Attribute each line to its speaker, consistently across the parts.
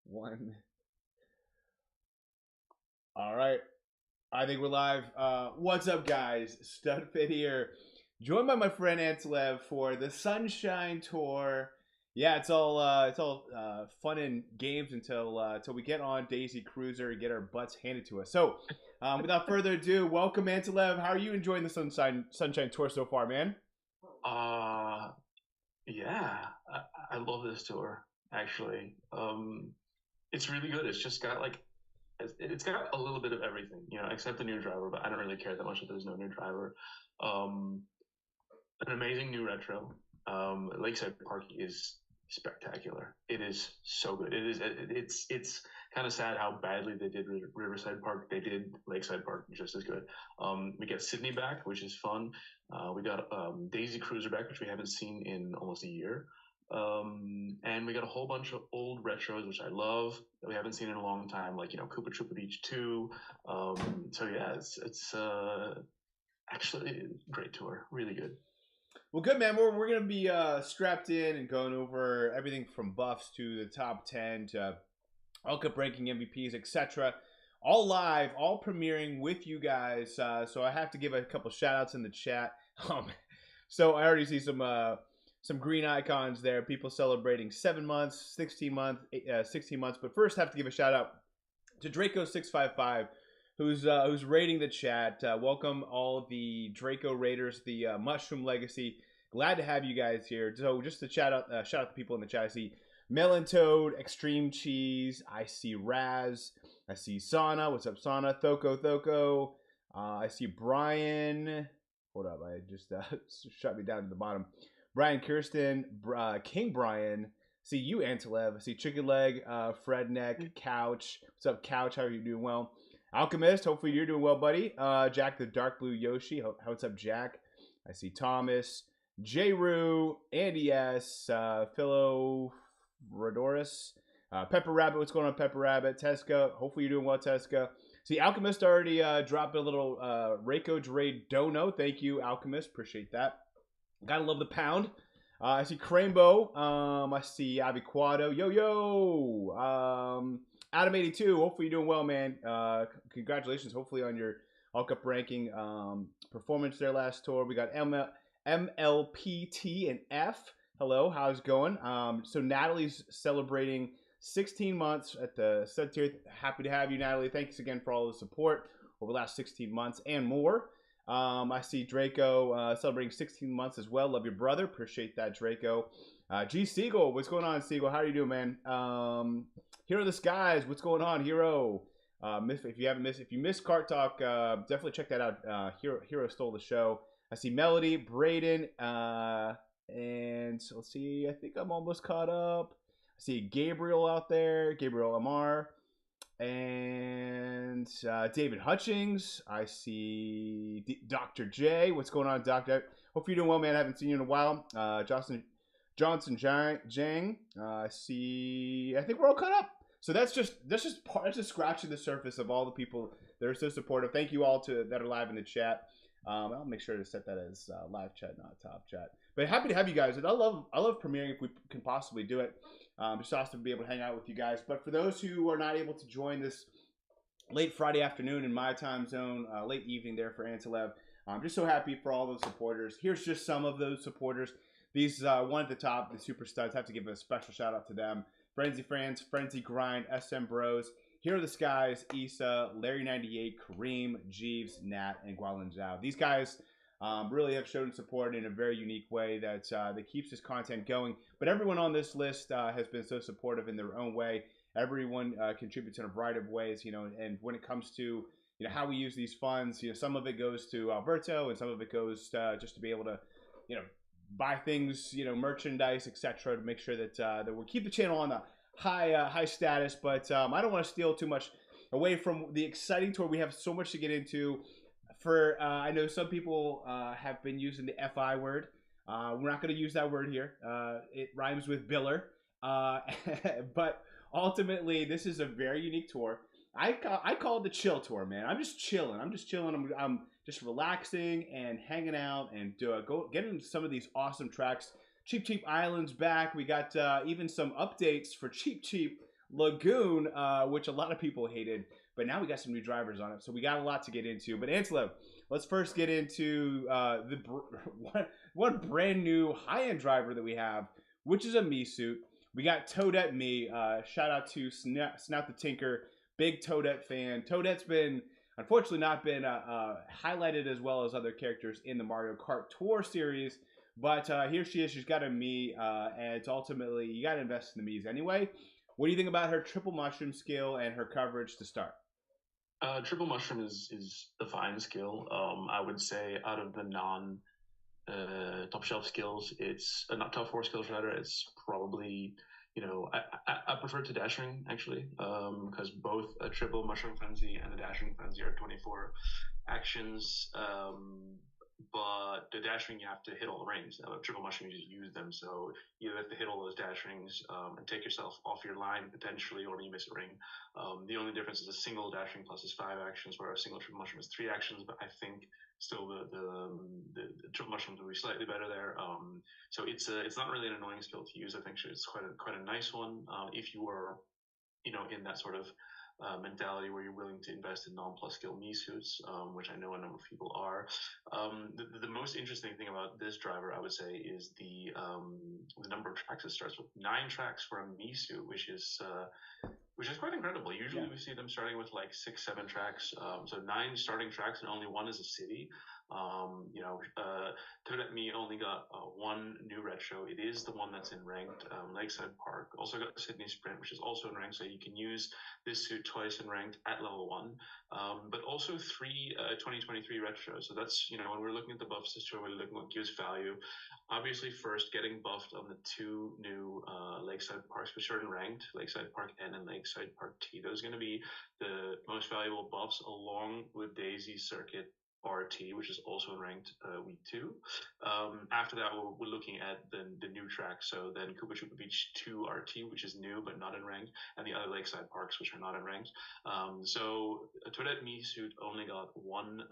Speaker 1: one. All right. I think we're live. What's up, guys? Studfit here. Joined by my friend Antilev for the Sunshine Tour. Yeah, it's all fun and games until we get on Daisy Cruiser and get our butts handed to us. So, without further ado, welcome Antilev. How are you enjoying the Sunshine Tour so far, man?
Speaker 2: Uh, yeah, I love this tour actually. It's really good. It's just got like it's got a little bit of everything, except the new driver. But I don't really care that much if there's no new driver. Um, an amazing new retro. Lakeside Park is spectacular. It is so good. It's kind of sad how badly they did Riverside Park. They did Lakeside Park just as good. We get Sydney back, which is fun. We got Daisy Cruiser back, which we haven't seen in almost a year. And we got a whole bunch of old retros, which I love, that we haven't seen in a long time, like Koopa Troopa Beach 2. So yeah, it's actually a great tour, really good.
Speaker 1: Well, good man. We're gonna be strapped in and going over everything from buffs to the top 10 to World Cup ranking MVPs, etc. All live, all premiering with you guys. So I have to give a couple shout outs in the chat. So I already see some green icons there. People celebrating 7 months, 16 months. But first, have to give a shout out to Draco655, who's raiding the chat. Welcome all the Draco Raiders, the Mushroom Legacy. Glad to have you guys here. So just to shout out the people in the chat. I see Melon Toad, Extreme Cheese. I see Raz. I see Sana. What's up, Sana? Thoko. I see Brian. Hold up, I just shut me down to the bottom. Brian Kirsten, King Brian. See you, Antilev. I see Chicken Leg, Fredneck, Couch. What's up, Couch? How are you doing? Well, Alchemist. Hopefully you're doing well, buddy. Jack the Dark Blue Yoshi. What's up, Jack? I see Thomas, J. Rue, Andy S, Philo Rodoris, Pepper Rabbit. What's going on, Pepper Rabbit? Tesca. Hopefully you're doing well, Tesca. See, Alchemist already dropped a little Reiko Dre Dono. Thank you, Alchemist. Appreciate that. Gotta love the pound. I see Crainbow. I see Aviquado. Yo. Adam82. Hopefully you're doing well, man. Congratulations. Hopefully on your All Cup ranking performance there last tour. We got MLPT and F. Hello, how's it going? So Natalie's celebrating 16 months at the Stud Tier. Happy to have you, Natalie. Thanks again for all the support over the last 16 months and more. I see Draco celebrating 16 months as well. Love your brother. Appreciate that, Draco. G Siegel, what's going on, Siegel? How are you doing, man? Hero of the Skies, what's going on, Hero? If you missed Kart Talk, definitely check that out. Hero stole the show. I see Melody, Braden, and so let's see. I think I'm almost caught up. I see Gabriel out there, Gabriel Amar, and David Hutchings. I see Dr. J. What's going on, Doctor? Hope you're doing well, man. I haven't seen you in a while. Johnson Jang. I see. I think we're all caught up. So that's just scratching the surface of all the people that are so supportive. Thank you all that are live in the chat. I'll make sure to set that as live chat, not top chat. But happy to have you guys. And I love premiering if we can possibly do it. Just awesome to be able to hang out with you guys. But for those who are not able to join this late Friday afternoon in my time zone, late evening there for Antilev, I'm just so happy for all those supporters. Here's just some of those supporters. These one at the top, the Super Studs, have to give a special shout out to them. Frenzy Friends, Frenzy Grind, SM Bros, Hero of the Skies, Issa, Larry98, Kareem, Jeeves, Nat, and Gualan Zhao. These guys really have shown support in a very unique way that keeps this content going. But everyone on this list has been so supportive in their own way. Everyone contributes in a variety of ways, and when it comes to how we use these funds, some of it goes to Alberto, and some of it goes just to be able to, buy things, merchandise, etc., to make sure that we keep the channel on the high status. But I don't want to steal too much away from the exciting tour. We have so much to get into. I know some people have been using the FI word. We're not going to use that word here. It rhymes with biller. But ultimately, this is a very unique tour. I call it the chill tour, man. I'm just chilling. I'm just relaxing and hanging out and getting some of these awesome tracks Cheap Cheap Island's back. We got even some updates for Cheap Cheap Lagoon, which a lot of people hated. But now we got some new drivers on it, so we got a lot to get into. But Antilev, let's first get into one brand new high-end driver that we have, which is a Mii suit. We got Toadette Mii. Shout out to Snout the Tinker, big Toadette fan. Toadette's been, unfortunately, not been highlighted as well as other characters in the Mario Kart Tour series. But here she is. She's got a Mii, and it's ultimately, you got to invest in the Miis anyway. What do you think about her triple mushroom skill and her coverage to start?
Speaker 2: Triple mushroom is a fine skill. I would say out of the non top shelf skills, it's not top 4 skills rather. It's probably, I prefer to dashing actually, because both a triple mushroom frenzy and a dashing frenzy are 24 actions. But the dash ring, you have to hit all the rings. Triple mushroom, you just use them. So you have to hit all those dash rings and take yourself off your line potentially, or you miss a ring. The only difference is a single dash ring plus is 5 actions, where a single triple mushroom is 3 actions. But I think still the triple mushrooms will be slightly better there. So it's not really an annoying skill to use. I think it's quite a nice one if you are in that sort of mentality where you're willing to invest in non-plus skill Mii suits, which I know a number of people are. The most interesting thing about this driver, I would say, is the number of tracks. It starts with 9 tracks for a Mii suit, which is quite incredible. Usually we see them starting with like 6, 7 tracks. So 9 starting tracks and only 1 is a city. Toadette Mii only got 1 new retro. It is the one that's in ranked. Lakeside Park also got Sydney Sprint, which is also in ranked. So you can use this suit twice in ranked at level 1. But also 3 2023 retros. So that's, when we're looking at the buff system, we're looking at what gives value. Obviously, first getting buffed on the 2 new Lakeside Parks, which are in ranked, Lakeside Park N and Lakeside Park T. Those are going to be the most valuable buffs, along with Daisy Circuit RT, which is also ranked week 2. After that, we're looking at the new tracks. So then Koopa Troopa Beach 2 RT, which is new but not in ranked, and the other Lakeside Parks, which are not in ranked. So Toadette Mii suit only got 1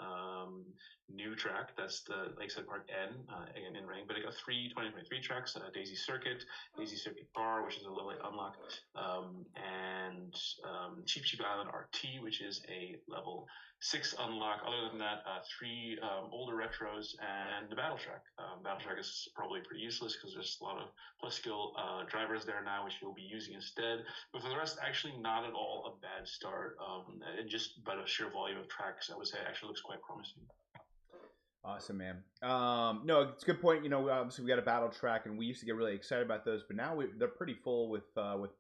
Speaker 2: new track. That's the Lakeside Park N, again in ranked, but it got 3 2023 tracks: Daisy Circuit Bar, which is a level 8 unlock, and Cheap Cheap Island RT, which is a level 6 unlock. Other than that, 3 older retros and the battle track. Battle track is probably pretty useless because there's a lot of plus skill drivers there now, which you'll be using instead. But for the rest, actually not at all a bad start. And just by the sheer volume of tracks, I would say it actually looks quite promising.
Speaker 1: Awesome, man. No, it's a good point. Obviously we got a battle track, and we used to get really excited about those, but now they're pretty full with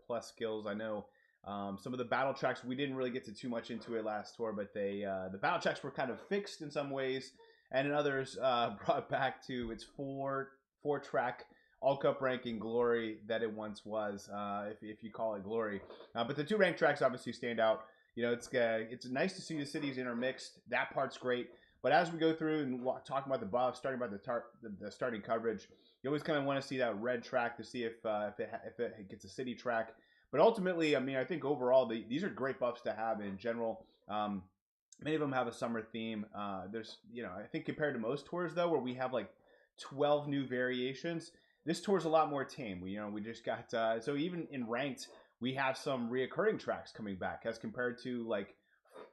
Speaker 1: plus skills. I know some of the battle tracks, we didn't really get to too much into it last tour, but the battle tracks were kind of fixed in some ways, and in others brought back to its 4-track all cup ranking glory that it once was, if you call it glory. But the 2 ranked tracks obviously stand out. It's nice to see the cities intermixed. That part's great. But as we go through and talk about the buffs, starting about the starting coverage, you always kind of want to see that red track to see if it gets a city track. But ultimately, I think overall, these are great buffs to have in general. Many of them have a summer theme. There's, I think compared to most tours, though, where we have like 12 new variations, this tour's a lot more tame. We just got, so even in ranked, we have some reoccurring tracks coming back as compared to like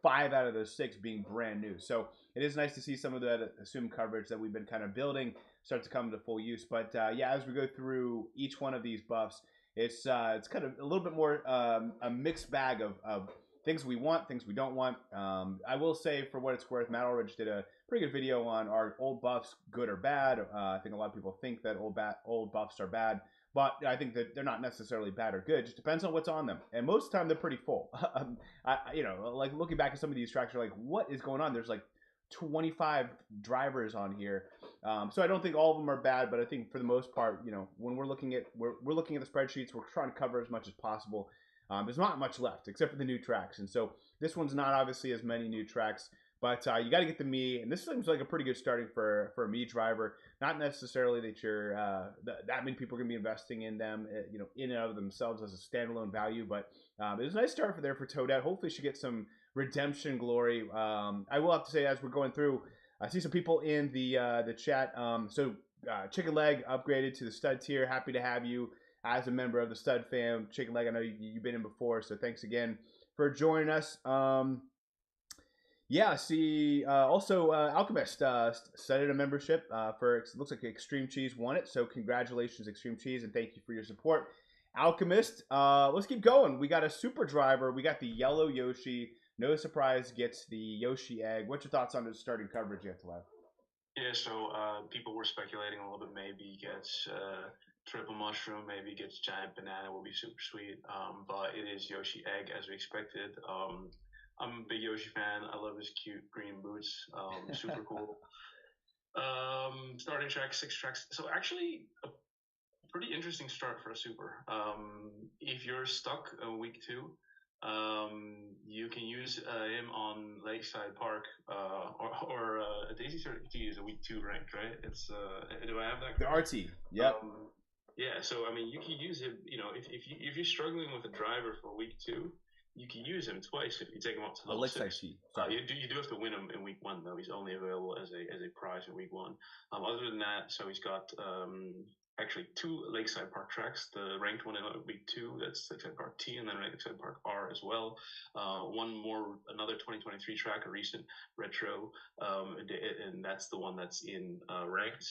Speaker 1: 5 out of those 6 being brand new. So it is nice to see some of that assumed coverage that we've been kind of building start to come into full use. But as we go through each one of these buffs, it's kind of a little bit more a mixed bag of things we want, things we don't want. I will say, for what it's worth, Matt Ulrich did a pretty good video on are old buffs good or bad. I think a lot of people think that old buffs are bad. But I think that they're not necessarily bad or good. It just depends on what's on them. And most of the time, they're pretty full. Like looking back at some of these tracks, you're like, what is going on? There's like 25 drivers on here. So I don't think all of them are bad, but I think for the most part, when we're looking at the spreadsheets, we're trying to cover as much as possible. There's not much left except for the new tracks. And so this one's not obviously as many new tracks. But you got to get the Mii, and this seems like a pretty good starting for a Mii driver. Not necessarily that you're that many people are going to be investing in them, in and of themselves as a standalone value. But it was a nice start for Toadette. Hopefully, she gets some redemption glory. I will have to say, as we're going through, I see some people in the chat. So Chicken Leg upgraded to the Stud tier. Happy to have you as a member of the Stud fam. Chicken Leg, I know you've been in before, so thanks again for joining us. Yeah, see, also Alchemist started a membership for, it looks like Extreme Cheese won it, so congratulations, Extreme Cheese, and thank you for your support. Alchemist, let's keep going. We got a super driver. We got the yellow Yoshi. No surprise, gets the Yoshi egg. What's your thoughts on the starting coverage you have to have?
Speaker 2: Yeah, so people were speculating a little bit. Maybe he gets triple mushroom, maybe he gets giant banana, will be super sweet. But it is Yoshi egg as we expected. I'm a big Yoshi fan. I love his cute green boots. Super cool. Starting track, 6 tracks. So actually, a pretty interesting start for a super. If you're stuck week 2, you can use him on Lakeside Park or Daisy Certainty is a week 2 ranked, right? It's do I have that correct?
Speaker 1: The RT, yep.
Speaker 2: Yeah, so I mean, you can use him. You know, if you're struggling with a driver for week 2, you can use him twice if you take him up to level 6. You do have to win him in week 1 though. He's only available as a prize in week 1. Other than that, so he's got actually 2 Lakeside Park tracks. The ranked one in week 2, that's Lakeside Park T, and then Lakeside Park R as well. Another 2023 track, a recent retro, and that's the one that's in ranked.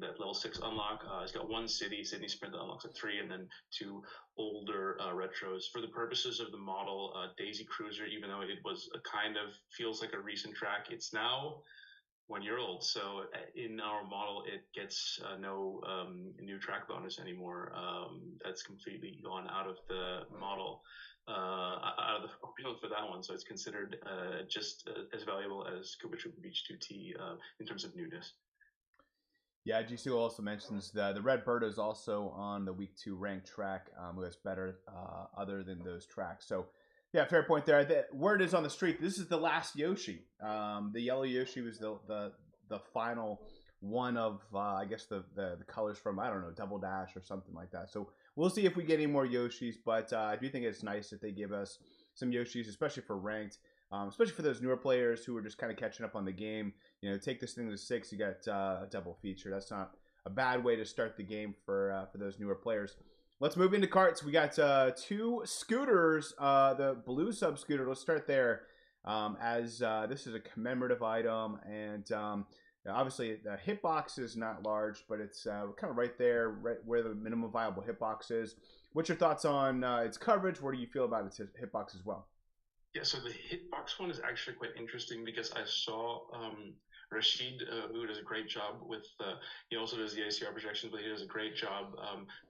Speaker 2: That level 6 unlock. It's got 1 Sydney Sprint that unlocks at 3, and then 2 older retros. For the purposes of the model, Daisy Cruiser, even though it was a kind of feels like a recent track, it's now 1 year old. So in our model, it gets no new track bonus anymore. That's completely gone out of the model, out of the formula for that one. So it's considered just as valuable as Koopa Troopa Beach 2T in terms of newness.
Speaker 1: Yeah, GC also mentions the Red Bird is also on the week 2 ranked track, who has better other than those tracks. So yeah, fair point there. The word is on the street. This is the last Yoshi. The yellow Yoshi was the final one of I guess the colors from, I don't know, Double Dash or something like that. So we'll see if we get any more Yoshis. But I do think it's nice that they give us some Yoshis, especially for ranked, especially for those newer players who are just kind of catching up on the game. You know, take this thing to 6, you got a double feature. That's not a bad way to start the game for those newer players. Let's move into carts. We got 2 scooters. The blue sub scooter. Let's start there. As this is a commemorative item, and obviously the hitbox is not large, but it's kind of right there, right where the minimum viable hitbox is. What's your thoughts on its coverage? What do you feel about its hitbox as well?
Speaker 2: Yeah, so the hitbox one is actually quite interesting because I saw Rashid, who does a great job with, he also does the ACR projections, but he does a great job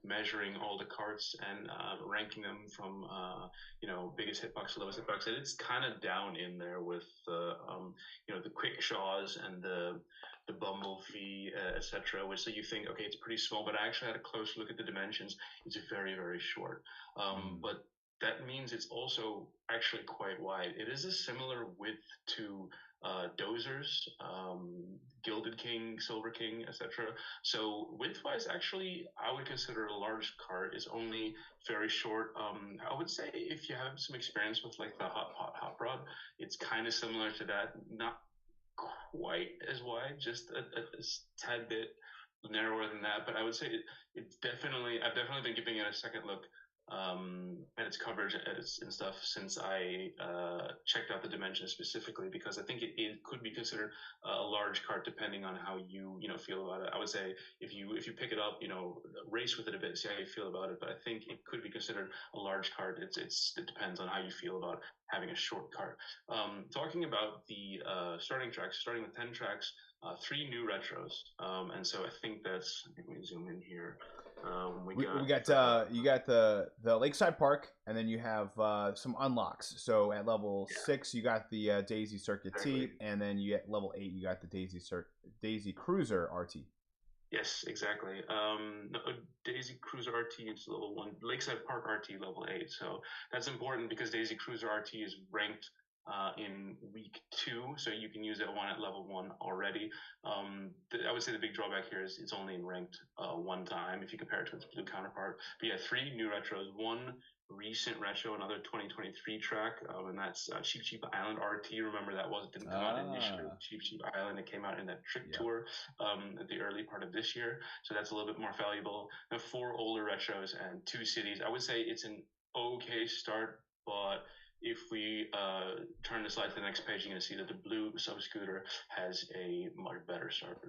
Speaker 2: measuring all the carts and ranking them from, biggest hitbox to lowest hitbox. And it's kind of down in there with, the quick shaws and the Bumblebee, etc. So you think, okay, it's pretty small, but I actually had a close look at the dimensions. It's very, very short. But that means it's also actually quite wide. It is a similar width to Dozers, Gilded King, Silver King, etc. So width-wise, actually, I would consider a large cart. Is only very short. I would say if you have some experience with like the hot rod, it's kind of similar to that. Not quite as wide, just a tad bit narrower than that. But I would say it's definitely. I've definitely been giving it a second look at its coverage and stuff since I checked out the dimensions specifically, because I think it could be considered a large cart depending on how you feel about it. I would say if you pick it up, race with it a bit, see how you feel about it. But I think it could be considered a large cart. It depends on how you feel about having a short cart. Talking about the starting tracks, starting with 10 tracks, 3 new retros, and so I think that's. Let me zoom in here.
Speaker 1: We got you got the Lakeside Park, and then you have some unlocks. So at level 6, you got the Daisy Circuit T, and then you at level 8, you got the Daisy Cruiser RT.
Speaker 2: Yes, exactly. Daisy Cruiser RT is level 1. Lakeside Park RT level 8. So that's important because Daisy Cruiser RT is ranked in week 2, so you can use that one at level 1 already. I would say the big drawback here is it's only in ranked 1 time if you compare it to its blue counterpart. But yeah, 3 new retros. 1 recent retro, another 2023 track, and that's Cheap Cheap Island RT. Remember that didn't come out initially with Cheap Cheap Island. It came out in that Trick Tour at the early part of this year, so that's a little bit more valuable. Now, 4 older retros and 2 cities. I would say it's an okay start, but if we turn the slide to the next page, you're going to see that the blue sub scooter has a much better start.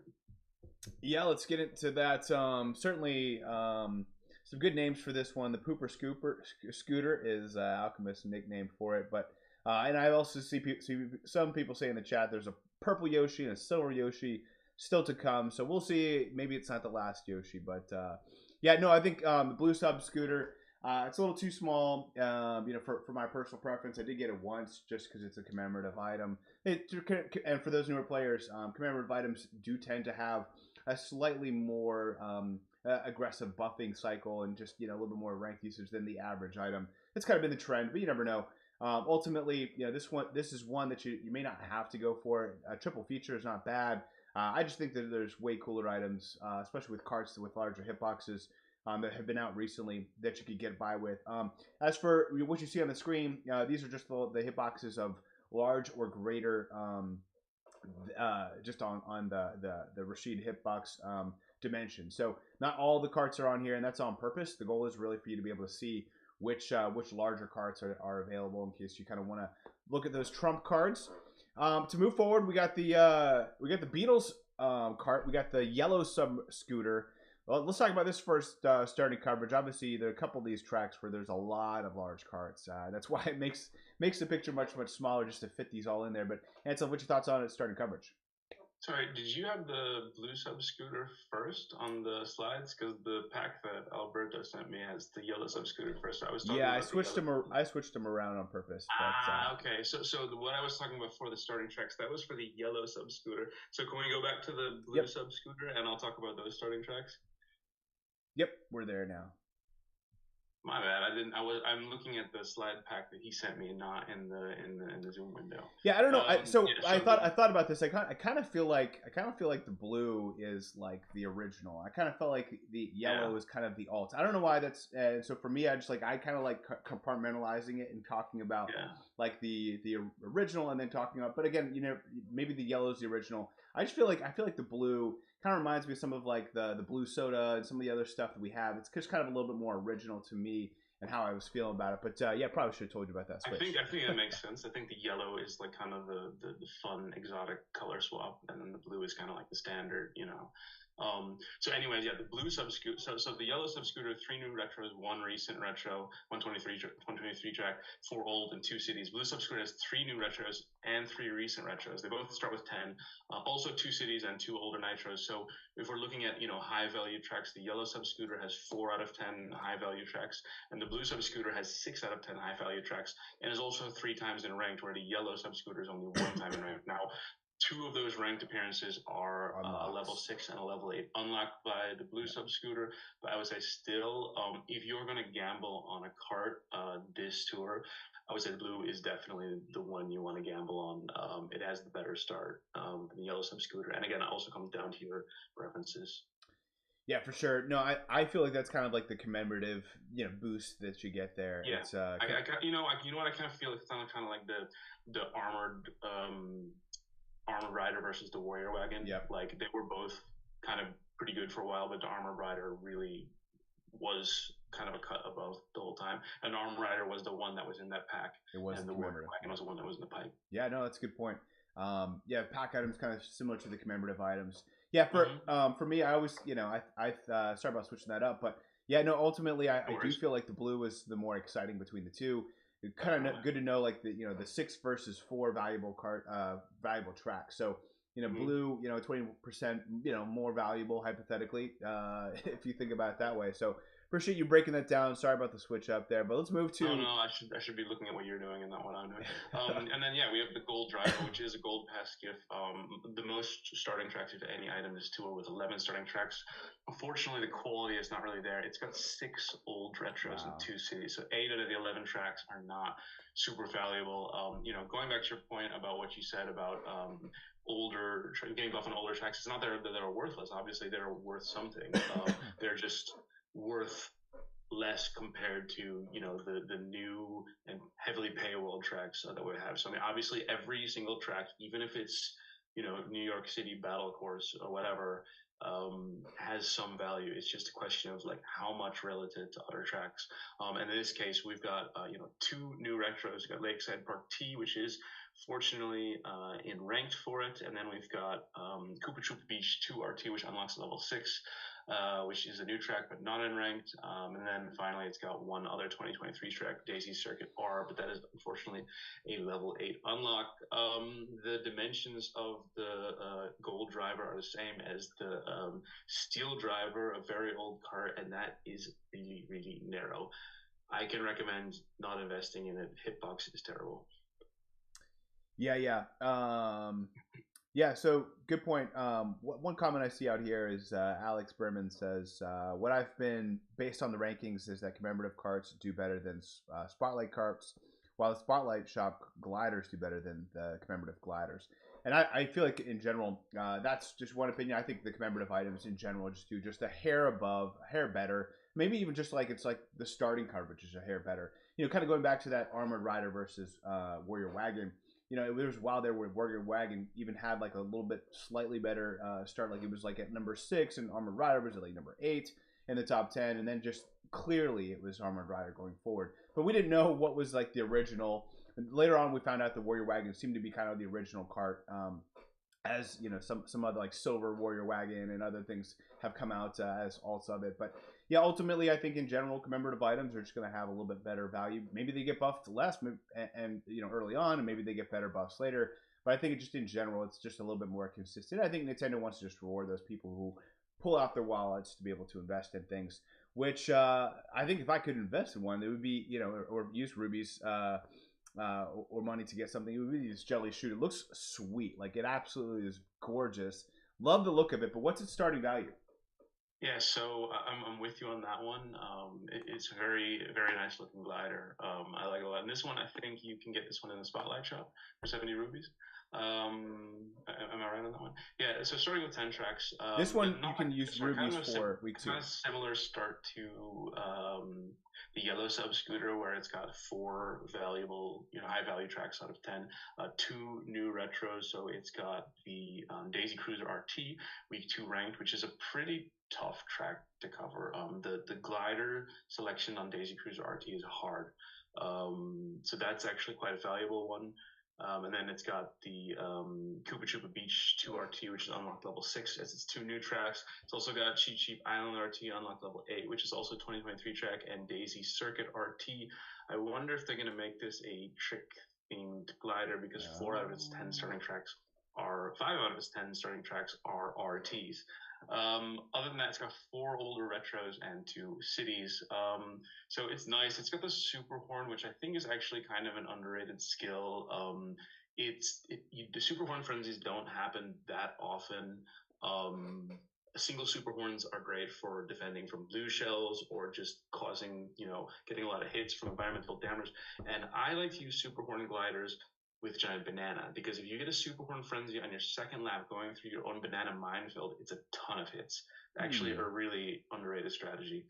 Speaker 1: Yeah, let's get into that. Certainly, some good names for this one. The Pooper Scooter is Alchemist's nickname for it, but and I also see some people say in the chat there's a purple Yoshi and a silver Yoshi still to come. So we'll see. Maybe it's not the last Yoshi, but yeah, no, I think the blue sub scooter. It's a little too small, for my personal preference. I did get it once just because it's a commemorative item. And for those newer players, commemorative items do tend to have a slightly more aggressive buffing cycle and just a little bit more rank usage than the average item. It's kind of been the trend, but you never know. Ultimately, this is one that you may not have to go for. A triple feature is not bad. I just think that there's way cooler items, especially with carts with larger hitboxes. That have been out recently that you could get by with. As for what you see on the screen, these are just the hitboxes of large or greater, just on the Rashid hitbox dimension. So not all the carts are on here, and that's on purpose. The goal is really for you to be able to see which larger carts are available in case you kind of want to look at those trump cards. To move forward, we got the Beatles cart. We got the yellow sub scooter. Well, let's talk about this first starting coverage. Obviously, there are a couple of these tracks where there's a lot of large carts. That's why it makes the picture much smaller just to fit these all in there. But Ansel, what's your thoughts on it starting coverage?
Speaker 2: Sorry, did you have the blue sub scooter first on the slides? Because the pack that Alberto sent me has the yellow sub scooter first. So I was talking about
Speaker 1: I switched them around on purpose. But,
Speaker 2: okay. So what I was talking about for the starting tracks, that was for the yellow sub scooter. So can we go back to the blue sub scooter and I'll talk about those starting tracks?
Speaker 1: Yep, we're there now.
Speaker 2: My bad. I'm looking at the slide pack that he sent me, not in the Zoom window.
Speaker 1: Yeah, I don't know. I thought about this. I kind of feel like the blue is like the original. I kind of felt like the yellow is kind of the alt. I don't know why that's. So for me, I kind of like compartmentalizing it and talking about like the original and then talking about. But again, maybe the yellow is the original. I feel like the blue kind of reminds me of some of like the blue soda and some of the other stuff that we have. It's just kind of a little bit more original to me and how I was feeling about it. But probably should have told you about that switch.
Speaker 2: I think that makes sense. I think the yellow is like kind of the fun exotic color swap, and then the blue is kind of like the standard, So anyways, the blue sub scooter. So the yellow sub scooter, 3 new retros, 1 recent retro, 123 track, 4 old, and 2 cities. Blue sub scooter has 3 new retros and 3 recent retros. They both start with 10. Also 2 cities and 2 older nitros. So if we're looking at high value tracks, the yellow sub scooter has 4 out of 10 high value tracks, and the blue sub scooter has 6 out of 10 high value tracks, and is also 3 times in ranked, where the yellow sub scooter is only 1 time in ranked. Now, 2 of those ranked appearances are a level 6 and a level 8, unlocked by the blue sub scooter. But I would say still, if you're going to gamble on a cart this tour, I would say the blue is definitely the one you want to gamble on. It has the better start than the yellow sub scooter. And again, it also comes down to your preferences.
Speaker 1: Yeah, for sure. No, I feel like that's kind of like the commemorative, boost that you get there.
Speaker 2: Yeah, it's, you know what I kind of feel? It's kind of like the armored rider versus the warrior wagon.
Speaker 1: Yeah,
Speaker 2: like they were both kind of pretty good for a while, but the armored rider really was kind of a cut above the whole time. And armored rider was the one that was in that pack.
Speaker 1: It was,
Speaker 2: and the warrior wagon was the one that was in the pipe.
Speaker 1: Yeah, no, that's a good point. Pack items kind of similar to the commemorative items. Yeah, for me, I always, I sorry about switching that up, but ultimately, I do feel like the blue is the more exciting between the two. It's kind of good to know, like the 6 versus 4 valuable tracks. So blue, 20% more valuable hypothetically, if you think about it that way. So appreciate you breaking that down. Sorry about the switch up there, but let's move to.
Speaker 2: Oh, no, I should be looking at what you're doing and not what I'm doing. And then we have the gold driver, which is a gold pass gift. The most starting tracks of any item this tour with 11 starting tracks. Unfortunately, the quality is not really there. It's got 6 old retros and 2 cities, so 8 out of the 11 tracks are not super valuable. Going back to your point about what you said about getting buff on older tracks, it's not that they're worthless. Obviously, they're worth something. They're just worth less compared to the new and heavily payable tracks that we have. So I mean, obviously every single track, even if it's New York City battle course or whatever, has some value. It's just a question of like how much relative to other tracks. And in this case, we've got two new retros. We've got Lakeside Park T, which is fortunately in ranked for it, and then we've got Koopa Troopa Beach 2 RT, which unlocks level 6. Which is a new track but not in ranked. And then finally, it's got one other 2023 track, Daisy Circuit R, but that is unfortunately a level 8 unlock. The dimensions of the gold driver are the same as the steel driver, a very old cart, and that is really, really narrow. I can recommend not investing in it. Hitbox is terrible.
Speaker 1: Yeah. Yeah, so good point. One comment I see out here is Alex Berman says, what I've been based on the rankings is that commemorative carts do better than spotlight carts, while the spotlight shop gliders do better than the commemorative gliders. And I feel like in general, that's just one opinion. I think the commemorative items in general just do just a hair above, a hair better. Maybe even just like it's like the starting coverage is a hair better. Kind of going back to that Armored Rider versus Warrior Wagon. It was while there where Warrior Wagon even had like a little bit slightly better start. Like it was like at number 6, and Armored Rider was at like number 8 in the top 10, and then just clearly it was Armored Rider going forward. But we didn't know what was like the original. And later on, we found out the Warrior Wagon seemed to be kind of the original cart. As some other like Silver Warrior Wagon and other things have come out as alts of it. But yeah, ultimately, I think in general, commemorative items are just going to have a little bit better value. Maybe they get buffed less, and early on, and maybe they get better buffs later. But I think just in general, it's just a little bit more consistent. I think Nintendo wants to just reward those people who pull out their wallets to be able to invest in things. Which I think if I could invest in one, it would be or use rubies. Or money to get something. It would be this jelly shoot. It looks sweet. Like it absolutely is gorgeous. Love the look of it, but what's its starting value?
Speaker 2: Yeah, so I'm with you on that one. It's a very, very nice looking glider. I like it a lot. And this one, I think you can get this one in the Spotlight shop for 70 rubies. Am I right on that one? Yeah, so starting with 10 tracks.
Speaker 1: This one you can use rubies for week 2.
Speaker 2: Kind of similar start to the Yellow Sub Scooter, where it's got 4 valuable, high value tracks out of 10. 2 new retros, so it's got the Daisy Cruiser RT, week 2 ranked, which is a pretty tough track to cover. The glider selection on Daisy Cruiser RT is hard. So that's actually quite a valuable one. And then it's got the Koopa Troopa Beach 2 RT, which is unlocked level 6 as its 2 new tracks. It's also got Cheap Cheap Island RT unlocked level 8, which is also a 2023 track, and Daisy Circuit RT. I wonder if they're going to make this a trick themed glider, because 5 out of its 10 starting tracks are RTs. Other than that, it's got 4 older retros and 2 cities. So it's nice. It's got the super horn, which I think is actually kind of an underrated skill. The super horn frenzies don't happen that often. Single super horns are great for defending from blue shells or just causing, getting a lot of hits from environmental damage. And I like to use super horn gliders with Giant Banana, because if you get a super horn frenzy on your second lap going through your own banana minefield, it's a ton of hits. Actually, a really underrated strategy.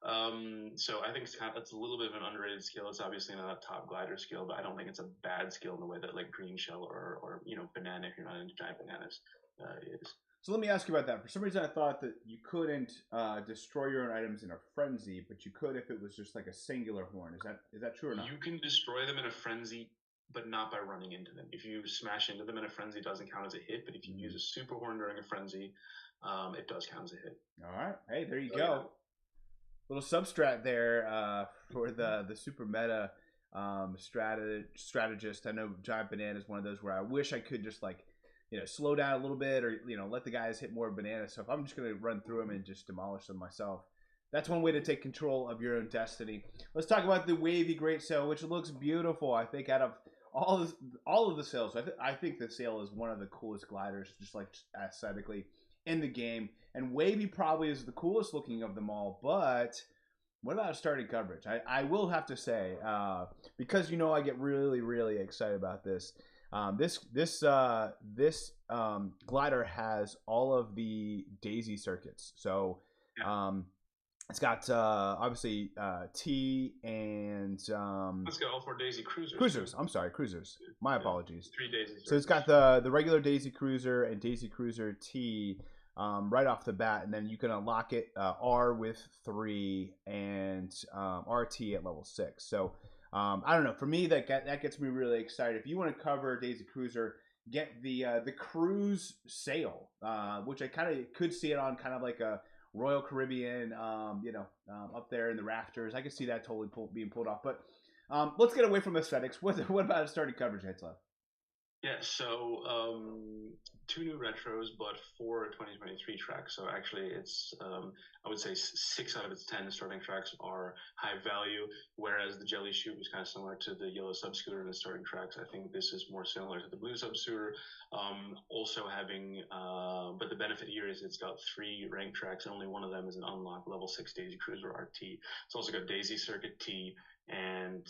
Speaker 2: So I think it's a little bit of an underrated skill. It's obviously not a top glider skill, but I don't think it's a bad skill in the way that like green shell or banana, if you're not into giant bananas, is.
Speaker 1: So let me ask you about that. For some reason, I thought that you couldn't destroy your own items in a frenzy, but you could if it was just like a singular horn. Is that true or not?
Speaker 2: You can destroy them in a frenzy, but not by running into them. If you smash into them in a frenzy, it doesn't count as a hit. But if you use a super horn during a frenzy, it does count as a hit.
Speaker 1: All right. Hey, there you go. Yeah. Little substrat there for the super meta strategist. I know Giant Banana is one of those where I wish I could just like slow down a little bit, or let the guys hit more banana stuff. I'm just gonna run through them and just demolish them myself. That's one way to take control of your own destiny. Let's talk about the Wavy Great Sale, which looks beautiful. I think out of all of the sales, I think the sale is one of the coolest gliders, just like aesthetically in the game. And Wavy probably is the coolest looking of them all. But what about starting coverage? I will have to say, because I get really, really excited about this. This glider has all of the Daisy circuits. So It's got obviously T and
Speaker 2: Let's go all four Daisy Cruisers.
Speaker 1: Cruisers.
Speaker 2: Too.
Speaker 1: I'm sorry, Cruisers. My apologies.
Speaker 2: 3 Daisy.
Speaker 1: So it's got the regular Daisy Cruiser and Daisy Cruiser T right off the bat, and then you can unlock it R with 3 and RT at level 6. So I don't know. For me, that gets me really excited. If you want to cover Daisy Cruiser, get the cruise sail, which I kind of could see it on kind of like a Royal Caribbean, up there in the rafters. I could see that totally being pulled off. But let's get away from aesthetics. What about starting coverage, Hitbox?
Speaker 2: Yeah, so 2 new retros, but 4 2023 tracks. So actually, it's I would say 6 out of its 10 starting tracks are high value, whereas the Jelly Shoot was kind of similar to the Yellow Sub Scooter in the starting tracks. I think this is more similar to the Blue Sub Scooter. Also having, but the benefit here is it's got 3 ranked tracks, and only one of them is an unlocked level 6 Daisy Cruiser RT. It's also got Daisy Circuit T and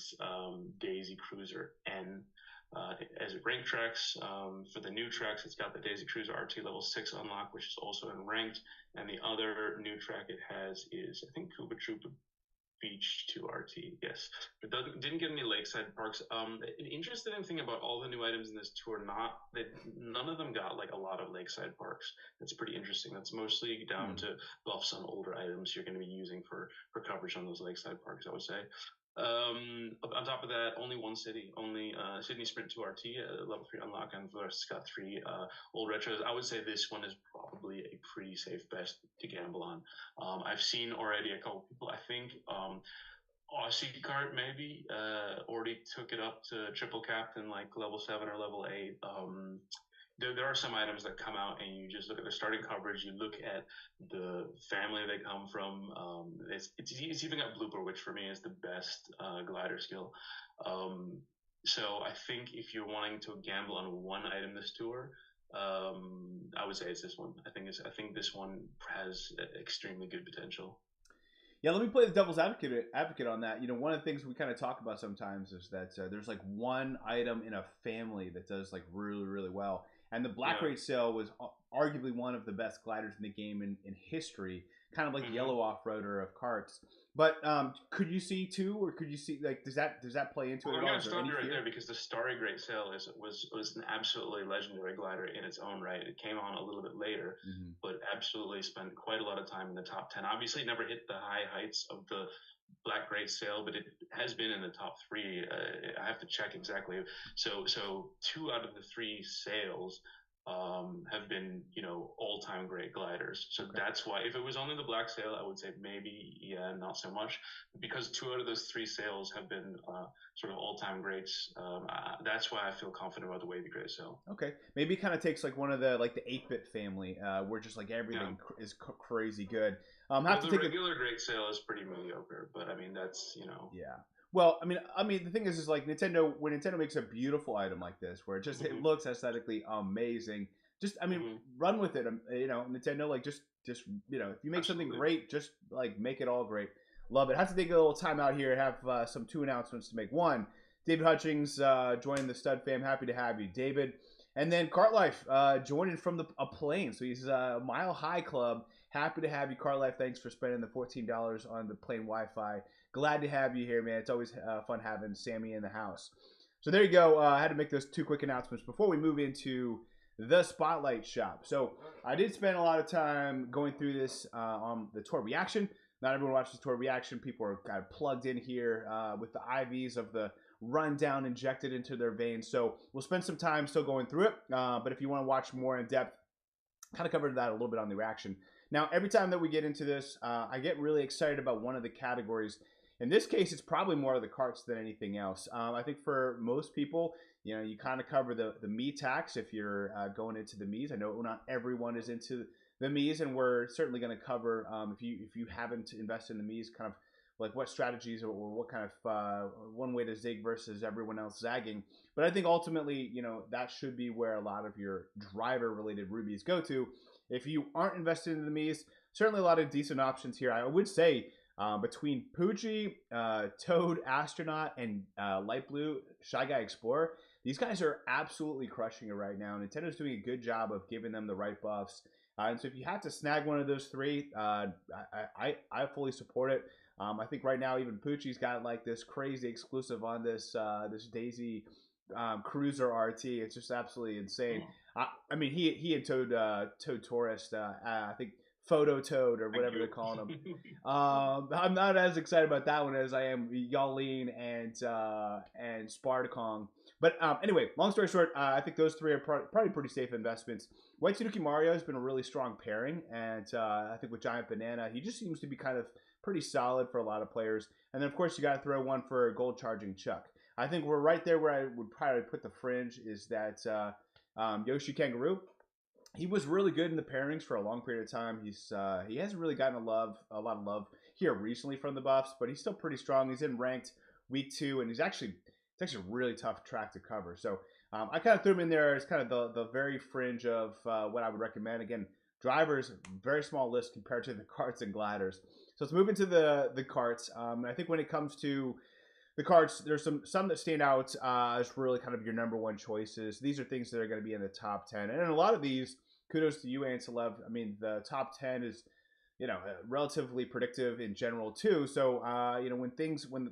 Speaker 2: Daisy Cruiser N. As it ranked tracks, for the new tracks, it's got the Daisy Cruiser RT level 6 unlock, which is also in ranked. And the other new track it has is, I think, Koopa Troopa Beach 2 RT. Yes, but didn't get any lakeside parks. An interesting thing about all the new items in this tour, none of them got like a lot of lakeside parks. That's pretty interesting. That's mostly down to buffs on older items you're going to be using for coverage on those lakeside parks, I would say. On top of that, only one city, only Sydney Sprint 2 RT, level 3 unlock, and the rest got 3 old retros. I would say this one is probably a pretty safe bet to gamble on. I've seen already a couple people, I think Aussie Kart maybe already took it up to triple captain, like level 7 or level 8. There are some items that come out and you just look at the starting coverage, you look at the family they come from. It's even got Blooper, which for me is the best glider skill. So I think if you're wanting to gamble on one item this tour, I would say it's this one. I think this one has extremely good potential.
Speaker 1: Yeah, let me play the devil's advocate on that. One of the things we kind of talk about sometimes is that there's like one item in a family that does like really, really well. And the Black Rate Sail was arguably one of the best gliders in the game in history, kind of like the Yellow Off-Roader of karts. But could you see two, or could you see like does that play into it?
Speaker 2: I'm going to stop you right there because the Starry Great Sail was an absolutely legendary glider in its own right. It came on a little bit later, but absolutely spent quite a lot of time in the top 10. Obviously, it never hit the high heights of the Black Great Sail, but it has been in the top 3. I have to check exactly. So 2 out of the 3 sails have been, all-time great gliders. So that's why, if it was only the Black Sail, I would say maybe, not so much. Because 2 out of those 3 sails have been sort of all-time greats. That's why I feel confident about the Wavy Great Sail.
Speaker 1: Okay, maybe it kind of takes like one of the 8-bit family, where just like everything is crazy good.
Speaker 2: The regular Great Sail is pretty mediocre, but I mean that's
Speaker 1: Yeah. Well, I mean, the thing is like Nintendo, when Nintendo makes a beautiful item like this, where it just it looks aesthetically amazing. Just, run with it. Nintendo, like just if you make something great, just like make it all great. Love it. I have to take a little time out here. Have some 2 announcements to make. One, David Hutchings joined the Stud Fam. Happy to have you, David. And then Kart Life joining from a plane. So he's Mile High Club. Happy to have you, Kart Life. Thanks for spending the $14 on the plane Wi-Fi. Glad to have you here, man. It's always fun having Sammy in the house. So there you go. I had to make those 2 quick announcements before we move into the Spotlight Shop. So I did spend a lot of time going through this on the tour reaction. Not everyone watches tour reaction. People are kind of plugged in here with the IVs of the rundown injected into their veins. So we'll spend some time still going through it. But if you want to watch more in depth, kind of covered that a little bit on the reaction. Now, every time that we get into this, I get really excited about one of the categories. In this case, it's probably more of the karts than anything else. I think for most people, you kind of cover the Mii tax if you're going into the Miis. I know not everyone is into the Miis, and we're certainly going to cover if you haven't invested in the Miis, kind of like what strategies or what kind of one way to zig versus everyone else zagging. But I think ultimately, that should be where a lot of your driver-related rubies go to. If you aren't invested in the Miis, certainly a lot of decent options here. I would say between Poochie, Toad, Astronaut, and Light Blue, Shy Guy Explorer, these guys are absolutely crushing it right now. Nintendo's doing a good job of giving them the right buffs And so if you have to snag one of those three, I fully support it. I think right now even Pucci's got like this crazy exclusive on this Daisy Cruiser RT. It's just absolutely insane. I mean, he and Toad Tourist, I think Photo Toad or whatever they're calling him. I'm not as excited about that one as I am Yalin and Spartakong. But anyway, long story short, I think those three are probably pretty safe investments. White Tanuki Mario has been a really strong pairing, and I think with Giant Banana, he just seems to be kind of pretty solid for a lot of players. And then, of course, you got to throw one for Gold Charging Chuck. I think we're right there where I would probably put the fringe is that Yoshi Kangaroo. He was really good in the pairings for a long period of time. He hasn't really gotten a lot of love here recently from the buffs, but he's still pretty strong. He's in ranked week 2, and it's actually a really tough track to cover. So I kind of threw him in there as kind of the very fringe of what I would recommend. Again, drivers, very small list compared to the karts and gliders. So let's move into the karts. I think when it comes to the karts, there's some that stand out as really kind of your number one choices. These are things that are going to be in the top 10. And in a lot of these, kudos to you, Antilev. I mean, the top 10 is, relatively predictive in general too. So, when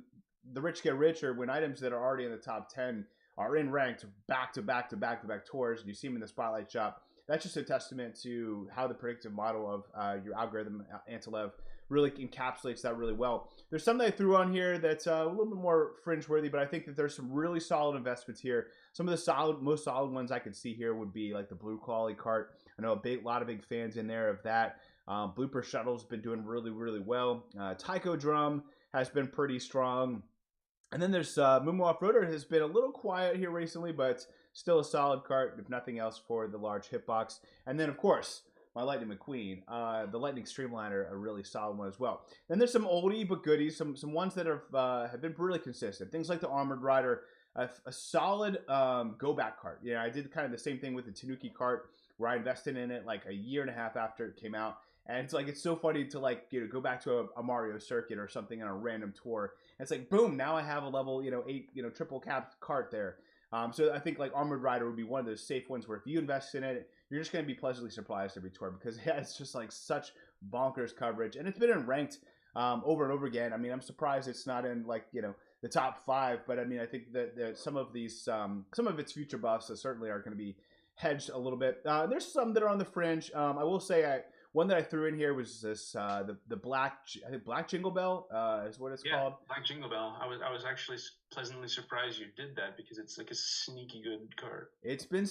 Speaker 1: the rich get richer, when items that are already in the top 10 are in ranked back to back to back to back tours, and you see them in the spotlight shop, that's just a testament to how the predictive model of your algorithm, Antilev, really encapsulates that really well. There's some that I threw on here that's a little bit more fringe worthy, but I think that there's some really solid investments here. Some of the most solid ones I could see here would be like the Blue Quality Cart. I know a lot of big fans in there of that. Blooper Shuttle's been doing really, really well. Tycho Drum has been pretty strong. And then there's Mumu Off-Roader has been a little quiet here recently, but still a solid cart, if nothing else, for the large hitbox. And then, of course, my Lightning McQueen, the Lightning Streamliner, a really solid one as well. Then there's some oldie but goodies, some ones that have been really consistent. Things like the Armored Rider, a solid go-back cart. I did kind of the same thing with the Tanuki cart, where I invested in it like a year and a half after it came out. And it's so funny to go back to a Mario circuit or something on a random tour. And it's like, boom, now I have a level 8 triple cap cart there. So I think like Armored Rider would be one of those safe ones where if you invest in it, you're just going to be pleasantly surprised every tour because it has just like such bonkers coverage. And it's been in ranked over and over again. I mean, I'm surprised it's not in like, the top 5, but I mean, I think that some of its future buffs certainly are going to be hedged a little bit. There's some that are on the fringe. I will say one that I threw in here was this the black Jingle Bell is what it's called.
Speaker 2: Black Jingle Bell. I was actually pleasantly surprised you did that because it's like a sneaky good card.
Speaker 1: It's been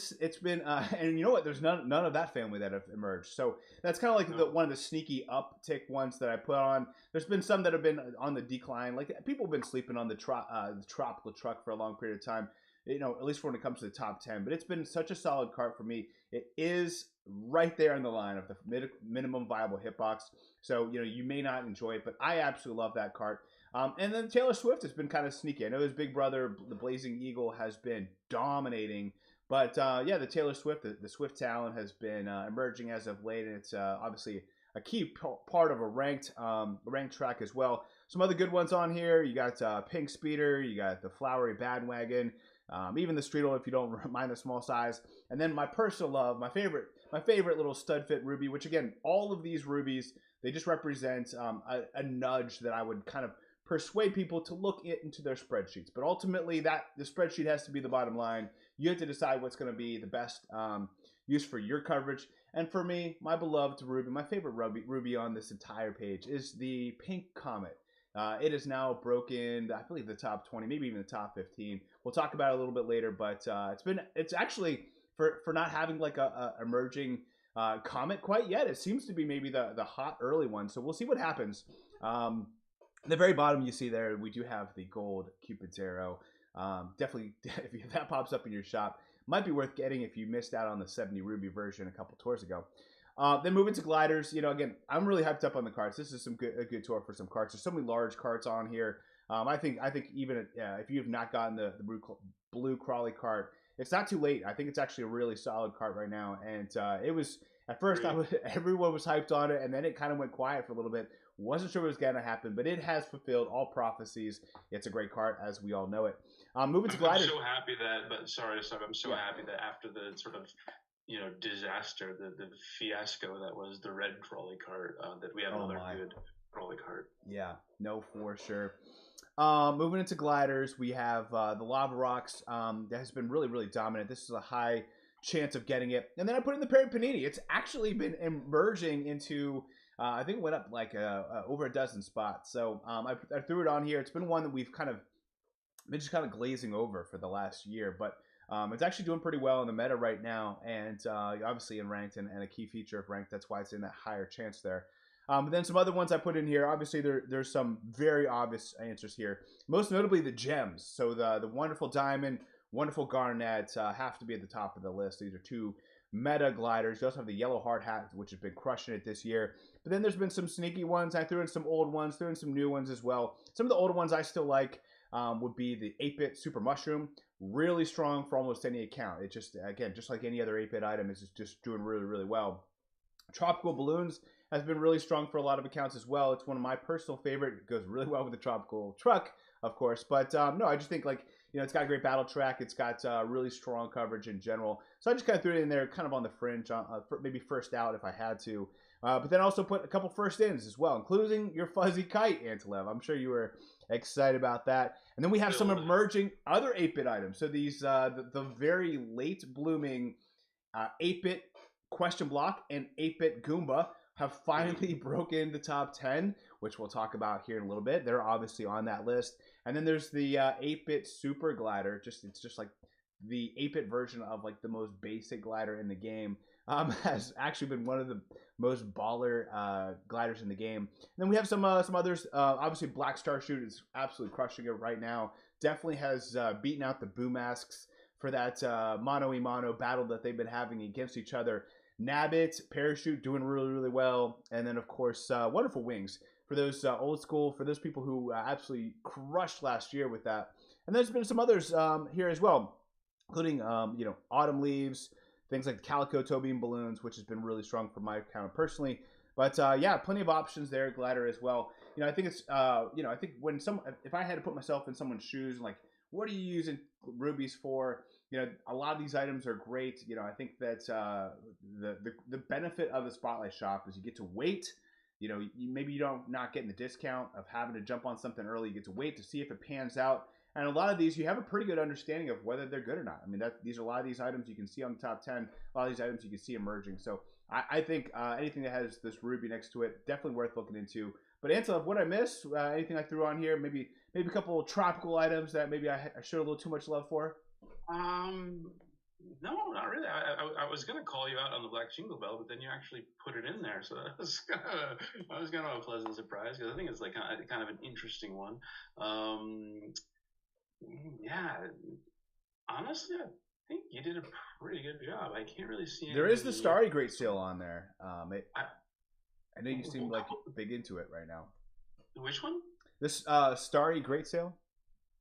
Speaker 1: and you know what? There's none of that family that have emerged. So that's kind of like one of the sneaky uptick ones that I put on. There's been some that have been on the decline. Like people have been sleeping on the tropical truck for a long period of time. At least when it comes to the top 10, but it's been such a solid cart for me. It is right there in the line of the minimum viable hitbox. So, you may not enjoy it, but I absolutely love that cart. And then Taylor Swift has been kind of sneaky. I know his big brother, the Blazing Eagle, has been dominating. But, the Taylor Swift, the Swift talent has been emerging as of late. And it's obviously a key part of a ranked track as well. Some other good ones on here. You got Pink Speeder. You got the Flowery Bandwagon. Even the Streetle, if you don't mind the small size. And then my personal love, my favorite little Studfit Ruby, which again, all of these rubies, they just represent a nudge that I would kind of persuade people to look into their spreadsheets. But ultimately, the spreadsheet has to be the bottom line. You have to decide what's going to be the best use for your coverage. And for me, my beloved ruby, my favorite ruby on this entire page is the Pink Comet. It is now broken, I believe, the top 20, maybe even the top 15. We'll talk about it a little bit later, but it's actually for not having like a emerging comet quite yet. It seems to be maybe the hot early one. So we'll see what happens. The very bottom you see there, we do have the gold Cupid's arrow. Definitely, if that pops up in your shop, might be worth getting if you missed out on the 70 ruby version a couple tours ago. Then moving to gliders, again, I'm really hyped up on the carts. This is a good tour for some carts. There's so many large carts on here. I think even if you have not gotten the blue crawly cart, it's not too late. I think it's actually a really solid cart right now. And it was at first everyone was hyped on it, and then it kind of went quiet for a little bit. Wasn't sure what was going to happen, but it has fulfilled all prophecies. It's a great cart, as we all know it. Moving to gliders.
Speaker 2: I'm so happy that, but sorry to stop. I'm so happy that after the sort of disaster, the fiasco that was the red trolley cart. That we have
Speaker 1: Oh
Speaker 2: another
Speaker 1: my.
Speaker 2: good trolley cart.
Speaker 1: Yeah, no, for sure. Moving into gliders, we have the lava rocks. That has been really, really dominant. This is a high chance of getting it. And then I put in the Perry Panini. It's actually been emerging into, I think it went up like over a dozen spots. So I threw it on here. It's been one that we've kind of been just kind of glazing over for the last year, but it's actually doing pretty well in the meta right now, and obviously in ranked and a key feature of ranked. That's why it's in that higher chance there. But then some other ones I put in here. Obviously, there's some very obvious answers here. Most notably, the gems. So the wonderful diamond, wonderful garnet have to be at the top of the list. These are two meta gliders. You also have the yellow hard hat, which has been crushing it this year. But then there's been some sneaky ones. I threw in some old ones, threw in some new ones as well. Some of the older ones I still like would be the 8-bit super mushroom. Really strong for almost any account. It just, again, just like any other 8-bit item, is just doing really, really well. Tropical balloons has been really strong for a lot of accounts as well. It's one of my personal favorite. It goes really well with the tropical truck, of course. But no, I just think like, it's got a great battle track. It's got really strong coverage in general. So I just kind of threw it in there kind of on the fringe, maybe first out if I had to. But then also put a couple first ins as well, including your fuzzy kite, Antilev. I'm sure you were excited about that. And then we have some emerging other 8-bit items. So these, the very late blooming 8-bit question block and 8-bit Goomba have finally broken the top 10, which we'll talk about here in a little bit. They're obviously on that list. And then there's the 8-bit super glider. It's just like the 8-bit version of like the most basic glider in the game. Has actually been one of the most baller gliders in the game. And then we have some others. Obviously, Black Star Shoot is absolutely crushing it right now. Definitely has beaten out the Boo Masks for that mano-a-mano battle that they've been having against each other. Nabbit, Parachute doing really, really well. And then, of course, Wonderful Wings for those old school, for those people who absolutely crushed last year with that. And there's been some others here as well, including, Autumn Leaves, things like Calico Toe Beam Balloons, which has been really strong for my account personally. But yeah, plenty of options there, glider as well. I think it's, I think if I had to put myself in someone's shoes, like, what are you using rubies for? A lot of these items are great. I think that the benefit of the Spotlight Shop is you get to wait. Maybe you don't not getting the discount of having to jump on something early. You get to wait to see if it pans out. And a lot of these, you have a pretty good understanding of whether they're good or not. I mean, these are a lot of these items you can see on the top 10. A lot of these items you can see emerging. So I think anything that has this ruby next to it, definitely worth looking into. But Antilev, what I miss? Anything I threw on here? Maybe a couple of tropical items that maybe I showed a little too much love for?
Speaker 2: No, not really. I was gonna call you out on the Black Jingle Bell, but then you actually put it in there, so that was kind of a pleasant surprise because I think it's like kind of an interesting one. Yeah, honestly, I think you did a pretty good job. I can't really see.
Speaker 1: There is the Starry Great Seal on there. I know you seem like
Speaker 2: Oh,
Speaker 1: big into it right now.
Speaker 2: which one?
Speaker 1: This Starry Great Sale.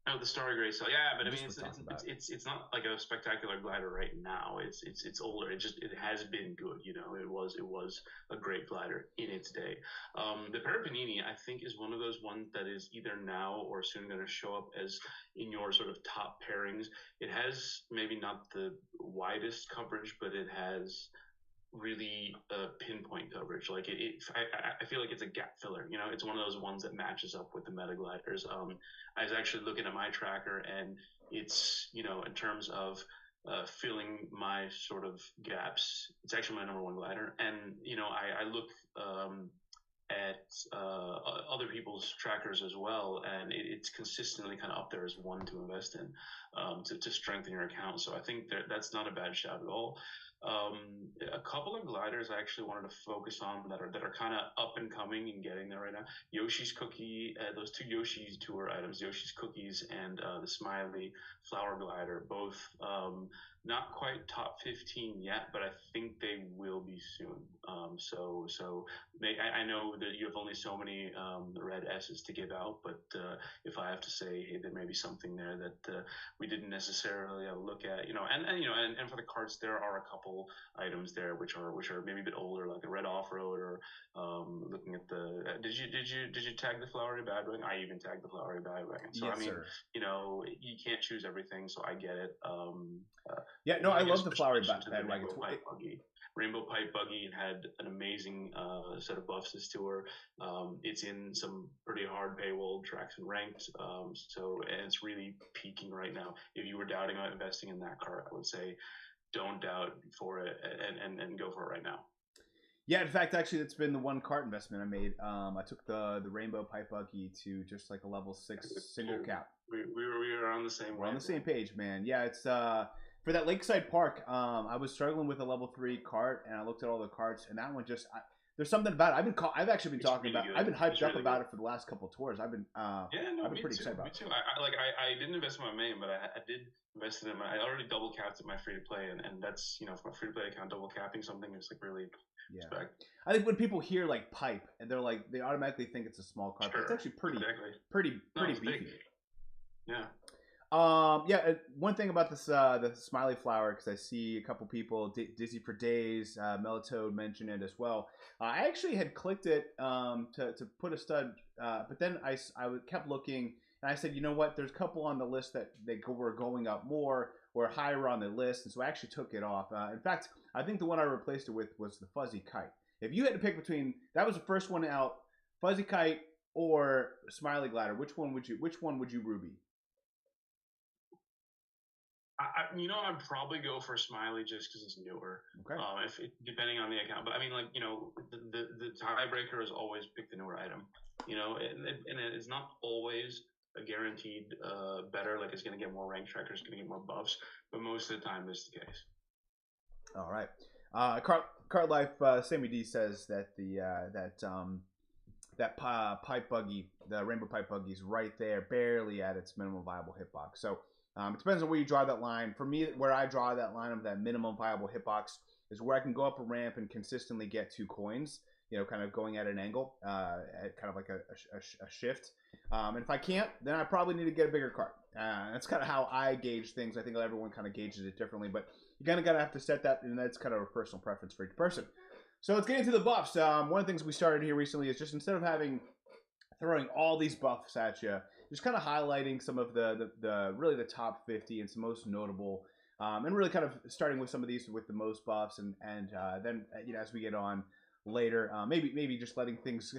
Speaker 2: Oh, the Starry Gray Cell. Yeah, but I mean,
Speaker 1: Just for talking about it.
Speaker 2: it's not like a spectacular glider right now. It's older. It has been good. It was a great glider in its day. The Parapanini, I think, is one of those ones that is either now or soon going to show up as in your sort of top pairings. It has maybe not the widest coverage, but it has really pinpoint coverage. Like I feel like it's a gap filler. It's one of those ones that matches up with the meta gliders. I was actually looking at my tracker, and it's in terms of filling my sort of gaps, it's actually my number one glider. And I look at other people's trackers as well, and it's consistently kind of up there as one to invest in to strengthen your account. So I think that's not a bad shout at all. A couple of gliders I actually wanted to focus on that are kind of up and coming and getting there right now. Yoshi's Cookie, those two Yoshi's tour items, Yoshi's Cookies and the Smiley Flower Glider, both not quite top 15 yet, but I think they will be soon. I know that you have only so many red S's to give out, but if I have to say, hey, there may be something there that we didn't necessarily look at, and for the carts, there are a couple pull items there, which are maybe a bit older, like the red off road, or looking at the. Did you tag the flowery badwagon? I even tagged the flowery badwagon. So
Speaker 1: Yes,
Speaker 2: I mean,
Speaker 1: sir.
Speaker 2: you know, you can't choose everything, so I get it.
Speaker 1: Yeah, no, I love the flowery
Speaker 2: mention to the
Speaker 1: bandwagon.
Speaker 2: Rainbow Pipe Buggy had an amazing set of buffs this tour. It's in some pretty hard paywall tracks and ranked, and it's really peaking right now. If you were doubting about investing in that cart, I would say don't doubt for it and go for it right now.
Speaker 1: Yeah, in fact, actually, that's been the one cart investment I made. I took the Rainbow Pipe Buggy to just like a level 6 single cap.
Speaker 2: We were on the same.
Speaker 1: We're on the same page, man. Yeah, it's for that Lakeside Park. I was struggling with a level 3 cart, and I looked at all the carts, and that one just there's something about it. I've actually been talking about. I've been hyped up about it for the last couple of tours. I've been I've been pretty excited about it.
Speaker 2: Me too. I didn't invest in my main, but I did invest in it. I already double capped in my free to play, and that's for my free to play account, double capping something is like really.
Speaker 1: Yeah. Respect. I think when people hear like pipe and they're like they automatically think it's a small cart, but it's actually pretty beefy.
Speaker 2: Big. Yeah.
Speaker 1: One thing about this the smiley flower, because I see a couple people, Dizzy for Days, Melatoad mentioned it as well. I actually had clicked it to put a stud, but then I kept looking and I said, you know what? There's a couple on the list that were going up more or higher on the list, and so I actually took it off. In fact, I think the one I replaced it with was the Fuzzy Kite. If you had to pick between, that was the first one out, Fuzzy Kite or Smiley Glider, which one would you Ruby?
Speaker 2: I'd probably go for Smiley just because it's newer.
Speaker 1: Okay.
Speaker 2: Depending on the account, but I mean, the tiebreaker is always pick the newer item. And it's not always a guaranteed better. Like it's going to get more rank trackers, going to get more buffs, but most of the time this is the case.
Speaker 1: All right. Kart Life Sammy D says that that pipe buggy, the Rainbow Pipe Buggy, is right there, barely at its minimum viable hitbox. So. It depends on where you draw that line. For me, where I draw that line of that minimum viable hitbox is where I can go up a ramp and consistently get 2 coins, kind of going at an angle, at kind of like a shift. And if I can't, then I probably need to get a bigger cart. That's kind of how I gauge things. I think everyone kind of gauges it differently, but you kind of got to have to set that, and that's kind of a personal preference for each person. So let's get into the buffs. One of the things we started here recently is just instead of throwing all these buffs at you, just kind of highlighting some of the really the top 50 and some most notable, and really kind of starting with some of these with the most buffs, and then as we get on later, maybe just letting things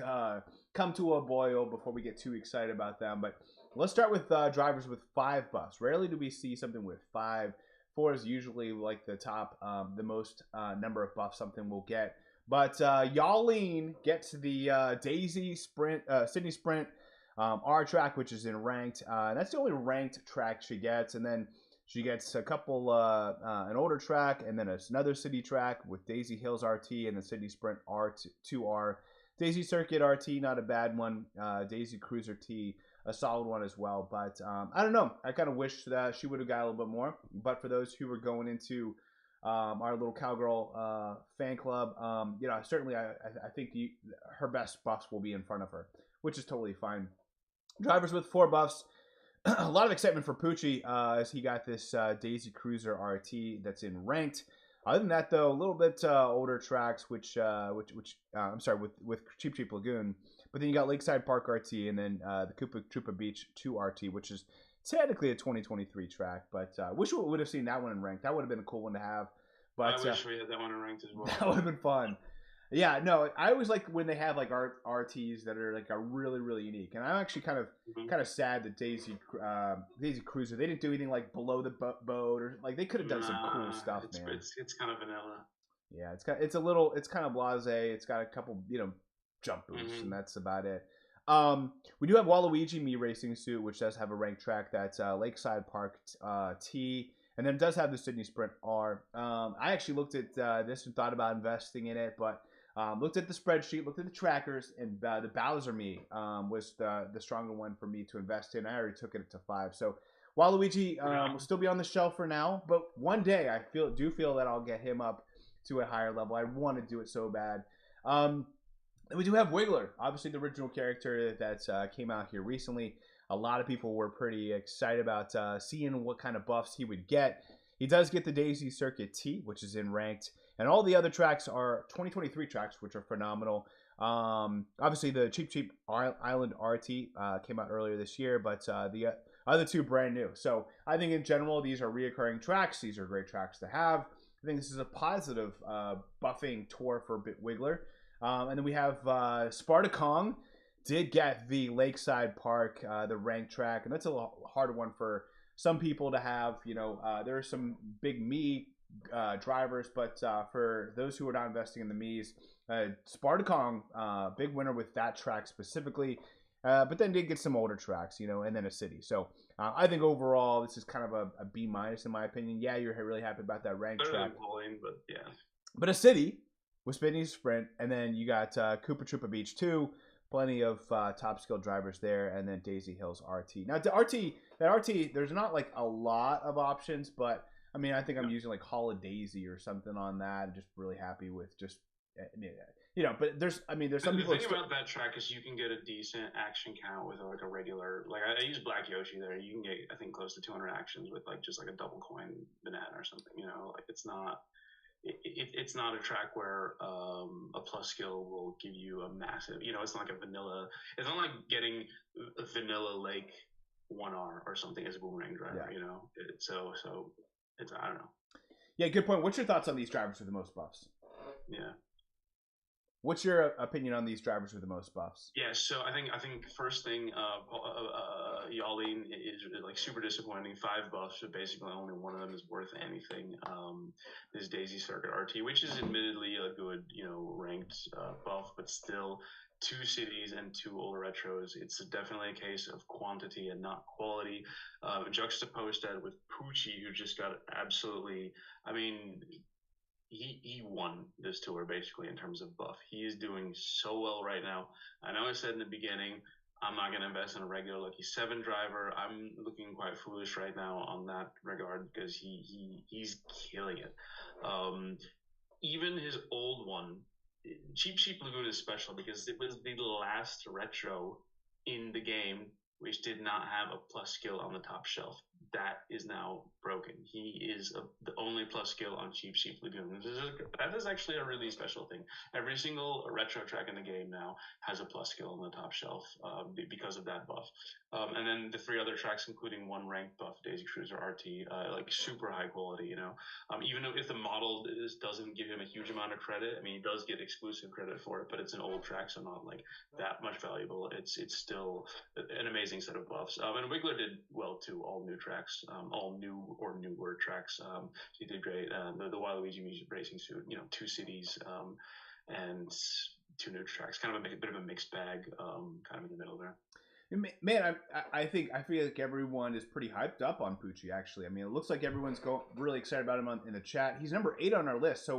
Speaker 1: come to a boil before we get too excited about them. But let's start with drivers with 5 buffs. Rarely do we see something with 5. 4 is usually like the top, the most number of buffs something will get. But Yaleen gets the Daisy Sprint, Sydney Sprint. R track, which is in ranked. That's the only ranked track she gets, and then she gets a couple an older track, and then another city track with Daisy Hills RT and the Sydney Sprint R2R. Daisy Circuit RT, not a bad one. Daisy Cruiser T, a solid one as well. But I don't know. I kind of wish that she would have got a little bit more. But for those who were going into our little cowgirl fan club, certainly I think her best buffs will be in front of her, which is totally fine. Drivers with 4 buffs. A lot of excitement for Poochie as he got this Daisy Cruiser RT that's in ranked. Other than that, though, a little bit older tracks, with Cheap Cheap Lagoon. But then you got Lakeside Park RT and then the Koopa Troopa Beach 2 RT, which is technically a 2023 track. But wish we would have seen that one in ranked. That would have been a cool one to have. But
Speaker 2: I wish we had that one in ranked as well.
Speaker 1: That would have been fun. Yeah, no, I always like when they have like RTs that are like really really unique, and I'm actually kind of sad that Daisy Cruiser, they didn't do anything like below the boat, or like they could have done some cool stuff, man.
Speaker 2: It's kind of vanilla.
Speaker 1: Yeah, it's kind of blasé. It's got a couple jump boosts, and that's about it. We do have Waluigi Me Racing Suit, which does have a ranked track that's Lakeside Park T. And then it does have the Sydney Sprint R. I actually looked at this and thought about investing in it, but looked at the spreadsheet, looked at the trackers, and the Bowser Me was the stronger one for me to invest in. I already took it to 5. So Waluigi will still be on the shelf for now, but one day I do feel that I'll get him up to a higher level. I want to do it so bad. We do have Wiggler, obviously the original character that came out here recently. A lot of people were pretty excited about seeing what kind of buffs he would get. He does get the Daisy Circuit T, which is in ranked, and all the other tracks are 2023 tracks, which are phenomenal. Obviously, the Cheap Island RT came out earlier this year, but the other two brand new. So I think in general, these are reoccurring tracks. These are great tracks to have. I think this is a positive buffing tour for Wiggler. And then we have Sparta Kong did get the Lakeside Park, the ranked track, and that's a hard one for some people to have. You know, there are some big me drivers, but for those who are not investing in the Mii's, Sparta Kong, big winner with that track specifically. But then did get some older tracks, you know, and then a city. So I think overall this is kind of a B- in my opinion. Yeah, you're really happy about that ranked track.
Speaker 2: Bowling, but yeah.
Speaker 1: But a city with Spinny Sprint, and then you got Koopa Troopa Beach 2, plenty of top skill drivers there, and then Daisy Hills RT. Now the RT, there's not like a lot of options, but I mean I think I'm using like Holidaisy or something on that. I'm just really happy with just. You know, but there's some people.
Speaker 2: The thing about that track is you can get a decent action count with like a regular. Like I use Black Yoshi there. You can get I think close to 200 actions with like just like a double coin banana or something. You know, like it's not. It's not a track where a plus skill will give you a massive. You know, it's not like a vanilla. It's not like getting a vanilla Lake 1R or something as a boomerang driver. Yeah. You know, so it's I don't know.
Speaker 1: Yeah, good point. What's your thoughts on these drivers with the most buffs?
Speaker 2: Yeah.
Speaker 1: What's your opinion on these drivers with the most buffs?
Speaker 2: Yeah, so I think first thing, Yalin is like super disappointing. 5 buffs, but basically only one of them is worth anything. This Daisy Circuit RT, which is admittedly a good, you know, ranked buff, but still 2 cities and 2 older retros. It's definitely a case of quantity and not quality. Juxtaposed that with Poochie, who just got absolutely, I mean. He won this tour basically in terms of buff. He is doing so well right now. I know I said in the beginning, I'm not going to invest in a regular Lucky 7 driver. I'm looking quite foolish right now on that regard because he's killing it. Even his old one, Cheap Lagoon is special because it was the last retro in the game which did not have a plus skill on the top shelf. That is now broken. He is the only plus skill on Cheap Lagoon. That is actually a really special thing. Every single retro track in the game now has a plus skill on the top shelf because of that buff. And then the 3 other tracks, including 1 ranked buff, Daisy Cruiser RT, like super high quality, you know. Even if the model doesn't give him a huge amount of credit, I mean, he does get exclusive credit for it, but it's an old track, so not like that much valuable. It's still an amazing set of buffs. And Wiggler did well too, all new tracks, all new or newer tracks. He did great. The Waluigi Music Racing Suit, you know, 2 cities and 2 new tracks. Kind of a bit of a mixed bag, kind of in the middle there.
Speaker 1: Man, I feel like everyone is pretty hyped up on Poochie. Actually, I mean, it looks like everyone's really excited about him in the chat. He's number 8 on our list, so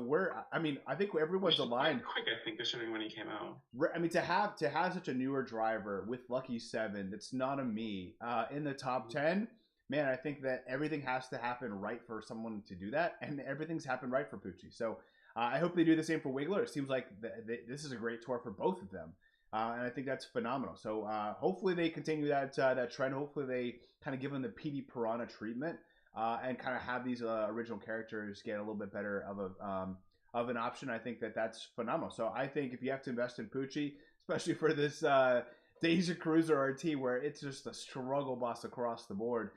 Speaker 1: I think everyone's aligned.
Speaker 2: Quick, I think, considering when he came out.
Speaker 1: I mean, to have such a newer driver with Lucky 7 that's not a me in the top 10. Man, I think that everything has to happen right for someone to do that, and everything's happened right for Poochie. So I hope they do the same for Wiggler. It seems like this is a great tour for both of them. And I think that's phenomenal. So hopefully they continue that trend. Hopefully they kind of give them the PD Piranha treatment and kind of have these original characters get a little bit better of an option. I think that's phenomenal. So I think if you have to invest in Poochie, especially for this Daisy Cruiser RT where it's just a struggle bus across the board,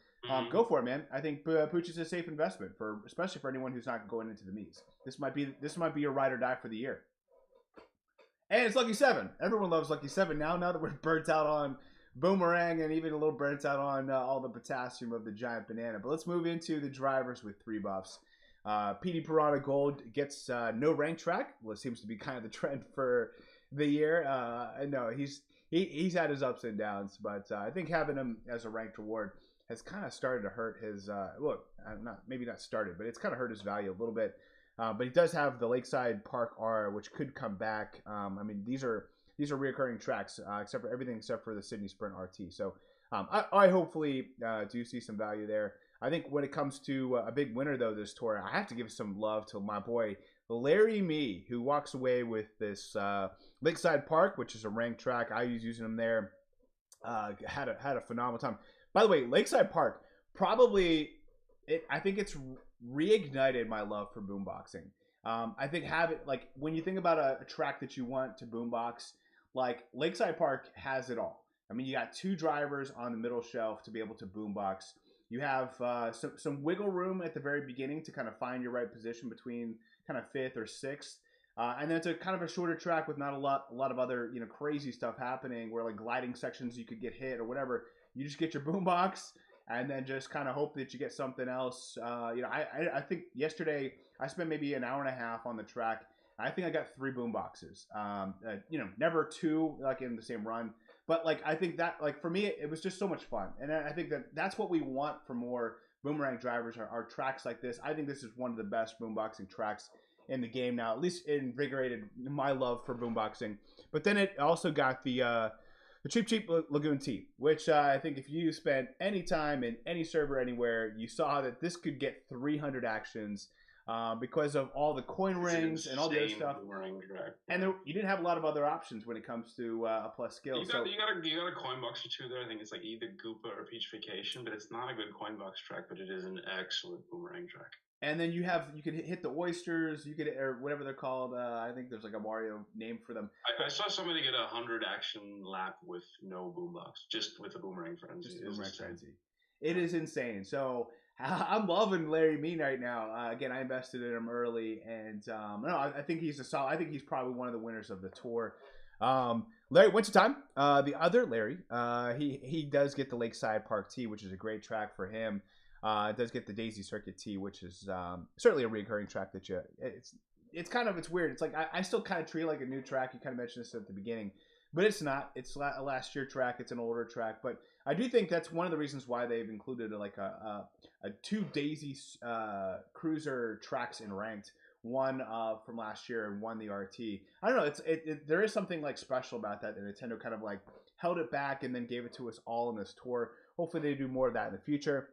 Speaker 1: go for it, man. I think Poochie's a safe investment especially for anyone who's not going into the Mii's. This might be your ride or die for the year. And it's Lucky 7. Everyone loves Lucky 7 now that we're burnt out on Boomerang and even a little burnt out on all the potassium of the giant banana. But let's move into the drivers with 3 buffs. PD Piranha Gold gets no rank track. Well, it seems to be kind of the trend for the year. No, he's had his ups and downs, but I think having him as a ranked reward has kind of started to hurt his maybe not started, but it's kind of hurt his value a little bit. But he does have the Lakeside Park R, which could come back. I mean, these are reoccurring tracks, except for the Sydney Sprint RT. So I hopefully do see some value there. I think when it comes to a big winner, though, this tour, I have to give some love to my boy Larry Mee, who walks away with this Lakeside Park, which is a ranked track. I was using him there. Had a phenomenal time. By the way, Lakeside Park, probably, I think it's reignited my love for boomboxing. I think like when you think about a track that you want to boombox, like Lakeside Park has it all. I mean, you got two drivers on the middle shelf to be able to boombox. You have some wiggle room at the very beginning to kind of find your right position between kind of fifth or sixth. And then it's a kind of a shorter track with not a lot of other crazy stuff happening where like gliding sections you could get hit or whatever. You just get your boombox and then just kind of hope that you get something else. I think yesterday I spent maybe an hour and a half on the track. I think I got 3 boomboxes. Never 2 like in the same run, but like I think that like for me it was just so much fun, and I think that's what we want for more boomerang drivers are tracks like this. I think this is one of the best boomboxing tracks in the game now. At least it invigorated my love for boomboxing. But then it also got the Cheap Lagoon T, which I think if you spent any time in any server anywhere, you saw that this could get 300 actions because of all the coin rings and all the other stuff. And you didn't have a lot of other options when it comes to a plus skill.
Speaker 2: You got a coin box or two there. I think it's like either Goopa or Peachification, but it's not a good coin box track, but it is an excellent boomerang track.
Speaker 1: And then you could hit the oysters, or whatever they're called. I think there's like a Mario name for them.
Speaker 2: I saw somebody get 100 action lap with no boombox, just with a boomerang frenzy.
Speaker 1: Just boomerang frenzy. It is insane. So I'm loving Larry Mean right now. Again, I invested in him early, and I think he's I think he's probably one of the winners of the tour. Larry, what's your time? The other Larry, he does get the Lakeside Park T, which is a great track for him. It does get the Daisy Circuit T, which is certainly a recurring track that it's weird. It's like I still kind of treat it like a new track. You kind of mentioned this at the beginning, but it's not. It's a last year track. It's an older track, but I do think that's one of the reasons why they've included like a 2 Daisy Cruiser tracks in ranked. One from last year and one the RT. I don't know. There is something like special about that Nintendo kind of like held it back and then gave it to us all in this tour. Hopefully they do more of that in the future.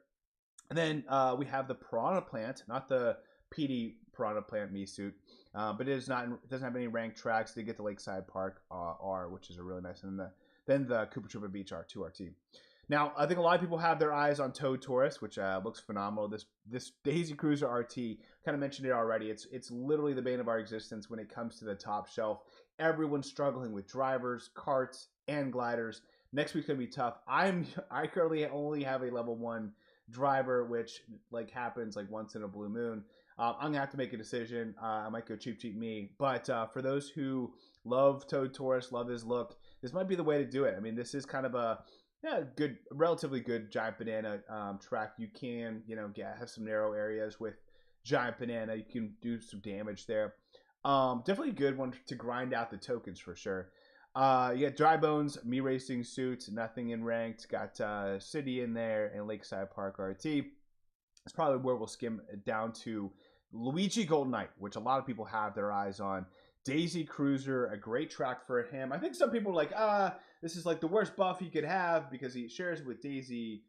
Speaker 1: And then we have the Piranha Plant, not the PD Piranha Plant Mii suit, but it doesn't have any ranked tracks. They get the Lakeside Park R, which is a really nice, and then the Koopa Troopa Beach R2 RT. Now, I think a lot of people have their eyes on Toad Taurus, which looks phenomenal. This Daisy Cruiser RT, kind of mentioned it already. It's literally the bane of our existence when it comes to the top shelf. Everyone's struggling with drivers, karts, and gliders. Next week's gonna be tough. I currently only have a level 1 driver, which like happens like once in a blue moon. I'm gonna have to make a decision. I might go cheap me, but for those who love Toad Taurus, love his look, this might be the way to do it. I mean, this is kind of a relatively good Giant Banana track. You can have some narrow areas with Giant Banana. You can do some damage there. Definitely a good one to grind out the tokens for sure. You got Dry Bones, Mii Racing Suits, nothing in ranked. Got City in there and Lakeside Park RT. It's probably where we'll skim down to Luigi Golden Knight, which a lot of people have their eyes on. Daisy Cruiser, a great track for him. I think some people are like, this is like the worst buff he could have because he shares it with Daisy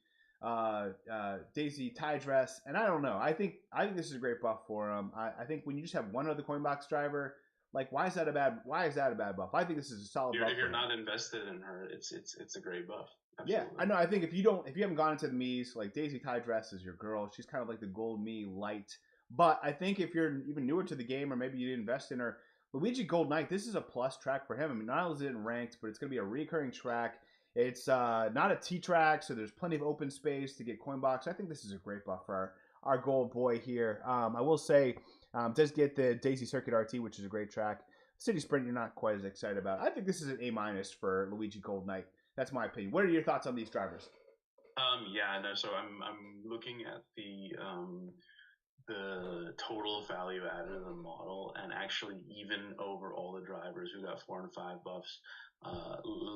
Speaker 1: Tie Dress, and I don't know. I think this is a great buff for him. I think when you just have one other coin box driver, like why is that a bad buff? I think this is a solid buff.
Speaker 2: If you're not invested in her, it's a great buff.
Speaker 1: Absolutely. Yeah, I know. I think if you haven't gone into the Mii's, like Daisy Tie Dress is your girl. She's kind of like the gold Mii light. But I think if you're even newer to the game or maybe you didn't invest in her, Luigi Gold Knight, this is a plus track for him. I mean, not only is it ranked, but it's going to be a recurring track. It's not a T track, so there's plenty of open space to get coin box. I think this is a great buff for our gold boy here. I will say, does get the Daisy Circuit RT, which is a great track. City Sprint, you're not quite as excited about. I think this is an A- for Luigi Gold Knight. That's my opinion. What are your thoughts on these drivers?
Speaker 2: So I'm looking at the total value added in the model, and actually even over all the drivers who got 4 and 5 buffs,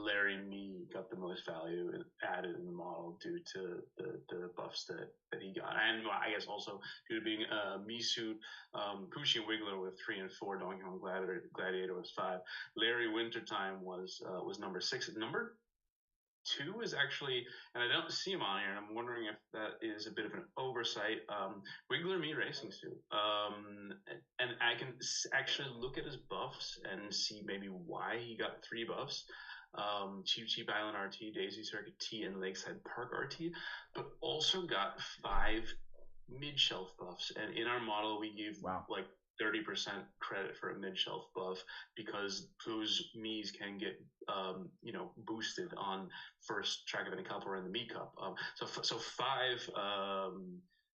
Speaker 2: Larry Mii got the most value added in the model due to the buffs that he got, and I guess also due to being a Mii suit, Poochie and Wiggler with 3 and 4, Donkey Kong Gladiator was 5. Larry Wintertime was number 6. Number 2 is actually, and I don't see him on here, and I'm wondering if that is a bit of an oversight. Wiggler Mii Racing Suit, and I can actually look at his buffs and see maybe why he got 3 buffs. Cheap Island RT, Daisy Circuit T, and Lakeside Park RT, but also got 5 mid-shelf buffs, and in our model we give
Speaker 1: Wow.
Speaker 2: like 30% credit for a mid-shelf buff because those Miis can get boosted on first track event cup or in the Mii Cup. So five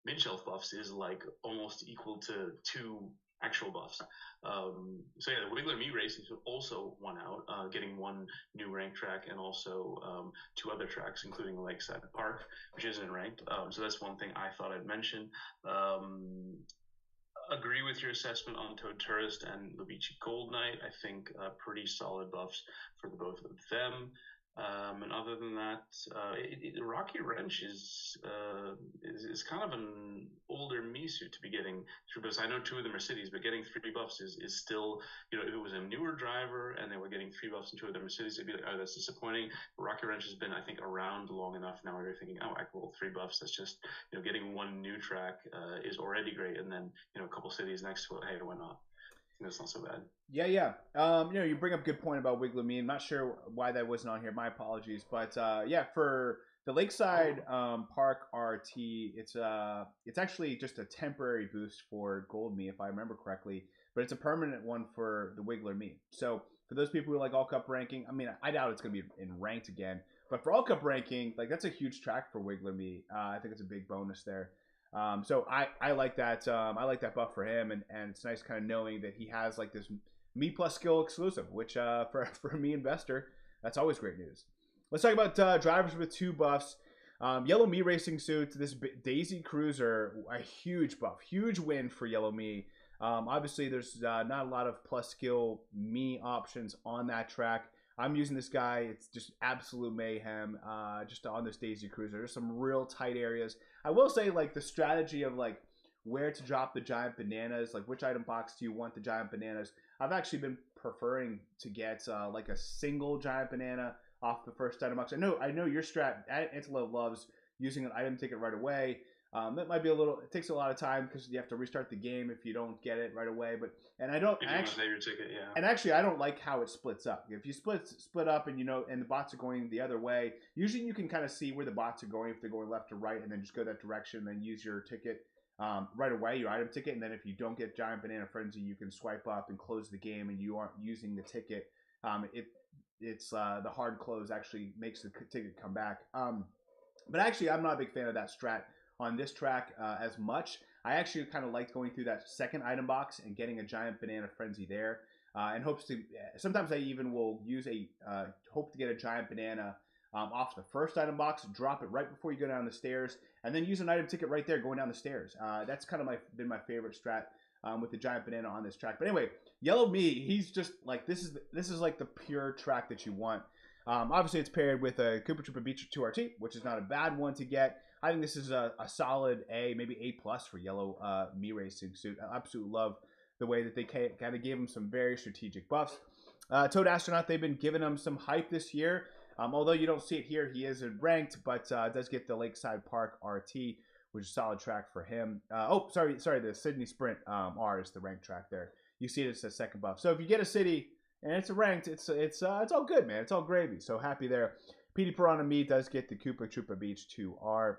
Speaker 2: mid-shelf buffs is like almost equal to two actual buffs. So yeah, the Wiggler Mii Racing also won out, getting one new ranked track and also two other tracks, including Lakeside Park, which isn't ranked. So that's one thing I thought I'd mention. Agree with your assessment on Toad Tourist and Luigi Gold Knight. I think pretty solid buffs for the both of them. And other than that, Rocky Wrench is kind of an older Mii suit to be getting through buffs. I know two of them are cities, but getting three buffs is still, if it was a newer driver and they were getting three buffs in two of them are cities, it'd be like, oh, that's disappointing. But Rocky Wrench has been, I think, around long enough now where you're thinking, oh, I cool, three buffs. That's just, getting one new track is already great, and then a couple cities next to it. Hey, why not? That's not so bad.
Speaker 1: Yeah. You bring up a good point about Wiggler Me. I'm not sure why that wasn't on here. My apologies. But yeah, for the Lakeside Park RT, it's actually just a temporary boost for Gold Me, if I remember correctly. But it's a permanent one for the Wiggler Me. So for those people who like All Cup ranking, I mean, I doubt it's going to be in ranked again. But for All Cup ranking, like that's a huge track for Wiggler Me. I think it's a big bonus there. So I like that. I like that buff for him, and it's nice kind of knowing that he has like this me plus skill exclusive, which for a me investor, that's always great news. Let's talk about drivers with two buffs. Yellow Me Racing Suit, this Daisy Cruiser, a huge buff, huge win for Yellow Me. Obviously, there's not a lot of plus skill me options on that track. I'm using this guy. It's just absolute mayhem just on this Daisy Cruiser. There's some real tight areas. I will say, like, the strategy of, like, where to drop the giant bananas, like, which item box do you want the giant bananas? I've actually been preferring to get, like, a single giant banana off the first item box. I know your strat, Antilev loves using an item ticket right away. That might be it takes a lot of time because you have to restart the game if you don't get it right away. And I don't actually,
Speaker 2: your ticket, yeah.
Speaker 1: And actually, I don't like how it splits up. If you split up and and the bots are going the other way, usually you can kind of see where the bots are going if they're going left or right, and then just go that direction and then use your ticket right away, your item ticket. And then if you don't get Giant Banana Frenzy, you can swipe up and close the game, and you aren't using the ticket. It's the hard close actually makes the ticket come back. But actually, I'm not a big fan of that strat on this track as much. I actually kind of liked going through that second item box and getting a giant banana frenzy there, and hopes to. Sometimes I even will use hope to get a giant banana off the first item box, drop it right before you go down the stairs, and then use an item ticket right there going down the stairs. That's kind of been my favorite strat with the giant banana on this track. But anyway, Yellow Me, he's just like this is like the pure track that you want. Obviously, it's paired with a Koopa Troopa Beach 2RT, which is not a bad one to get. I think this is a solid A, maybe A plus for Yellow Me Racing Suit. I absolutely love the way that they kind of gave him some very strategic buffs. Toad Astronaut, they've been giving him some hype this year. Although you don't see it here, he isn't ranked, but does get the Lakeside Park RT, which is a solid track for him. Sorry, the Sydney Sprint R is the ranked track there. You see it as a second buff. So if you get a city and it's ranked, it's all good, man. It's all gravy. So happy there. PD Piranha Me does get the Koopa Troopa Beach 2R.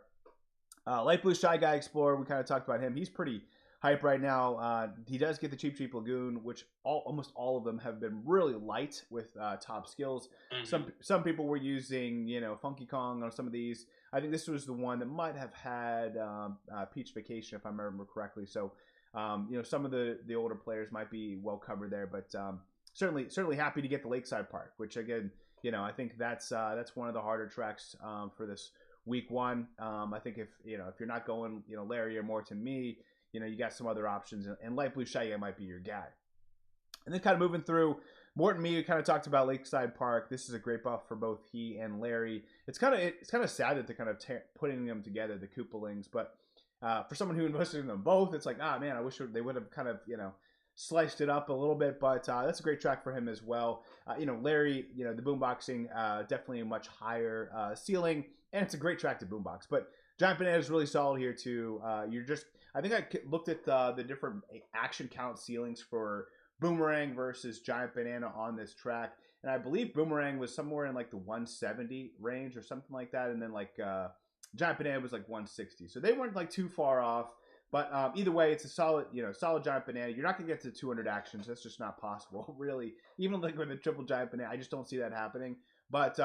Speaker 1: Light Blue Shy Guy Explorer, we kind of talked about him. He's pretty hype right now. He does get the Cheap Lagoon, which almost all of them have been really light with top skills. Mm-hmm. Some people were using, Funky Kong on some of these. I think this was the one that might have had Peach Vacation, if I remember correctly. So, some of the older players might be well covered there, but certainly happy to get the Lakeside Park, which again, I think that's one of the harder tracks for this week one. I think if you're not going, Larry or more to me, you got some other options, and Light Blue Shy Guy might be your guy. And then kind of moving through, Morton Me, we kind of talked about Lakeside Park. This is a great buff for both he and Larry. It's kind of sad that they're kind of putting them together, the Koopalings, but for someone who invested in them both, it's like, man, I wish they would have kind of, sliced it up a little bit, but that's a great track for him as well. Larry, the boomboxing, definitely a much higher ceiling, and it's a great track to boombox. But Giant Banana is really solid here too. I think I looked at the different action count ceilings for Boomerang versus Giant Banana on this track, and I believe Boomerang was somewhere in like the 170 range or something like that, and then like Giant Banana was like 160, so they weren't like too far off. But either way, it's a solid, solid giant banana. You're not gonna get to 200 actions. That's just not possible, really. Even like with a triple giant banana, I just don't see that happening. But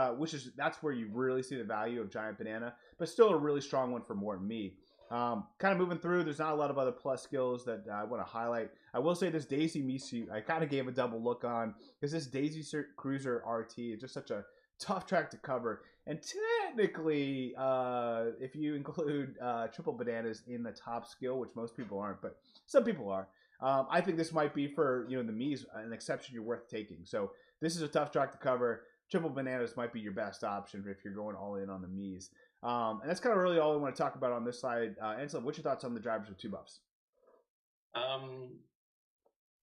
Speaker 1: that's where you really see the value of giant banana. But still a really strong one for more than me. Kind of moving through, there's not a lot of other plus skills that I want to highlight. I will say this Daisy Misu, I kind of gave a double look on because this Daisy Cruiser RT is just such a tough track to cover. And technically, if you include triple bananas in the top skill, which most people aren't, but some people are, I think this might be for the Miis an exception you're worth taking. So this is a tough track to cover. Triple bananas might be your best option if you're going all in on the Miis. And that's kind of really all I want to talk about on this side. Antilev, what's your thoughts on the drivers with 2 buffs?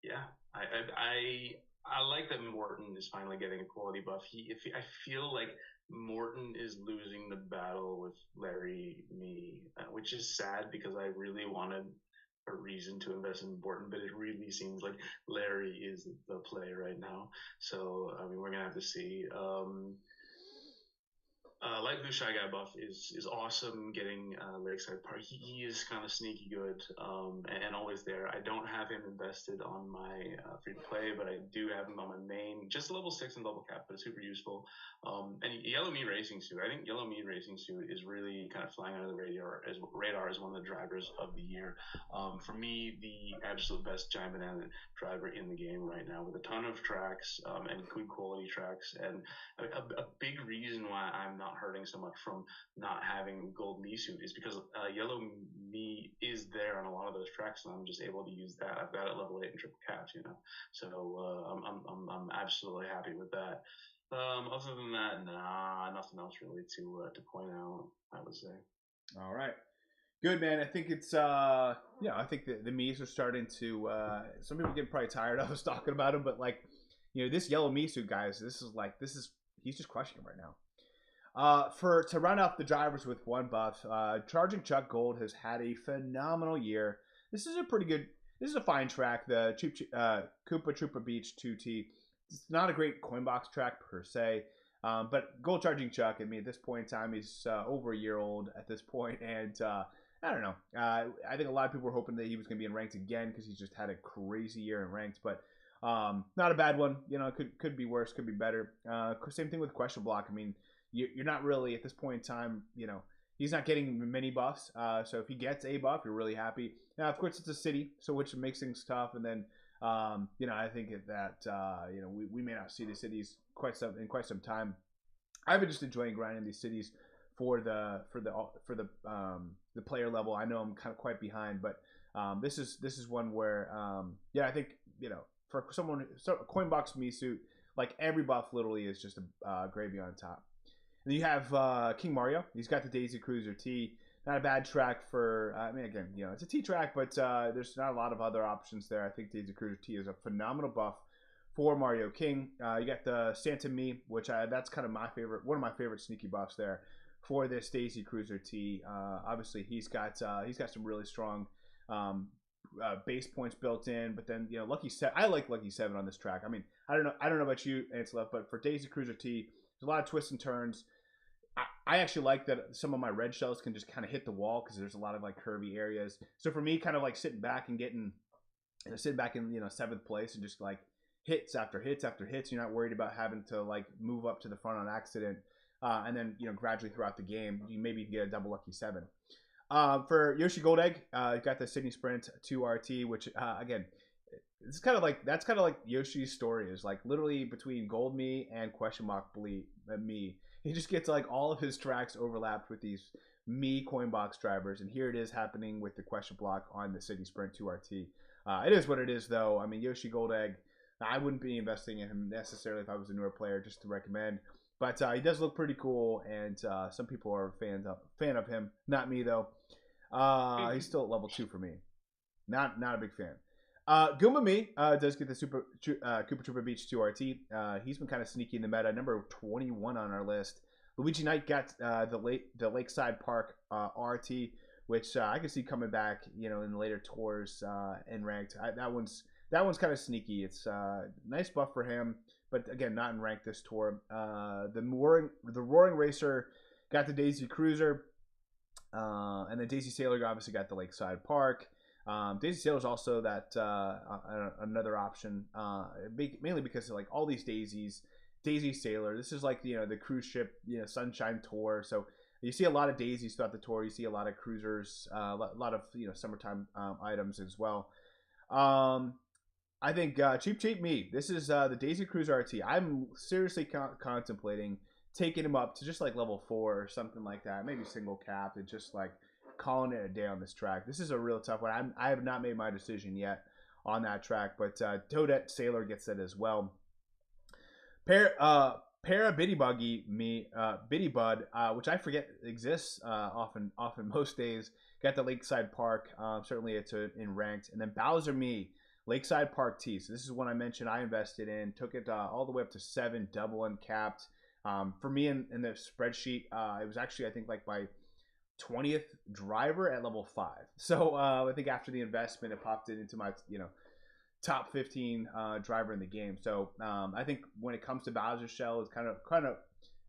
Speaker 2: Yeah, I like that Morton is finally getting a quality buff. I feel like Morton is losing the battle with Larry me, which is sad because I really wanted a reason to invest in Morton, but it really seems like Larry is the play right now. So I mean, we're gonna have to see. Light Blue Shy Guy buff is awesome. Getting Lakeside Park, he is kind of sneaky good and always there. I don't have him invested on my free to play, but I do have him on my main. Just level 6 and double cap, but it's super useful. And Yellow Me Racing Suit. I think Yellow Me Racing Suit is really kind of flying under the radar as one of the drivers of the year. For me, the absolute best giant banana driver in the game right now, with a ton of tracks and good quality tracks, and a big reason why I'm not hurting so much from not having Gold Me Suit is because Yellow Me is there on a lot of those tracks, and I'm just able to use that. I've got it level 8 and triple caps, so I'm absolutely happy with that. Other than that, nothing else really to point out, I would say.
Speaker 1: All right. Good, man. I think it's I think the Miis are starting to some people get probably tired of us talking about him, but like this Yellow Me Suit, guys, he's just crushing him right now. To run off the drivers with 1 buff, Charging Chuck Gold has had a phenomenal year. This is a fine track, the Koopa Troopa Beach 2T. It's not a great coin box track per se, but Gold Charging Chuck, I mean, at this point in time, he's over a year old at this point, and I don't know. I think a lot of people were hoping that he was going to be in ranked again because he's just had a crazy year in ranked, but not a bad one. Could be worse, could be better. Same thing with Question Block. I mean, you're not really at this point in time, he's not getting many buffs. So if he gets a buff, you're really happy. Now, of course, it's a city, so which makes things tough. And then, I think that we may not see the cities in quite some time. I've been just enjoying grinding these cities for the player level. I know I'm kind of quite behind, but this is one where I think for a coin box me suit, like every buff literally is just a gravy on top. And then you have King Mario. He's got the Daisy Cruiser T. Not a bad track for. I mean, again, it's a T track, but there's not a lot of other options there. I think Daisy Cruiser T is a phenomenal buff for Mario King. You got the Santa Me, which that's kind of one of my favorite sneaky buffs there for this Daisy Cruiser T. Obviously, he's got some really strong base points built in, but then Lucky 7. I like Lucky 7 on this track. I mean, I don't know about you, Antilev, but for Daisy Cruiser T, there's a lot of twists and turns. I actually like that some of my red shells can just kind of hit the wall because there's a lot of like curvy areas. So for me, kind of like sitting back and getting, sitting back in 7th place and just like hits after hits after hits. You're not worried about having to like move up to the front on accident, and then gradually throughout the game you maybe get a double Lucky 7. For Yoshi Gold Egg, you got the Sydney Sprint 2 RT, which again, that's kind of like Yoshi's story is like literally between Gold Me and Question Mark Me. He just gets like all of his tracks overlapped with these me coin box drivers, and here it is happening with the Question Block on the City Sprint 2 RT. It is what it is, though. I mean, Yoshi Gold Egg, I wouldn't be investing in him necessarily if I was a newer player, just to recommend. But he does look pretty cool, and some people are fan of him. Not me, though. He's still at level 2 for me. Not a big fan. Goomba Me does get the Koopa Troopa Beach 2 RT. He's been kind of sneaky in the meta. Number 21 on our list. Luigi Knight got the Lakeside Park RT, which I can see coming back, in the later tours and ranked. That one's kind of sneaky. It's nice buff for him, but again, not in ranked this tour. The Roaring Racer got the Daisy Cruiser, and the Daisy Sailor obviously got the Lakeside Park. Daisy Sailor is also that another option, mainly because of, like, all these daisies. Daisy Sailor. This is like the cruise ship Sunshine Tour. So you see a lot of daisies throughout the tour. You see a lot of cruisers, a lot of summertime items as well. I think Cheap Me. This is the Daisy Cruiser RT. I'm seriously contemplating taking him up to just like level 4 or something like that. Maybe single cap and just like calling it a day on this track. This is a real tough one. I have not made my decision yet on that track, but Toadette Sailor gets it as well. Para Bitty Bud, which I forget exists often most days. Got the Lakeside Park. Certainly it's in ranked. And then Bowser Me, Lakeside Park T. So this is one I mentioned I invested in. Took it all the way up to 7, double uncapped. For me in the spreadsheet, it was actually, I think, like my 20th driver at level 5. So I think after the investment, it popped it into my top 15 driver in the game. So I think when it comes to Bowser Shell, it's kind of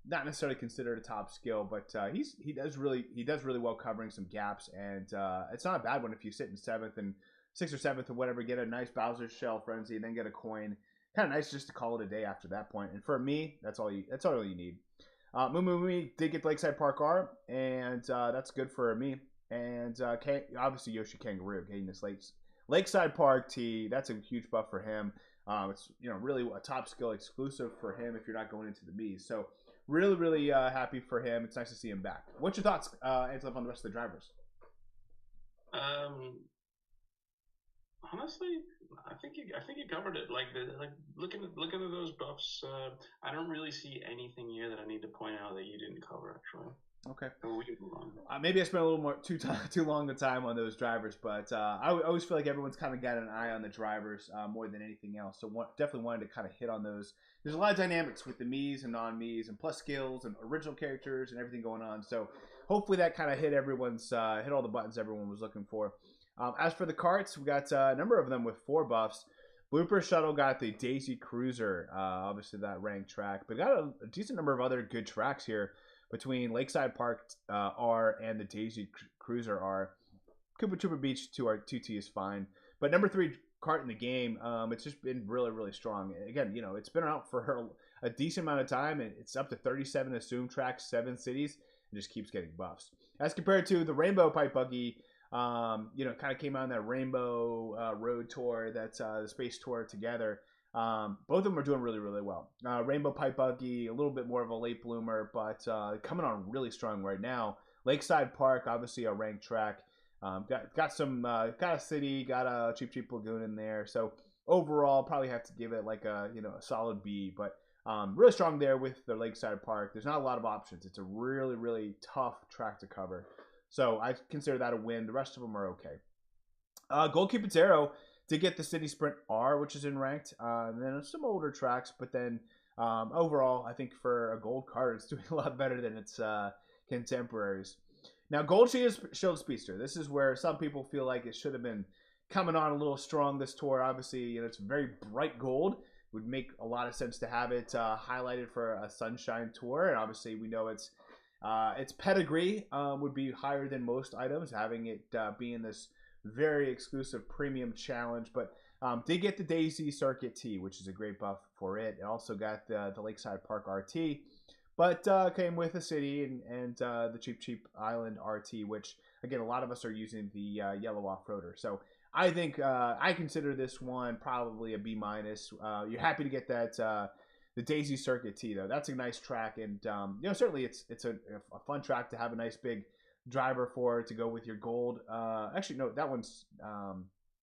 Speaker 1: not necessarily considered a top skill, but he does really well covering some gaps, and it's not a bad one if you sit in 7th and 6th or 7th or whatever, get a nice Bowser Shell frenzy, and then get a coin. Kind of nice just to call it a day after that point. And for me, that's all you need. Moo did get Lakeside Park R, and that's good for me. And obviously Yoshi Kangaroo getting this Lakeside Park T. That's a huge buff for him. It's really a top skill exclusive for him if you're not going into the Bs. So really happy for him. It's nice to see him back. What's your thoughts, Antilev, on the rest of the drivers?
Speaker 2: Honestly, I think you covered it. Like looking at those buffs, I don't really see anything here that I need to point out that you didn't cover actually.
Speaker 1: Okay.
Speaker 2: So we can move on.
Speaker 1: Maybe I spent a little more too long a time on those drivers, but I always feel like everyone's kind of got an eye on the drivers more than anything else. So definitely wanted to kind of hit on those. There's a lot of dynamics with the Miis and non-Miis and plus skills and original characters and everything going on. So hopefully that kind of hit all the buttons everyone was looking for. As for the carts, we got a number of them with 4 buffs. Blooper Shuttle got the Daisy Cruiser, obviously that ranked track, but got a decent number of other good tracks here between Lakeside Park R and the Daisy Cruiser R. Koopa Troopa Beach 2T is fine, but number 3 cart in the game, it's just been really strong. Again, it's been out for a decent amount of time, and it's up to 37 assumed tracks, 7 cities, and just keeps getting buffs. As compared to the Rainbow Pipe Buggy, kind of came out on that Rainbow Road Tour, that's the Space Tour together. Both of them are doing really well. Rainbow Pipe Buggy, a little bit more of a late bloomer, but coming on really strong right now. Lakeside Park, obviously a ranked track. Got a city, got a Cheap Lagoon in there. So overall, probably have to give it like a solid B. But really strong there with the Lakeside Park. There's not a lot of options. It's a really tough track to cover. So I consider that a win. The rest of them are okay. Gold Cupid's Arrow did get the City Sprint R, which is in ranked. And then some older tracks, but then overall, I think for a gold card, it's doing a lot better than its contemporaries. Now, Gold Shield Speedster. This is where some people feel like it should have been coming on a little strong this tour. Obviously, it's very bright gold. Would make a lot of sense to have it highlighted for a Sunshine Tour. And obviously, we know its pedigree would be higher than most items, having it be in this very exclusive premium challenge. But did get the Daisy Circuit T, which is a great buff for it. It also got the Lakeside Park RT, but came with a city and the Cheap Island RT, which again a lot of us are using the yellow off-roader. So I think I consider this one probably a B-. You're happy to get that the Daisy Circuit T though. That's a nice track, and certainly it's a fun track to have a nice big driver for to go with your gold. Actually, no, that one's I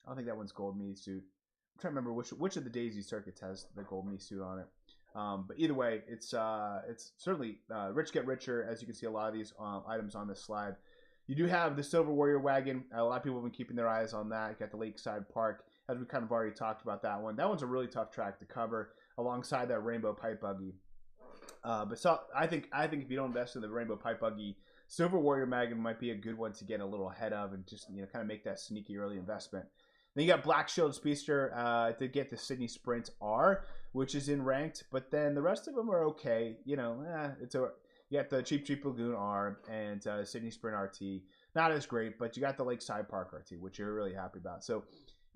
Speaker 1: don't think that one's gold me suit. I'm trying to remember which of the Daisy circuits has the gold me suit on it. But either way, it's certainly rich get richer, as you can see a lot of these items on this slide. You do have the Silver Warrior wagon. A lot of people have been keeping their eyes on that. You got the Lakeside Park, as we kind of already talked about that one. That one's a really tough track to cover alongside that Rainbow Pipe Buggy. But so I think if you don't invest in the Rainbow Pipe Buggy, Silver Warrior Magnum might be a good one to get a little ahead of and just kind of make that sneaky early investment. Then you got Black Shield Speedster to get the Sydney Sprint R, which is in ranked, but then the rest of them are okay. You got the Cheap Lagoon R and Sydney Sprint RT. not as great, but you got the Lakeside Park RT, which you're really happy about. So,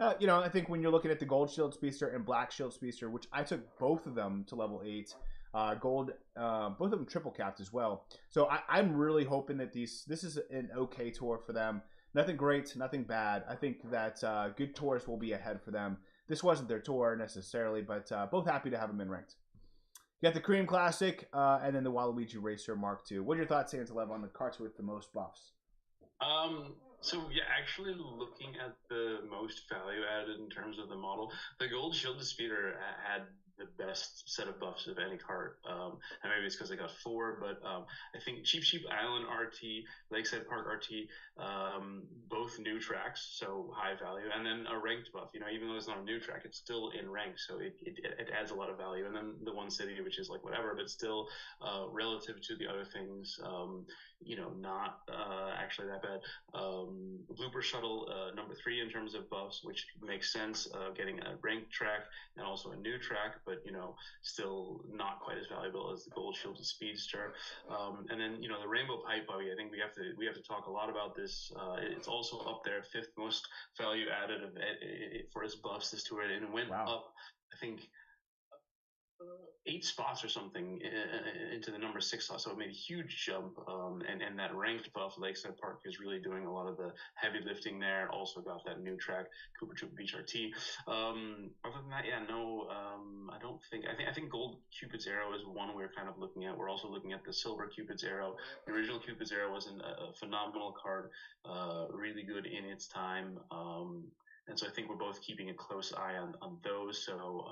Speaker 1: I think when you're looking at the Gold Shield Speedster and Black Shield Speedster, which I took both of them to level 8, gold, both of them triple capped as well. So I'm really hoping that this is an okay tour for them. Nothing great, nothing bad. I think that good tours will be ahead for them. This wasn't their tour necessarily, but both happy to have them in ranked. You got the Korean Classic and then the Waluigi Racer Mark II. What are your thoughts, Antilev, on the carts with the most buffs?
Speaker 2: So yeah, actually looking at the most value added in terms of the model, the Gold Shield Speeder had the best set of buffs of any cart. And maybe it's because I got 4, but I think Cheap Island RT, Lakeside Park RT, both new tracks, so high value, and then a ranked buff. Even though it's not a new track, it's still in rank, so it adds a lot of value. And then the one city, which is like whatever, but still relative to the other things, not actually that bad. Blooper Shuttle number 3 in terms of buffs, which makes sense, getting a ranked track and also a new track, but still not quite as valuable as the Gold Shielded Speedster. And then the Rainbow Pipe Buggy. I think we have to talk a lot about this. It's also up there, 5th most value added for its buffs this tour, and it went up, I think, 8 spots or something into the number 6 slot, so it made a huge jump. And that ranked buff, Lakeside Park, is really doing a lot of the heavy lifting there. Also got that new track, Cooper Trooper Beach RT. Other than that, I don't think. I think Gold Cupid's Arrow is one we're kind of looking at. We're also looking at the Silver Cupid's Arrow. The original Cupid's Arrow was a phenomenal card, really good in its time. And so I think we're both keeping a close eye on those. So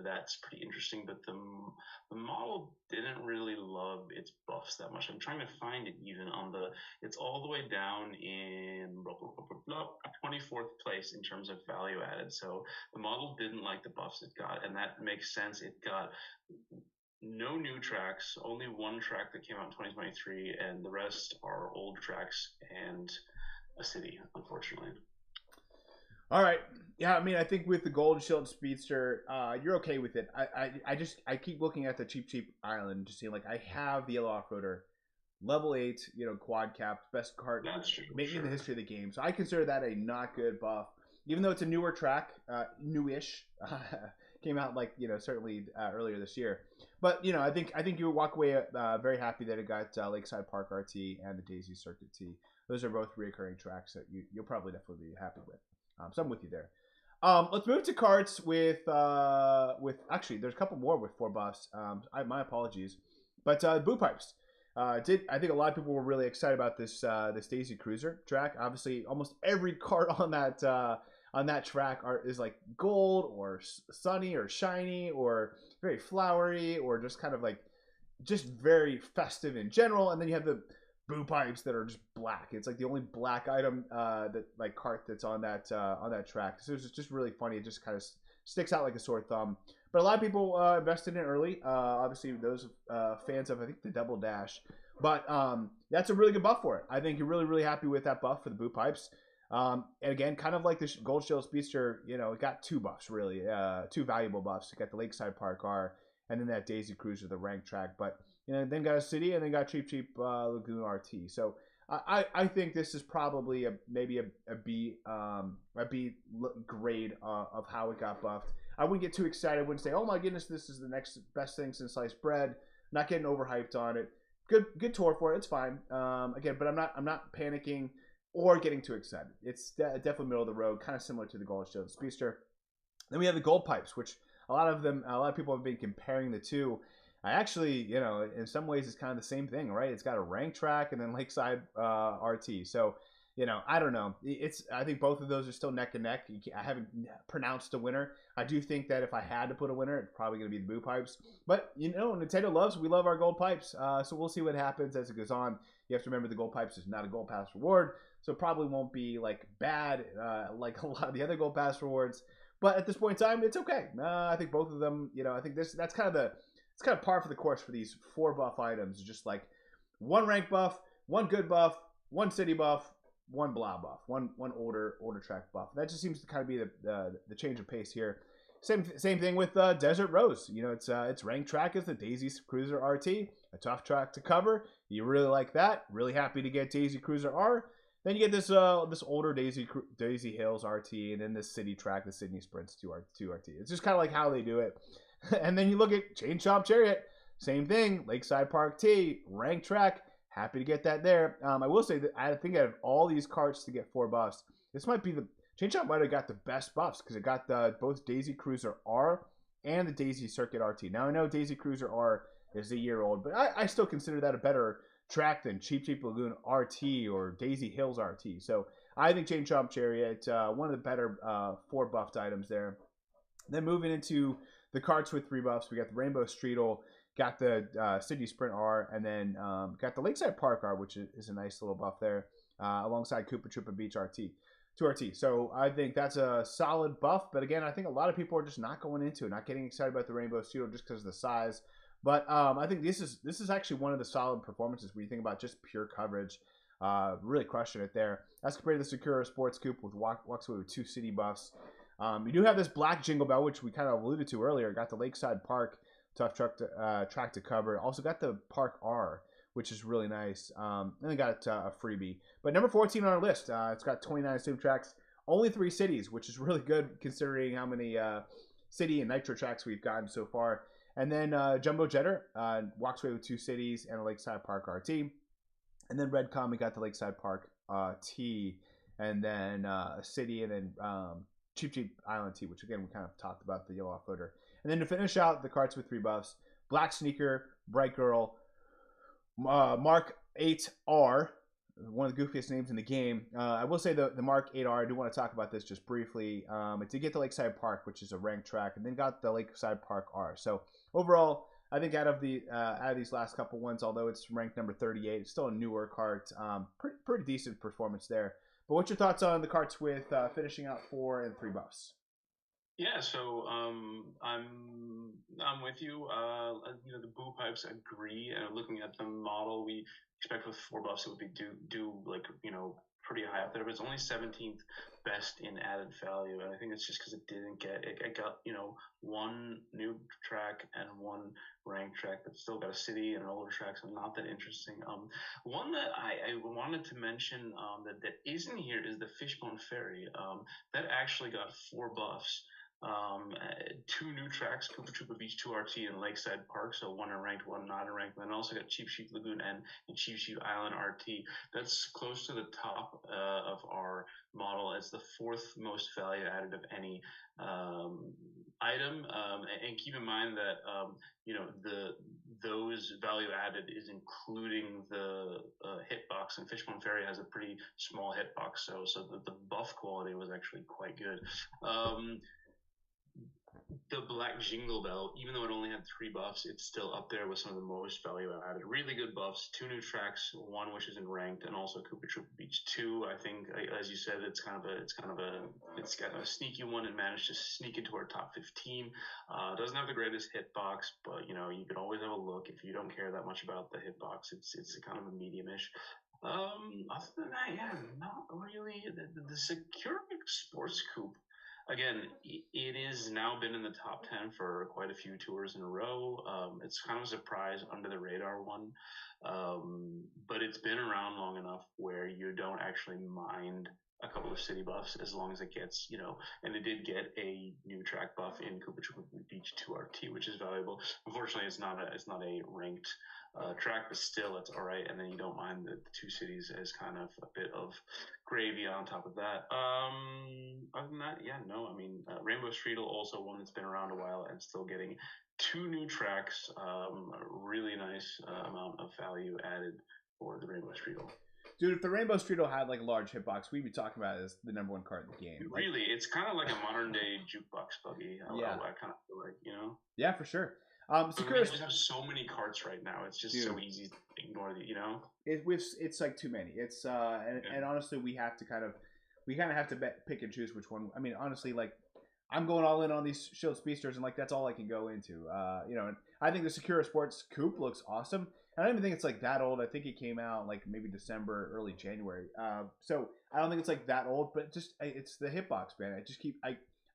Speaker 2: that's pretty interesting. But the model didn't really love its buffs that much. I'm trying to find it even on it's all the way down in 24th place in terms of value added. So the model didn't like the buffs it got, and that makes sense. It got no new tracks, only one track that came out in 2023, and the rest are old tracks and a city, unfortunately.
Speaker 1: All right. Yeah, I mean, I think with the Gold Shield Speedster, you're okay with it. I keep looking at the Cheap Island, just seeing like I have the Yellow Off-Roader, level 8, quad capped, best cart maybe in the history of the game. So I consider that a not good buff, even though it's a newer track, newish. Came out certainly earlier this year. But I think you walk away very happy that it got Lakeside Park RT and the Daisy Circuit T. Those are both reoccurring tracks that you'll probably definitely be happy with. So I'm with you there. Let's move to carts with actually there's a couple more with 4 buffs. My apologies, but Boo Pipes I think a lot of people were really excited about this Daisy Cruiser track. Obviously, almost every cart on that track is like gold or sunny or shiny or very flowery or just kind of like just very festive in general. And then you have the Boo Pipes that are just black. It's like the only black item cart that's on that track. So it's just really funny. It just kind of sticks out like a sore thumb. But a lot of people invested in it early. Obviously, those fans of I think the Double Dash. But that's a really good buff for it. I think you're really really happy with that buff for the Boo Pipes. And again, kind of like the Gold Shield Speedster, it got 2 buffs really, 2 valuable buffs. It got the Lakeside Park R, and then that Daisy Cruiser, the rank track. But then got a city, and then got Cheap Lagoon RT. So I think this is probably maybe a B grade of how it got buffed. I wouldn't get too excited. I wouldn't say, oh my goodness, this is the next best thing since sliced bread. Not getting overhyped on it. Good tour for it. It's fine. Again, but I'm not panicking or getting too excited. It's definitely middle of the road, kind of similar to the Gold Shield Speedster. Then we have the Gold Pipes, which a lot of people have been comparing the two. I actually, in some ways, it's kind of the same thing, right? It's got a rank track and then Lakeside RT. So, I don't know. I think both of those are still neck and neck. I haven't pronounced a winner. I do think that if I had to put a winner, it's probably going to be the Boo Pipes. But, Nintendo we love our Gold Pipes. So we'll see what happens as it goes on. You have to remember the Gold Pipes is not a Gold Pass reward. So it probably won't be bad like a lot of the other Gold Pass rewards. But at this point in time, it's okay. I think both of them, I think that's kind of par for the course for these 4 buff items. Just like 1 rank buff, 1 good buff, 1 city buff, 1 blah buff, one older track buff. That just seems to kind of be the change of pace here. Same thing with Desert Rose. It's ranked track as the Daisy Cruiser RT, a tough track to cover. You really like that. Really happy to get Daisy Cruiser R. Then you get this older Daisy Hills RT, and then this city track, the Sydney Sprints 2 RT. It's just kind of like how they do it. And then you look at Chain Chomp Chariot, same thing, Lakeside Park T, ranked track. Happy to get that there. I will say that I think out of all these carts to get 4 buffs, this might be the Chain Chomp might have got the best buffs because it got both Daisy Cruiser R and the Daisy Circuit RT. Now I know Daisy Cruiser R is a year old, but I still consider that a better track than Cheap Cheap Lagoon RT or Daisy Hills RT. So I think Chain Chomp Chariot, one of the better 4 buffed items there. Then moving into the carts with 3 buffs, we got the Rainbow Streetle, got the City Sprint R, and then got the Lakeside Park R, which is a nice little buff there, alongside Koopa Troopa Beach RT. 2RT. So I think that's a solid buff. But again, I think a lot of people are just not going into it, not getting excited about the Rainbow Streetle just because of the size. But I think this is actually one of the solid performances when you think about just pure coverage. Really crushing it there. As compared to the Sakura Sports Coupe, which walks away with 2 city buffs. You do have this black Jingle Bell, which we kind of alluded to earlier. Got the Lakeside Park tough track to cover. Also got the Park R, which is really nice. And then got a freebie. But number 14 on our list, it's got 29 assumed tracks, only 3 cities, which is really good considering how many city and nitro tracks we've gotten so far. And then Jumbo Jetter walks away with 2 cities and a Lakeside Park RT. And then Redcom, we got the Lakeside Park T, and then a city, and then Cheap Cheap Island T, which again we kind of talked about, the yellow off-roader. And then to finish out the carts with 3 buffs, Black Sneaker, Bright Girl, Mark 8R, one of the goofiest names in the game. I will say the Mark 8R, I do want to talk about this just briefly. It did get the Lakeside Park, which is a ranked track, and then got the Lakeside Park R. So overall, I think out of these last couple ones, although it's ranked number 38, it's still a newer cart. Pretty decent performance there. But what's your thoughts on the carts with finishing out 4 and 3 buffs?
Speaker 2: Yeah, so I'm with you. The boo pipes agree. Looking at the model, we expect with 4 buffs it would be do like pretty high up there, but it's only 17th best in added value, and I think it's just because it got 1 new track and 1 ranked track, but still got a city and an older track, so not that interesting. One that I wanted to mention that isn't here is the Fishbone Ferry. That actually got 4 buffs. 2 new tracks, Koopa Troopa Beach 2RT and Lakeside Park, so 1 ranked, 1 not ranked. And then also got Cheap Sheep Lagoon and Cheap Sheep Island RT. That's close to the top of our model. It's the 4th most value added of any item. And keep in mind that those value added is including the hitbox, and Fishbone Ferry has a pretty small hitbox, so the buff quality was actually quite good. The Black Jingle Bell, even though it only had 3 buffs, it's still up there with some of the most value added. Really good buffs, 2 new tracks, 1 which isn't ranked, and also Koopa Troopa Beach 2. I think, as you said, it's got a sneaky one and managed to sneak into our top 15. Doesn't have the greatest hitbox, but you can always have a look if you don't care that much about the hitbox. It's kind of a medium-ish. Other than that, yeah, not really. The Secure Sports Coupe. Again, it has now been in the top 10 for quite a few tours in a row. It's kind of a surprise under the radar one, but it's been around long enough where you don't actually mind a couple of city buffs as long as it gets, and it did get a new track buff in Koopa Troopa Beach 2RT, which is valuable. Unfortunately, it's not a ranked track, but still it's all right. And then you don't mind the 2 cities as kind of a bit of gravy on top of that. Other than that, yeah, no. I mean, Rainbow Streetle, also one that's been around a while and still getting 2 new tracks. Really nice amount of value added for the Rainbow Streetle.
Speaker 1: Dude, if the Rainbow Streetle had like a large hitbox, we'd be talking about it as the number 1 card in the game.
Speaker 2: Really, it's kind of like a modern day jukebox buggy. I kind of feel like,
Speaker 1: Yeah, for sure.
Speaker 2: We just have so many carts right now. It's just so easy to ignore
Speaker 1: It's like too many. It's and honestly, we kind of have to pick and choose which one. I mean, honestly, like I'm going all in on these Shield Speedsters, and like that's all I can go into. And I think the Sakura Sports Coupe looks awesome. I don't even think it's like that old. I think it came out like maybe December, early January. So I don't think it's like that old, but just it's the hitbox, man.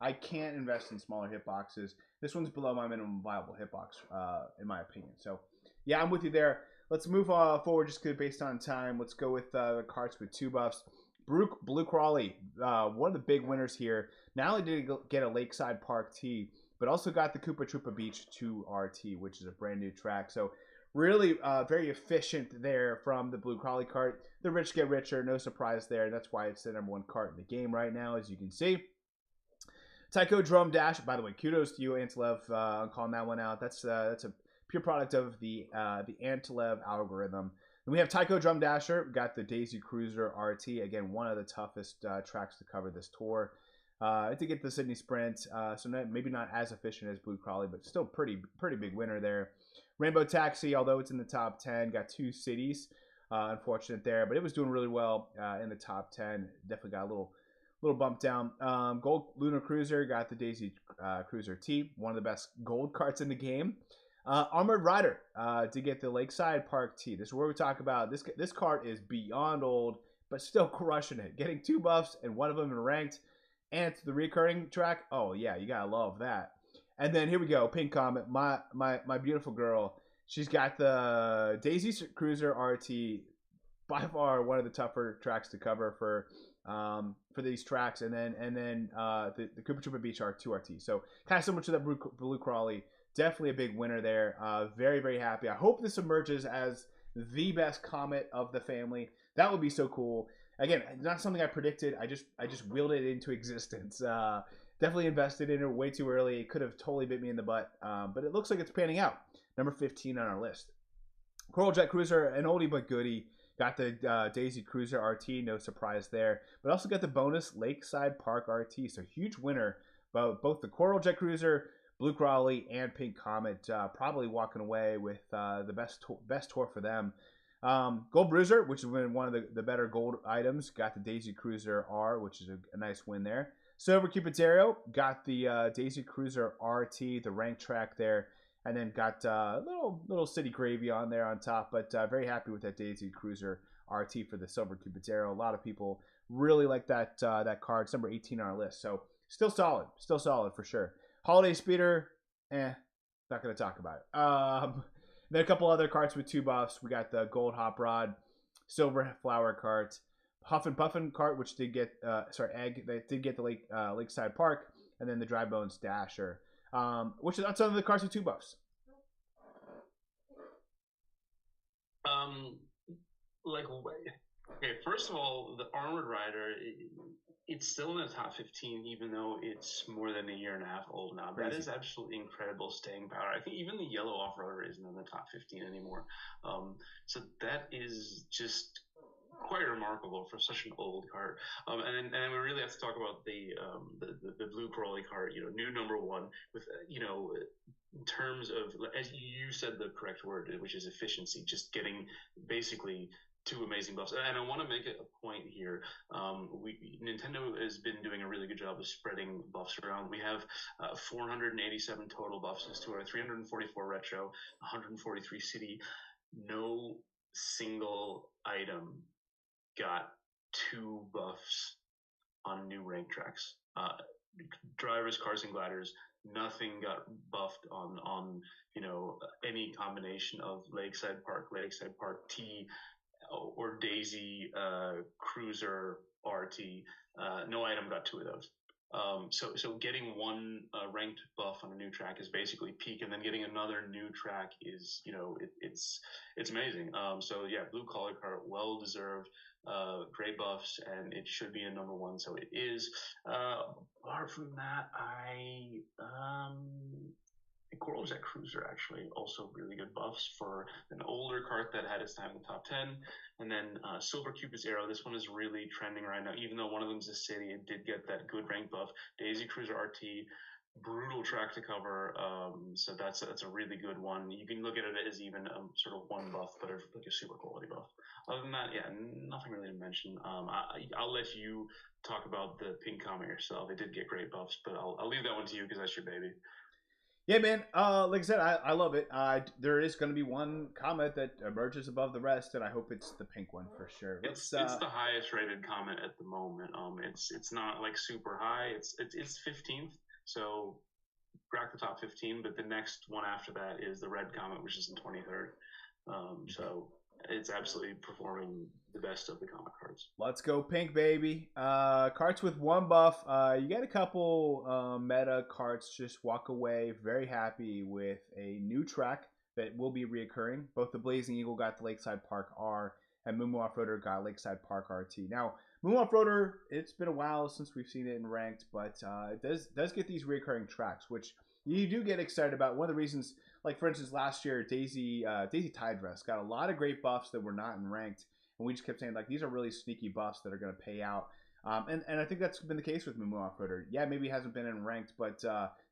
Speaker 1: I can't invest in smaller hitboxes. This one's below my minimum viable hitbox, in my opinion. So yeah, I'm with you there. Let's move forward just based on time. Let's go with the carts with 2 buffs. Blue Crawley, one of the big winners here. Not only did he get a Lakeside Park tee, but also got the Koopa Troopa Beach 2 RT, which is a brand new track. So really very efficient there from the Blue Crawley kart. The rich get richer, no surprise there. That's why it's the #1 kart in the game right now, as you can see. Tycho Drum Dash, by the way, kudos to you, Antilev, on calling that one out. That's a pure product of the Antilev algorithm. And we have Tycho Drum Dasher. We got the Daisy Cruiser RT. Again, one of the toughest tracks to cover this tour. To get the Sydney Sprint, so maybe not as efficient as Blue Crawley, but still pretty big winner there. Rainbow Taxi, although it's in the top 10, got 2 cities. Unfortunate there, but it was doing really well in the top 10. Definitely got a little bump down. Gold Lunar Cruiser got the Daisy Cruiser T, one of the best gold carts in the game. Armored Rider to get the Lakeside Park T. This is where we talk about this cart is beyond old, but still crushing it. Getting 2 buffs and one of them in ranked, and it's the recurring track. Oh yeah, you gotta love that. And then here we go, Pink Comet, my beautiful girl. She's got the Daisy Cruiser RT, by far one of the tougher tracks to cover for these tracks, and then the Koopa Troopa Beach R2 RT. So kind of similar to the Blue Crawley. Definitely a big winner there. Very happy. I hope this emerges as the best Comet of the family. That would be so cool. Again, not something I predicted. I just willed it into existence. Definitely invested in it way too early. It could have totally bit me in the butt, but it looks like it's panning out. Number 15 on our list. Coral Jet Cruiser, an oldie but goodie. Got the Daisy Cruiser RT, no surprise there. But also got the bonus Lakeside Park RT. So huge winner. Both the Coral Jet Cruiser, Blue Crawley, and Pink Comet probably walking away with the best tour for them. Gold Bruiser, which has been one of the better gold items, got the Daisy Cruiser R, which is a nice win there. Silver Cupidero got the Daisy Cruiser RT, the rank track there, and then got a little city gravy on there on top, but very happy with that Daisy Cruiser RT for the Silver Cupidero. A lot of people really like that card. It's number 18 on our list, so still solid for sure. Holiday Speeder, not going to talk about it. Then a couple other carts with 2 buffs. We got the Gold Hop Rod, Silver Flower Cart, Huff and Puffin cart, which did get Egg. They did get the Lakeside Park, and then the Dry Bones Dasher, which is some of the carts with 2 buffs.
Speaker 2: Okay, first of all, the Armored Rider, it's still in the top 15, even though it's more than a year and a half old now. That is absolutely incredible staying power. I think even the Yellow Off-Roader isn't in the top 15 anymore. So that is just quite remarkable for such an old cart. And then we really have to talk about the Blue Crawley cart, new #1 with, in terms of, as you said the correct word, which is efficiency, just getting basically 2 amazing buffs. And I want to make it a point here. Nintendo has been doing a really good job of spreading buffs around. We have 487 total buffs this tour, 344 retro, 143 city. No single item got 2 buffs on new rank tracks. Drivers, cars, and gliders, nothing got buffed on any combination of Lakeside Park T, or Daisy Cruiser RT. No item got 2 of those. So getting 1 ranked buff on a new track is basically peak, and then getting another new track is, it's amazing. So yeah, Blue Collar Cart, well deserved, great buffs, and it should be a #1. So it is. Apart from that, the Coral Jet Cruiser actually also really good buffs for an older cart that had its time in the top 10. And then Silver Cupid's Arrow, this one is really trending right now. Even though one of them is a city, it did get that good rank buff. Daisy Cruiser RT, brutal track to cover. So that's a really good one. You can look at it as even sort of 1 buff, but like a super quality buff. Other than that, yeah, nothing really to mention. I'll let you talk about the Pink Comet yourself. It did get great buffs, but I'll leave that one to you because that's your baby.
Speaker 1: Yeah, man. Like I said, I love it. There is going to be 1 Comet that emerges above the rest, and I hope it's the pink one for sure.
Speaker 2: It's the highest rated Comet at the moment. It's not like super high. It's 15th, so crack the top 15. But the next one after that is the Red Comet, which is in 23rd. So it's absolutely performing the best of the comic cards.
Speaker 1: Let's go pink, baby. Carts with one buff. You get a couple meta carts. Just walk away very happy with a new track that will be reoccurring. Both the Blazing Eagle got the Lakeside Park R, and Moo Off-Roader got Lakeside Park RT. Now, Moo Off-Roader, it's been a while since we've seen it in ranked, but it does get these reoccurring tracks, which you do get excited about. One of the reasons, like for instance, last year, Daisy Tide Dress got a lot of great buffs that were not in ranked. And we just kept saying, like, these are really sneaky buffs that are going to pay out. And I think that's been the case with Moo Off-Roader. Yeah, maybe it hasn't been in ranked, but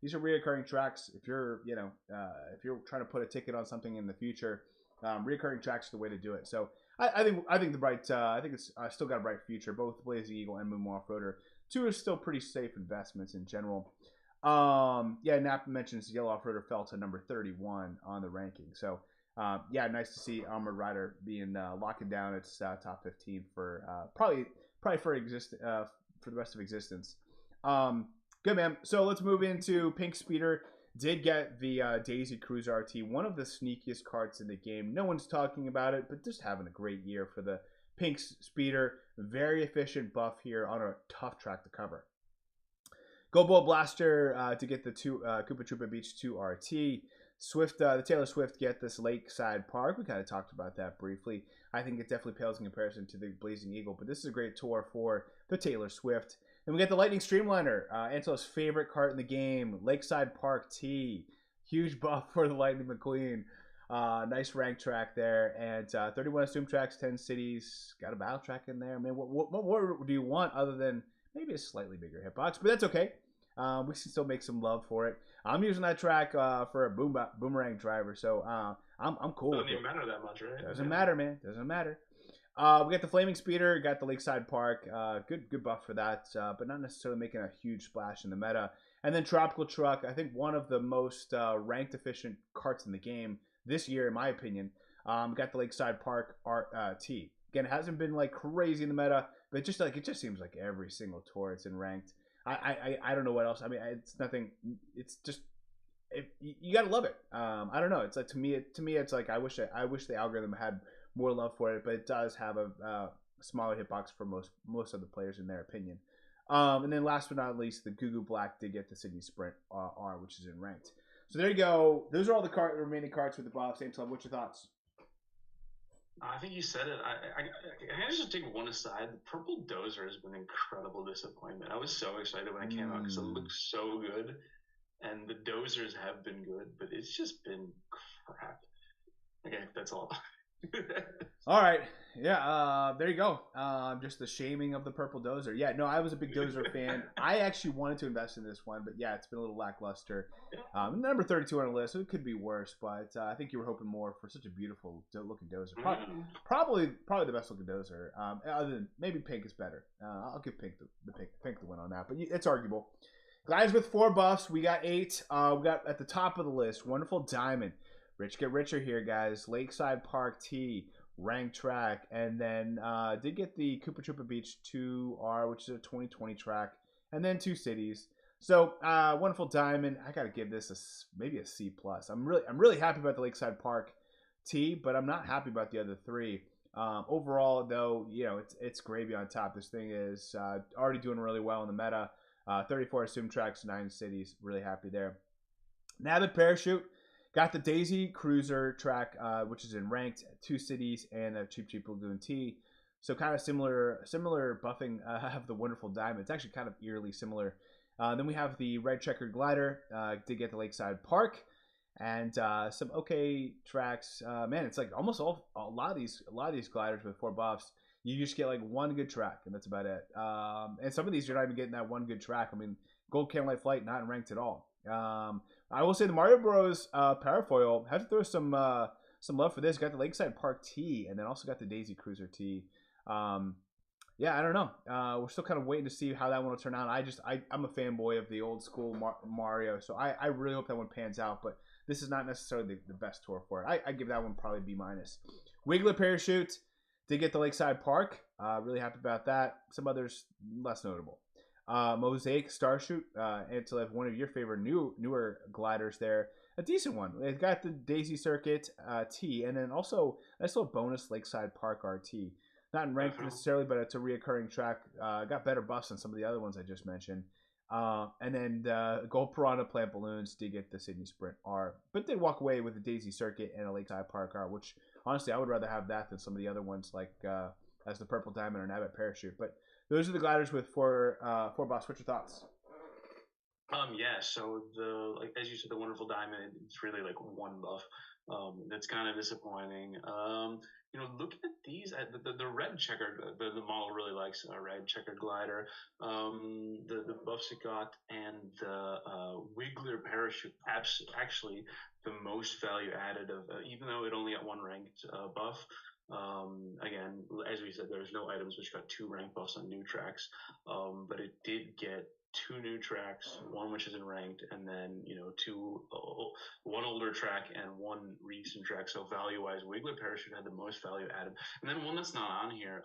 Speaker 1: these are reoccurring tracks. If you're, if you're trying to put a ticket on something in the future, reoccurring tracks are the way to do it. So I think the bright, I think it's still got a bright future. Both Blazing Eagle and Moo Off-Roader, two are still pretty safe investments in general. Yeah, Nap mentions Yellow Off-Roader fell to number 31 on the ranking. So yeah, nice to see Armored Rider being locking down its top 15 for probably for the rest of existence. Good, man. So let's move into Pink Speeder. Did get the Daisy Cruiser RT, one of the sneakiest carts in the game. No one's talking about it, but just having a great year for the Pink Speeder. Very efficient buff here on a tough track to cover. Go Bolt Blaster to get the Koopa Troopa Beach 2 RT. Swift, the Taylor Swift get this Lakeside Park. We kind of talked about that briefly. I think it definitely pales in comparison to the Blazing Eagle, but this is a great tour for the Taylor Swift. Then we get the Lightning Streamliner, Antel's favorite cart in the game, Lakeside Park T. Huge buff for the Lightning McQueen. Nice rank track there, and 31 assume tracks, 10 cities. Got a battle track in there. Man, what more do you want other than maybe a slightly bigger hitbox? But that's okay. We can still make some love for it. I'm using that track for a boomerang driver, so I'm cool.
Speaker 2: Doesn't even matter that much, right?
Speaker 1: Doesn't matter, man. Doesn't matter. We got the Flaming Speeder, got the Lakeside Park. Good buff for that, but not necessarily making a huge splash in the meta. And then Tropical Truck, I think one of the most ranked efficient carts in the game this year, in my opinion. Got the Lakeside Park RT. Again, it hasn't been like crazy in the meta, but it just seems like every single tour it's in ranked. I don't know what else. I mean, it's nothing. It's just you gotta love it. I don't know. It's like to me, it's like I wish the algorithm had more love for it, but it does have a smaller hitbox for most of the players in their opinion. And then last but not least, the Goo Goo Black did get the Sydney Sprint R, which is in ranked. So there you go. Those are all the remaining cards with the buffs. Antilev, what's your thoughts?
Speaker 2: I think you said it. I just take one aside. The Purple Dozer has been an incredible disappointment. I was so excited when it came out because it looks so good, and the Dozers have been good, but it's just been crap. Okay, that's all.
Speaker 1: All right, yeah, there you go. Just the shaming of the Purple Dozer. Yeah, no, I was a big Dozer fan. I actually wanted to invest in this one, but yeah, it's been a little lackluster. Number 32 on the list, so it could be worse, but I think you were hoping more for such a beautiful looking Dozer. Probably the best looking Dozer. Other than maybe Pink is better. I'll give Pink the win on that, but it's arguable. Guys with 4 buffs, we got 8. We got at the top of the list, Wonderful Diamond. Rich get richer here, guys. Lakeside Park T, ranked track, and then did get the Koopa Troopa Beach 2R, which is a 2020 track, and then 2 cities. So Wonderful Diamond, I gotta give this maybe a C+. I'm really happy about the Lakeside Park T, but I'm not happy about the other 3. Overall, though, it's gravy on top. This thing is already doing really well in the meta. 34 assumed tracks, 9 cities. Really happy there. Nabbit Parachute. Got the Daisy Cruiser track, which is in ranked, 2 cities, and a Cheap Lagoon T. So kind of similar buffing of the Wonderful Diamond. It's actually kind of eerily similar. Then we have the Red Checkered Glider. Did get the Lakeside Park, and some okay tracks. Man, it's like almost a lot of these gliders with 4 buffs. You just get like one good track, and that's about it. And some of these you're not even getting that one good track. I mean, Gold Candlelight Flight not in ranked at all. I will say the Mario Bros. Parafoil, have to throw some love for this. Got the Lakeside Park T, and then also got the Daisy Cruiser T. Yeah, I don't know. We're still kind of waiting to see how that one will turn out. I'm a fanboy of the old school Mario, so I really hope that one pans out. But this is not necessarily the best tour for it. I give that one probably B-. Wiggler Parachute did get the Lakeside Park. Really happy about that. Some others less notable. Mosaic Starshoot, Antilev, one of your favorite newer gliders there. A decent one. It's got the Daisy Circuit T, and then also a nice little bonus Lakeside Park RT. Not in ranked necessarily, but it's a reoccurring track. Got better buffs than some of the other ones I just mentioned. And then the Gold Piranha Plant Balloons did get the Sydney Sprint R, but they walk away with the Daisy Circuit and a Lakeside Park R, which honestly I would rather have that than some of the other ones like as the Purple Diamond or Nabbit Parachute. But those are the gliders with four buffs. What's your thoughts?
Speaker 2: Yeah, so like as you said, the Wonderful Diamond, it's really like one buff. That's kind of disappointing. Looking at these, the red checkered, the model really likes a red checkered glider. The buffs it got and the Wiggler parachute, actually the most value added of, even though it only got one ranked buff. Again, as we said, there's no items which got 2 rank buffs on new tracks, but it did get 2 new tracks, one which isn't ranked, and then one older track and 1 recent track. So value wise, Wiggler Parachute had the most value added, and then one that's not on here,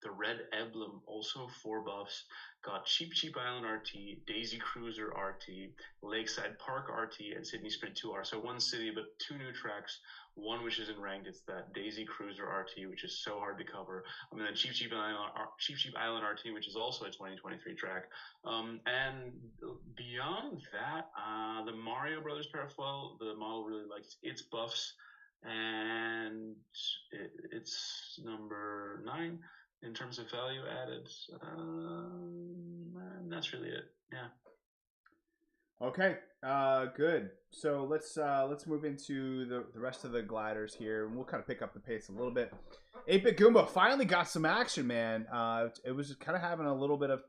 Speaker 2: the Red Emblem, also 4 buffs, got Cheap Island RT, Daisy Cruiser RT, Lakeside Park RT, and Sydney Sprint 2R. So 1 city, but 2 new tracks. One which isn't ranked, it's that Daisy Cruiser RT, which is so hard to cover. I mean, then Cheap Island RT, which is also a 2023 track. And beyond that, the Mario Brothers Parafoil, the model really likes its buffs, and it's number 9 in terms of value added. And that's really it. Yeah.
Speaker 1: Okay, good. So let's move into the rest of the gliders here, and we'll kind of pick up the pace a little bit. 8-Bit Goomba finally got some action, man. It was kind of having a little bit of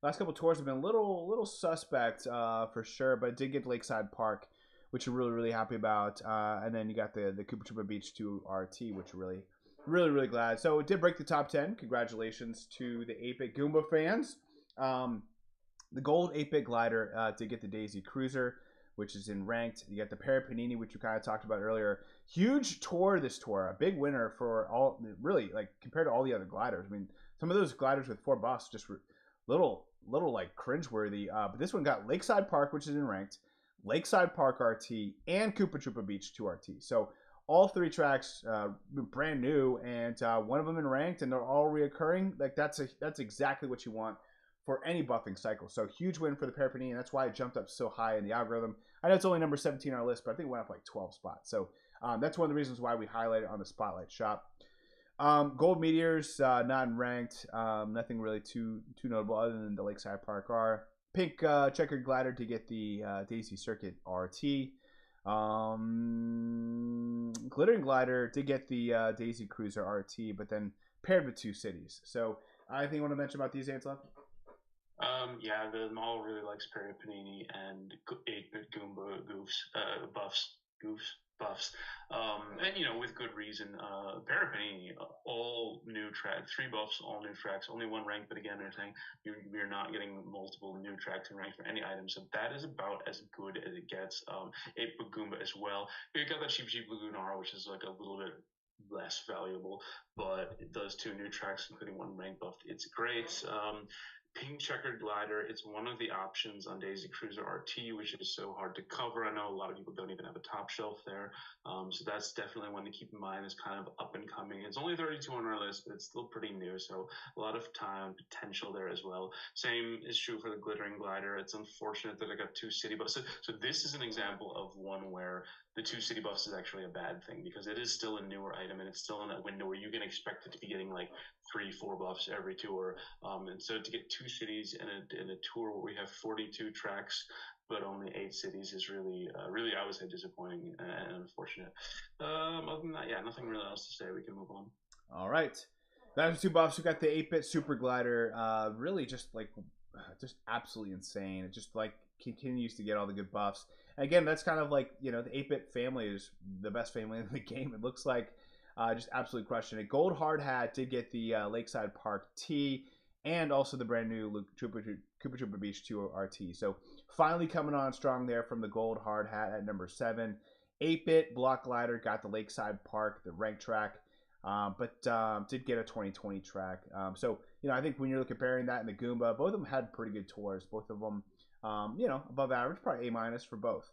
Speaker 1: last couple tours have been a little suspect for sure, but it did get Lakeside Park, which we're really happy about. And then you got the Koopa Troopa Beach 2 RT, which we're really glad. So it did break the top 10. Congratulations to the 8-Bit Goomba fans. The gold 8-bit glider did get the Daisy Cruiser, which is in ranked. You got the Parapanini, which we kind of talked about earlier. Huge tour this tour, a big winner for all, really, like compared to all the other gliders. I mean, some of those gliders with 4 buffs just were little like cringeworthy. But this one got Lakeside Park, which is in ranked, Lakeside Park RT, and Koopa Troopa Beach 2 RT. So all 3 tracks brand new, and one of them in ranked, and they're all reoccurring. Like that's exactly what you want for any buffing cycle. So huge win for the Parapanini, and that's why it jumped up so high in the algorithm. I know it's only number 17 on our list, but I think it went up like 12 spots. So that's one of the reasons why we highlight it on the Spotlight Shop. Gold Meteors, not in ranked. Nothing really too notable other than the Lakeside Park R. Pink Checkered Glider to get the Daisy Circuit RT. Glittering Glider did get the Daisy Cruiser RT, but then paired with 2 cities. So anything you want to mention about these, Antilev?
Speaker 2: Yeah, the model really likes Parapanini and 8-Bit Goomba buffs. And with good reason. Parapanini, all new track, 3 buffs, all new tracks, only 1 rank, but again, they're saying you're not getting multiple new tracks and ranks for any item, so that is about as good as it gets. 8-Bit Goomba as well. You got that Cheap Lagoon R, which is like a little bit less valuable, but it does 2 new tracks, including 1 rank buff. It's great. Pink Checkered Glider, it's one of the options on Daisy Cruiser RT, which is so hard to cover. I know a lot of people don't even have a top shelf there. So that's definitely one to keep in mind. It's kind of up and coming. It's only 32 on our list, but it's still pretty new. So a lot of time potential there as well. Same is true for the Glittering Glider. It's unfortunate that I got 2 city buffs. So this is an example of one where the 2 city buffs is actually a bad thing, because it is still a newer item and it's still in that window where you can expect it to be getting like 3-4 buffs every tour. And so to get 2 cities in a tour where we have 42 tracks but only 8 cities is really I would say disappointing and unfortunate. Other than that, yeah, nothing really else to say. We can move on.
Speaker 1: All right, that's 2 buffs. We got the 8-bit Super Glider, really just absolutely insane. It just like continues to get all the good buffs. And again, that's kind of like, the 8-bit family is the best family in the game. It looks like just absolutely crushing it. Gold Hard Hat did get the Lakeside Park T, and also the brand new Koopa Troopa Beach 2 RT. So finally coming on strong there from the Gold Hard Hat at number 7. 8-bit Block Glider got the Lakeside Park, the rank track. but did get a 2020 track. So I think when you're comparing that and the Goomba, both of them had pretty good tours. Both of them, above average, probably A- for both.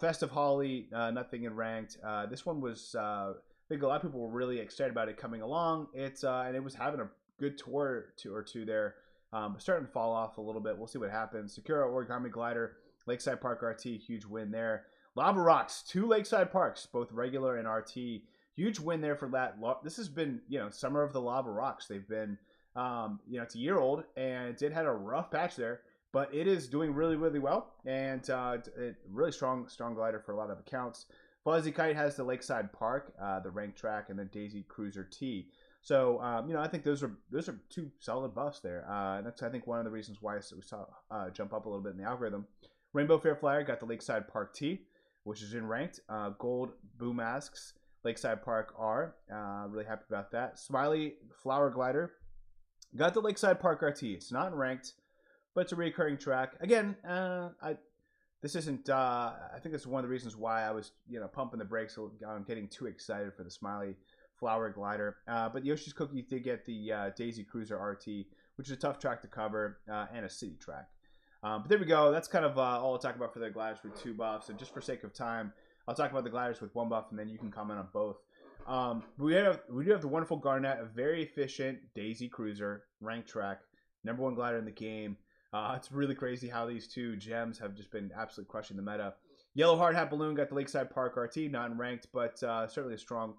Speaker 1: Festive Holly, nothing in ranked. This one was, I think a lot of people were really excited about it coming along. And it was having a good tour or two there. Starting to fall off a little bit. We'll see what happens. Sakura Origami Glider, Lakeside Park RT, huge win there. Lava Rocks, 2 Lakeside Parks, both regular and RT. Huge win there for that. This has been, summer of the Lava Rocks. They've been, it's a year old, and it had a rough patch there, but it is doing really, really well, and really strong glider for a lot of accounts. Fuzzy Kite has the Lakeside Park, the ranked track, and then Daisy Cruiser T. So, I think those are 2 solid buffs there. And that's, I think, one of the reasons why we saw jump up a little bit in the algorithm. Rainbow Fair Flyer got the Lakeside Park T, which is in ranked. Gold Boo Masks, Lakeside Park R. Really happy about that. Smiley Flower Glider got the Lakeside Park RT. It's not in ranked, but it's a recurring track. Again, this isn't. I think that's one of the reasons why I was, pumping the brakes on getting too excited for the Smiley Flower Glider. But Yoshi's Cookies did get the Daisy Cruiser RT, which is a tough track to cover, and a city track. But there we go. That's kind of all I'll talk about for the gliders with 2 buffs. And just for sake of time, I'll talk about the gliders with 1 buff, and then you can comment on both. We do have the wonderful Garnet, a very efficient Daisy Cruiser, ranked track, #1 glider in the game. It's really crazy how these 2 gems have just been absolutely crushing the meta. Yellow Hard Hat Balloon got the Lakeside Park RT, not in ranked, but certainly a strong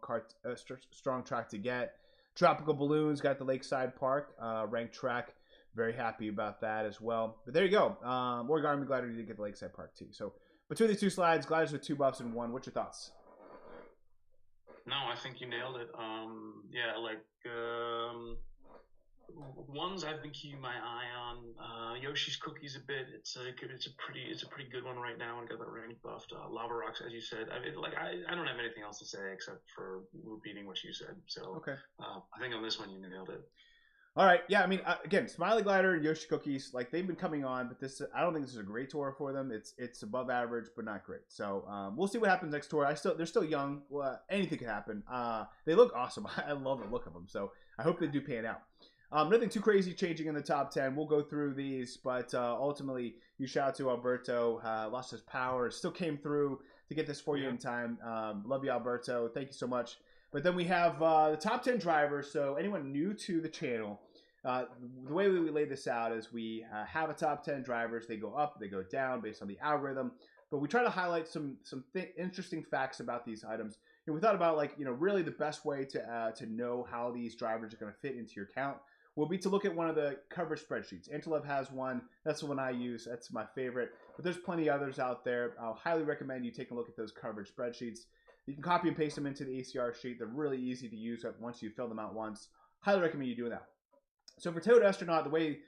Speaker 1: track to get. Tropical Balloons got the Lakeside Park ranked track. Very happy about that as well. But there you go. Origami Glider did get the Lakeside Park T. So between these 2 slides, gliders with 2 buffs and 1. What's your thoughts?
Speaker 2: No, I think you nailed it. Ones I've been keeping my eye on. Yoshi's Cookies a bit. It's a pretty good one right now. And got the ranked buffed. Lava Rocks, as you said. I don't have anything else to say except for repeating what you said. So
Speaker 1: okay.
Speaker 2: I think on this one you nailed it.
Speaker 1: All right, yeah. I mean, again, Smiley Glider, Yoshi Cookies, they've been coming on, but I don't think this is a great tour for them. It's above average, but not great. So we'll see what happens next tour. They're still young. Anything could happen. They look awesome. I love the look of them. So I hope they do pan out. Nothing too crazy changing in the top 10. We'll go through these, but ultimately, you shout out to Alberto. Lost his power, still came through to get this for you in time. Love you, Alberto. Thank you so much. But then we have the top 10 drivers. So anyone new to the channel, the way we lay this out is we have a top 10 drivers. They go up, they go down based on the algorithm. But we try to highlight some interesting facts about these items. And we thought about really the best way to know how these drivers are going to fit into your count will be to look at one of the coverage spreadsheets. Antilev has one. That's the one I use. That's my favorite. But there's plenty others out there. I'll highly recommend you take a look at those coverage spreadsheets. You can copy and paste them into the ACR sheet. They're really easy to use once you fill them out once. Highly recommend you doing that. So for Toad Astronaut, the way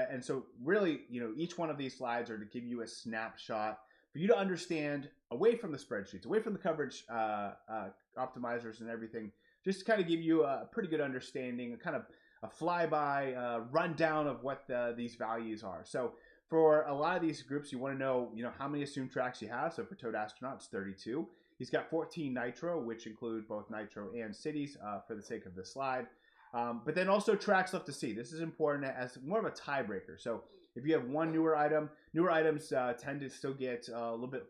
Speaker 1: and so really, each one of these slides are to give you a snapshot for you to understand away from the spreadsheets, away from the coverage optimizers and everything, just to kind of give you a pretty good understanding, a kind of a flyby rundown of what these values are. So for a lot of these groups, you want to know, how many assumed tracks you have. So for Toad Astronaut, it's 32. He's got 14 Nitro, which include both Nitro and Cities for the sake of this slide. But then also tracks left to see. This is important as more of a tiebreaker. So if you have one newer items tend to still get a little bit,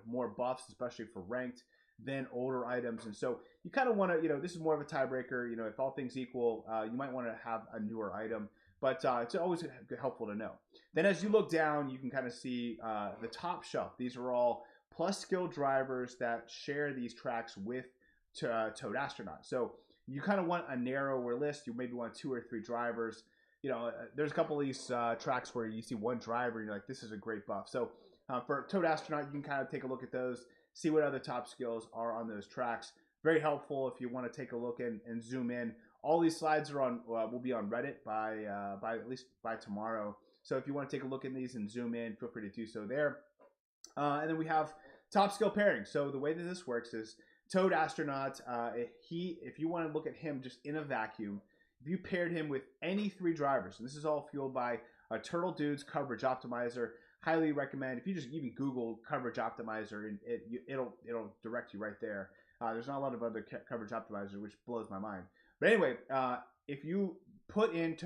Speaker 1: more buffs, especially for ranked, than older items. And so you kind of want to, this is more of a tiebreaker. If all things equal, you might want to have a newer item. But it's always helpful to know. Then as you look down, you can kind of see the top shelf. These are all plus skill drivers that share these tracks with Toad Astronaut. So you kind of want a narrower list. You maybe want 2 or 3 drivers. There's a couple of these tracks where you see one driver and you're like, this is a great buff. So for Toad Astronaut, you can kind of take a look at those, see what other top skills are on those tracks. Very helpful if you want to take a look and zoom in. All these slides are on will be on Reddit by at least by tomorrow. So if you want to take a look at these and zoom in, feel free to do so there. And then we have top skill pairing. So the way that this works is Toad Astronaut, if you want to look at him just in a vacuum, if you paired him with any 3 drivers, and this is all fueled by a Turtle Dudes coverage optimizer, highly recommend. If you just even Google coverage optimizer, and it'll direct you right there. There's not a lot of other coverage optimizers, which blows my mind. But anyway, if you put in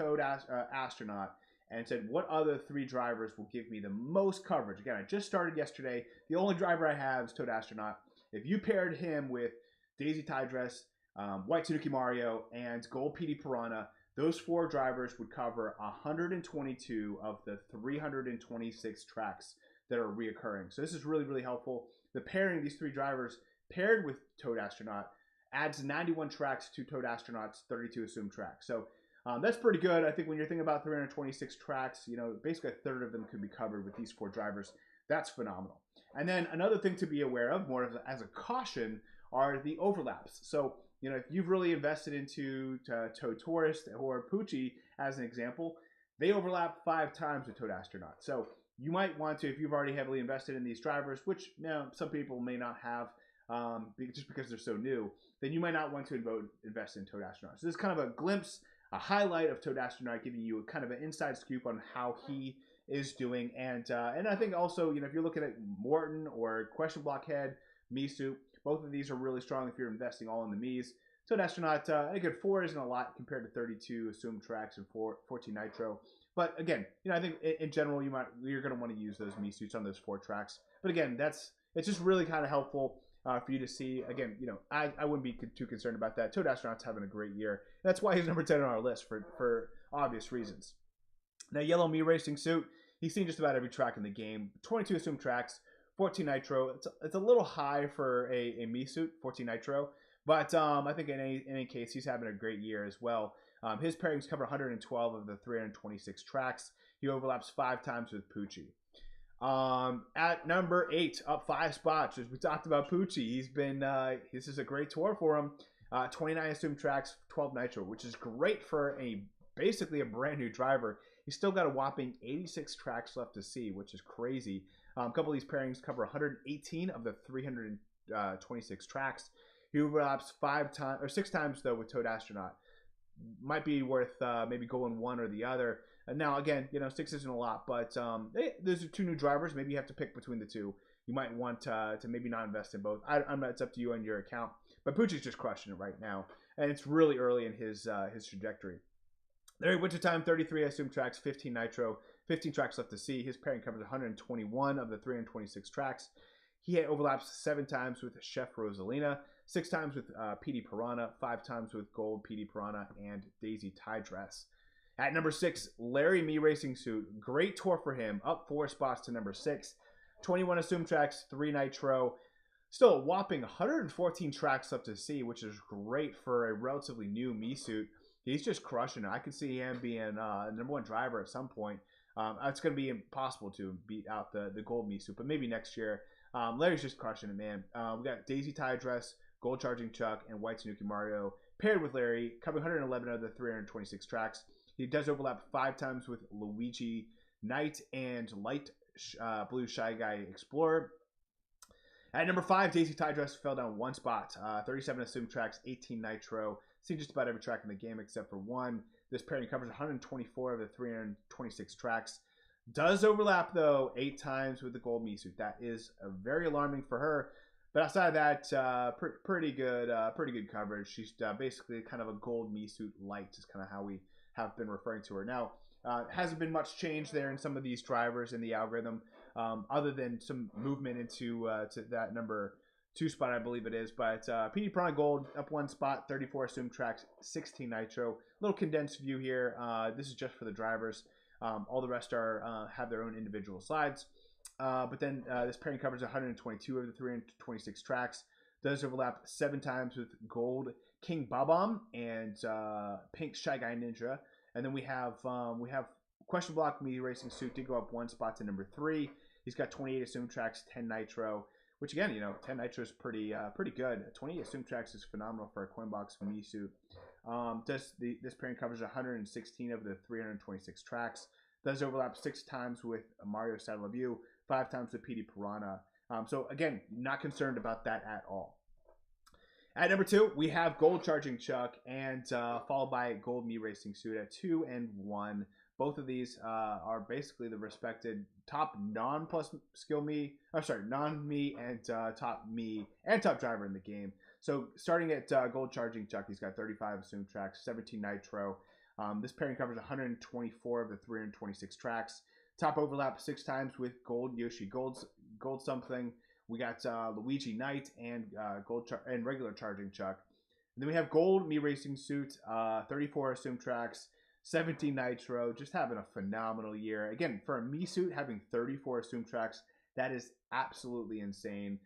Speaker 1: Astronaut and said, what other 3 drivers will give me the most coverage? Again, I just started yesterday. The only driver I have is Toad Astronaut. If you paired him with Daisy Tidress, White Tanuki Mario, and Gold PD Piranha, those 4 drivers would cover 122 of the 326 tracks that are reoccurring. So this is really, really helpful. The pairing of these 3 drivers paired with Toad Astronaut adds 91 tracks to Toad Astronaut's 32 assumed tracks. So that's pretty good. I think when you're thinking about 326 tracks, basically a third of them could be covered with these 4 drivers. That's phenomenal. And then another thing to be aware of, more as a caution, are the overlaps. So, if you've really invested into Toad Tourist or Poochie, as an example, they overlap 5 times with Toad Astronaut. So you might want to, if you've already heavily invested in these drivers, which some people may not have just because they're so new, then you might not want to invest in Toad Astronaut. So this is kind of a glimpse, a highlight of Toad Astronaut, giving you a kind of an inside scoop on how he is doing. And I think also, if you're looking at Morton or Question Block Head, Misu, both of these are really strong if you're investing all in the Miis. Toad Astronaut, again, 4 isn't a lot compared to 32 assumed tracks and 14 Nitro. But again, I think in general you're going to want to use those Mii suits on those 4 tracks. But again, it's just really kind of helpful for you to see. Again, I wouldn't be too concerned about that. Toad Astronaut's having a great year. That's why he's number 10 on our list for obvious reasons. Now, Yellow Mii Racing suit, he's seen just about every track in the game. 22 assumed tracks, 14 Nitro. It's a little high for a Mii suit, 14 Nitro. But I think in any case, he's having a great year as well. His pairings cover 112 of the 326 tracks. He overlaps 5 times with Poochie. At number 8, up 5 spots, as we talked about Poochie. He's been, this is a great tour for him. 29 assumed tracks, 12 Nitro, which is great for basically a brand new driver. He's still got a whopping 86 tracks left to see, which is crazy. A couple of these pairings cover 118 of the 326 tracks. He overlaps 6 times though with Toad Astronaut. Might be worth maybe going one or the other. And now again, 6 isn't a lot, but those are 2 new drivers. Maybe you have to pick between the 2. You might want to maybe not invest in both. It's up to you and your account. But Poochie's just crushing it right now, and it's really early in his trajectory. There, Winter Time, 33 assumed tracks, 15 Nitro, 15 tracks left to see. His pairing covers 121 of the 326 tracks. He overlaps 7 times with Chef Rosalina, 6 times with PD Piranha, 5 times with Gold PD Piranha, and Daisy Tidress. At number 6, Larry Mii Racing Suit. Great tour for him, up 4 spots to number 6. 21 assumed tracks, 3 Nitro. Still a whopping 114 tracks left to see, which is great for a relatively new Mii suit. He's just crushing it. I could see him being number 1 driver at some point. It's going to be impossible to beat out the Gold Mii suit, but maybe next year. Larry's just crushing it, man. We got Daisy Tidress, Gold Charging Chuck, and White Tanuki Mario paired with Larry, covering 111 of the 326 tracks. He does overlap 5 times with Luigi Knight and Light Blue Shy Guy Explorer. At number 5, Daisy Tidress fell down 1 spot. 37 assumed tracks, 18 Nitro. Seen just about every track in the game except for 1. This pairing covers 124 of the 326 tracks. Does overlap, though, 8 times with the Gold Mii suit. That is very alarming for her. But outside of that, pretty good coverage. She's basically kind of a Gold Mii suit light is kind of how we have been referring to her. Now, hasn't been much change there in some of these drivers in the algorithm, other than some movement into to that number 2 spot, I believe it is. But PD Piranha Gold up 1 spot, 34 assumed tracks, 16 Nitro. Little condensed view here. This is just for the drivers. All the rest are have their own individual slides. But then this pairing covers 122 of the 326 tracks. Does overlap 7 times with Gold King Bob-omb and Pink Shy Guy Ninja. And then we have Question Block Mii Racing Suit did go up 1 spot to number 3. He's got 28 assumed tracks, 10 Nitro. Which again, 10 Nitro is pretty good. 28 assumed tracks is phenomenal for a Coinbox Mii suit. This pairing covers 116 of the 326 tracks. Does overlap 6 times with Mario Saddle of You, 5 times with PD Piranha. So again, not concerned about that at all. At number 2, we have Gold Charging Chuck, and followed by Gold Mii Racing Suit at 2 and 1. Both of these are basically the respected top non-plus skill me. I'm sorry, non-me and top me and top driver in the game. So starting at Gold Charging Chuck, he's got 35 assumed tracks, 17 nitro. This pairing covers 124 of the 326 tracks. Top overlap 6 times with Gold Yoshi, Gold something. We got Luigi Knight and and regular Charging Chuck. And then we have Gold Me Racing Suit, 34 assumed tracks, 17 nitro. Just having a phenomenal year. Again, for a Me suit having 34 assumed tracks, that is absolutely insane.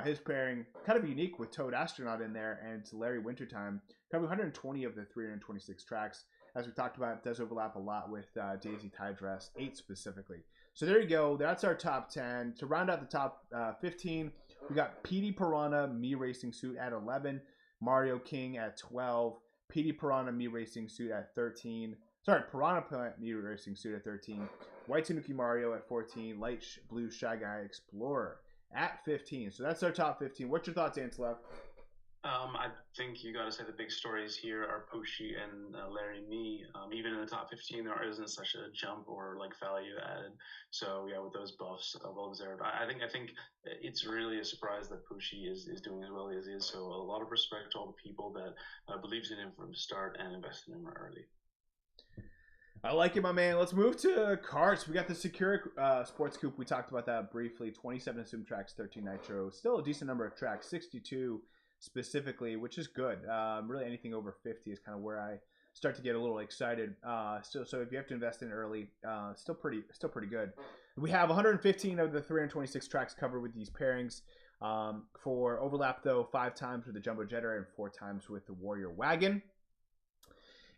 Speaker 1: His pairing kind of unique with Toad Astronaut in there and Larry Wintertime, covering 120 of the 326 tracks. As we talked about, it does overlap a lot with Daisy Tie Dress 8 specifically. So there you go. That's our top 10. To round out the top 15, we got Petey Piranha Me Racing Suit at 11, Mario King at 12, Petey Piranha Me Racing Suit at 13. Sorry, Piranha Plant Me Racing Suit at 13, White Tanuki Mario at 14, Light Blue Shy Guy Explorer at 15. So that's our top 15. What's your thoughts, Antilev?
Speaker 2: I think you got to say the big stories here are Poshi and Larry Me. Even in the top 15, there isn't such a jump or like value added. So yeah, with those buffs, well deserved. I think it's really a surprise that Poshi is doing as well as he is. So a lot of respect to all the people that believes in him from the start and invested in him early.
Speaker 1: I like it, my man. Let's move to karts. We got the Secure Sports Coupe. We talked about that briefly. 27 assumed tracks, 13 nitro. Still a decent number of tracks, 62 specifically, which is good. Really, anything over 50 is kind of where I start to get a little excited. So if you have to invest in early, still pretty good. We have 115 of the 326 tracks covered with these pairings. For overlap, though, 5 times with the Jumbo Jetter and 4 times with the Warrior Wagon.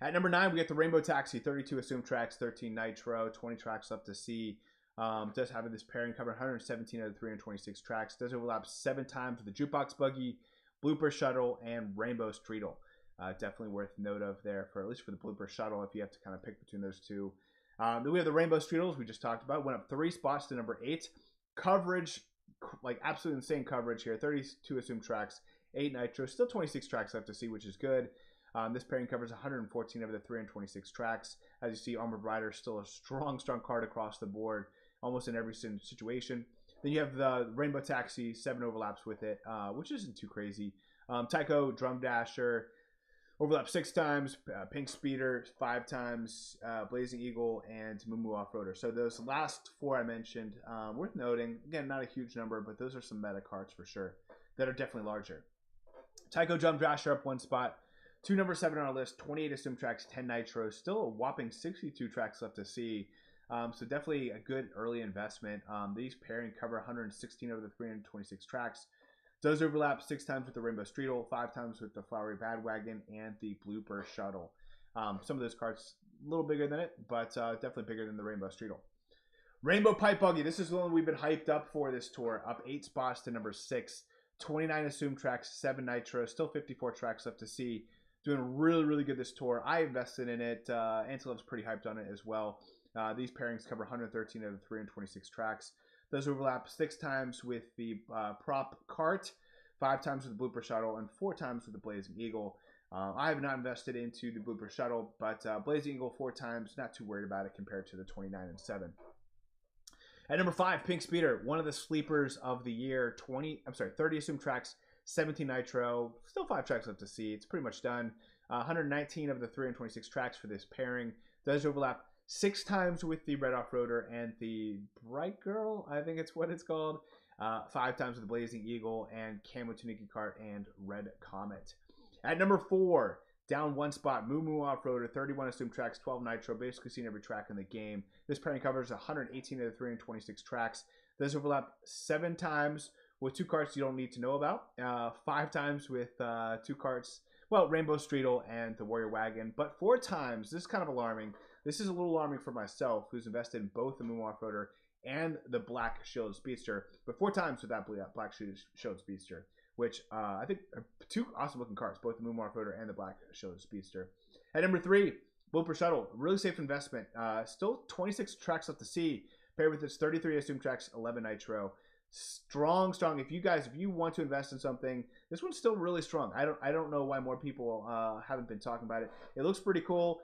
Speaker 1: At number 9, we get the Rainbow Taxi, 32 assumed tracks, 13 nitro, 20 tracks left to see. Does have this pairing cover 117 out of the 326 tracks. Does overlap 7 times with the Jukebox Buggy, Blooper Shuttle, and Rainbow Streetle. Definitely worth note of there, for at least for the Blooper Shuttle, if you have to kind of pick between those two. Then we have the Rainbow Streetles we just talked about. Went up 3 spots to number 8. Coverage, like absolutely insane coverage here. 32 assumed tracks, 8 nitro. Still 26 tracks left to see, which is good. This pairing covers 114 of the 326 tracks. As you see, Armored Rider still a strong card across the board, almost in every situation. Then you have the Rainbow Taxi, 7 overlaps with it, which isn't too crazy. Tycho, Drum Dasher, overlap 6 times. Pink Speeder, 5 times. Blazing Eagle, and Moo Off-Roader. So those last 4 I mentioned, worth noting. Again, not a huge number, but those are some meta cards for sure that are definitely larger. Tycho, Drum Dasher up 1 spot. 2 number 7 on our list, 28 assumed tracks, 10 nitros, still a whopping 62 tracks left to see. So definitely a good early investment. These pairing cover 116 of the 326 tracks. Does overlap 6 times with the Rainbow Streetle, 5 times with the Flowery Badwagon, and the Blooper Shuttle. Some of those cards a little bigger than it, but definitely bigger than the Rainbow Streetle. Rainbow Pipe Buggy, this is the one we've been hyped up for this tour. Up 8 spots to number 6. 29 assumed tracks, 7 nitros, still 54 tracks left to see. Doing really good this tour. I invested in it. Antilev's pretty hyped on it as well. These pairings cover 113 out of the 326 tracks. Those overlap 6 times with the prop Kart, 5 times with the Blooper Shuttle, and 4 times with the Blazing Eagle. I have not invested into the Blooper Shuttle, but Blazing Eagle 4 times, not too worried about it compared to the 29 and 7. At number 5, Pink Speeder, one of the sleepers of the year. 30 assumed tracks, 17 nitro, still 5 tracks left to see. It's pretty much done. 119 of the 326 tracks for this pairing. Does overlap 6 times with the Red Off-Roader and the Bright Girl, I think it's what it's called. 5 times with the Blazing Eagle and Camo Tanuki Kart and Red Comet. At number 4, down 1 spot, Moo Off-Roader, 31 assumed tracks, 12 nitro, basically seen every track in the game. This pairing covers 118 of the 326 tracks. Does overlap 7 times with 2 carts you don't need to know about. 5 times with 2 carts, well, Rainbow Streetle and the Warrior Wagon. But 4 times, this is kind of alarming. This is a little alarming for myself, who's invested in both the Moo Off-Roader and the Black Shield Speedster. But 4 times with that Black Shield Speedster, which I think are 2 awesome looking carts, both the Moo Off-Roader and the Black Shield Speedster. At number 3, Blooper Shuttle, really safe investment. Still 26 tracks left to see, paired with its 33 assumed tracks, 11 nitro. Strong. If you want to invest in something, this one's still really strong. I don't know why more people haven't been talking about it. It looks pretty cool.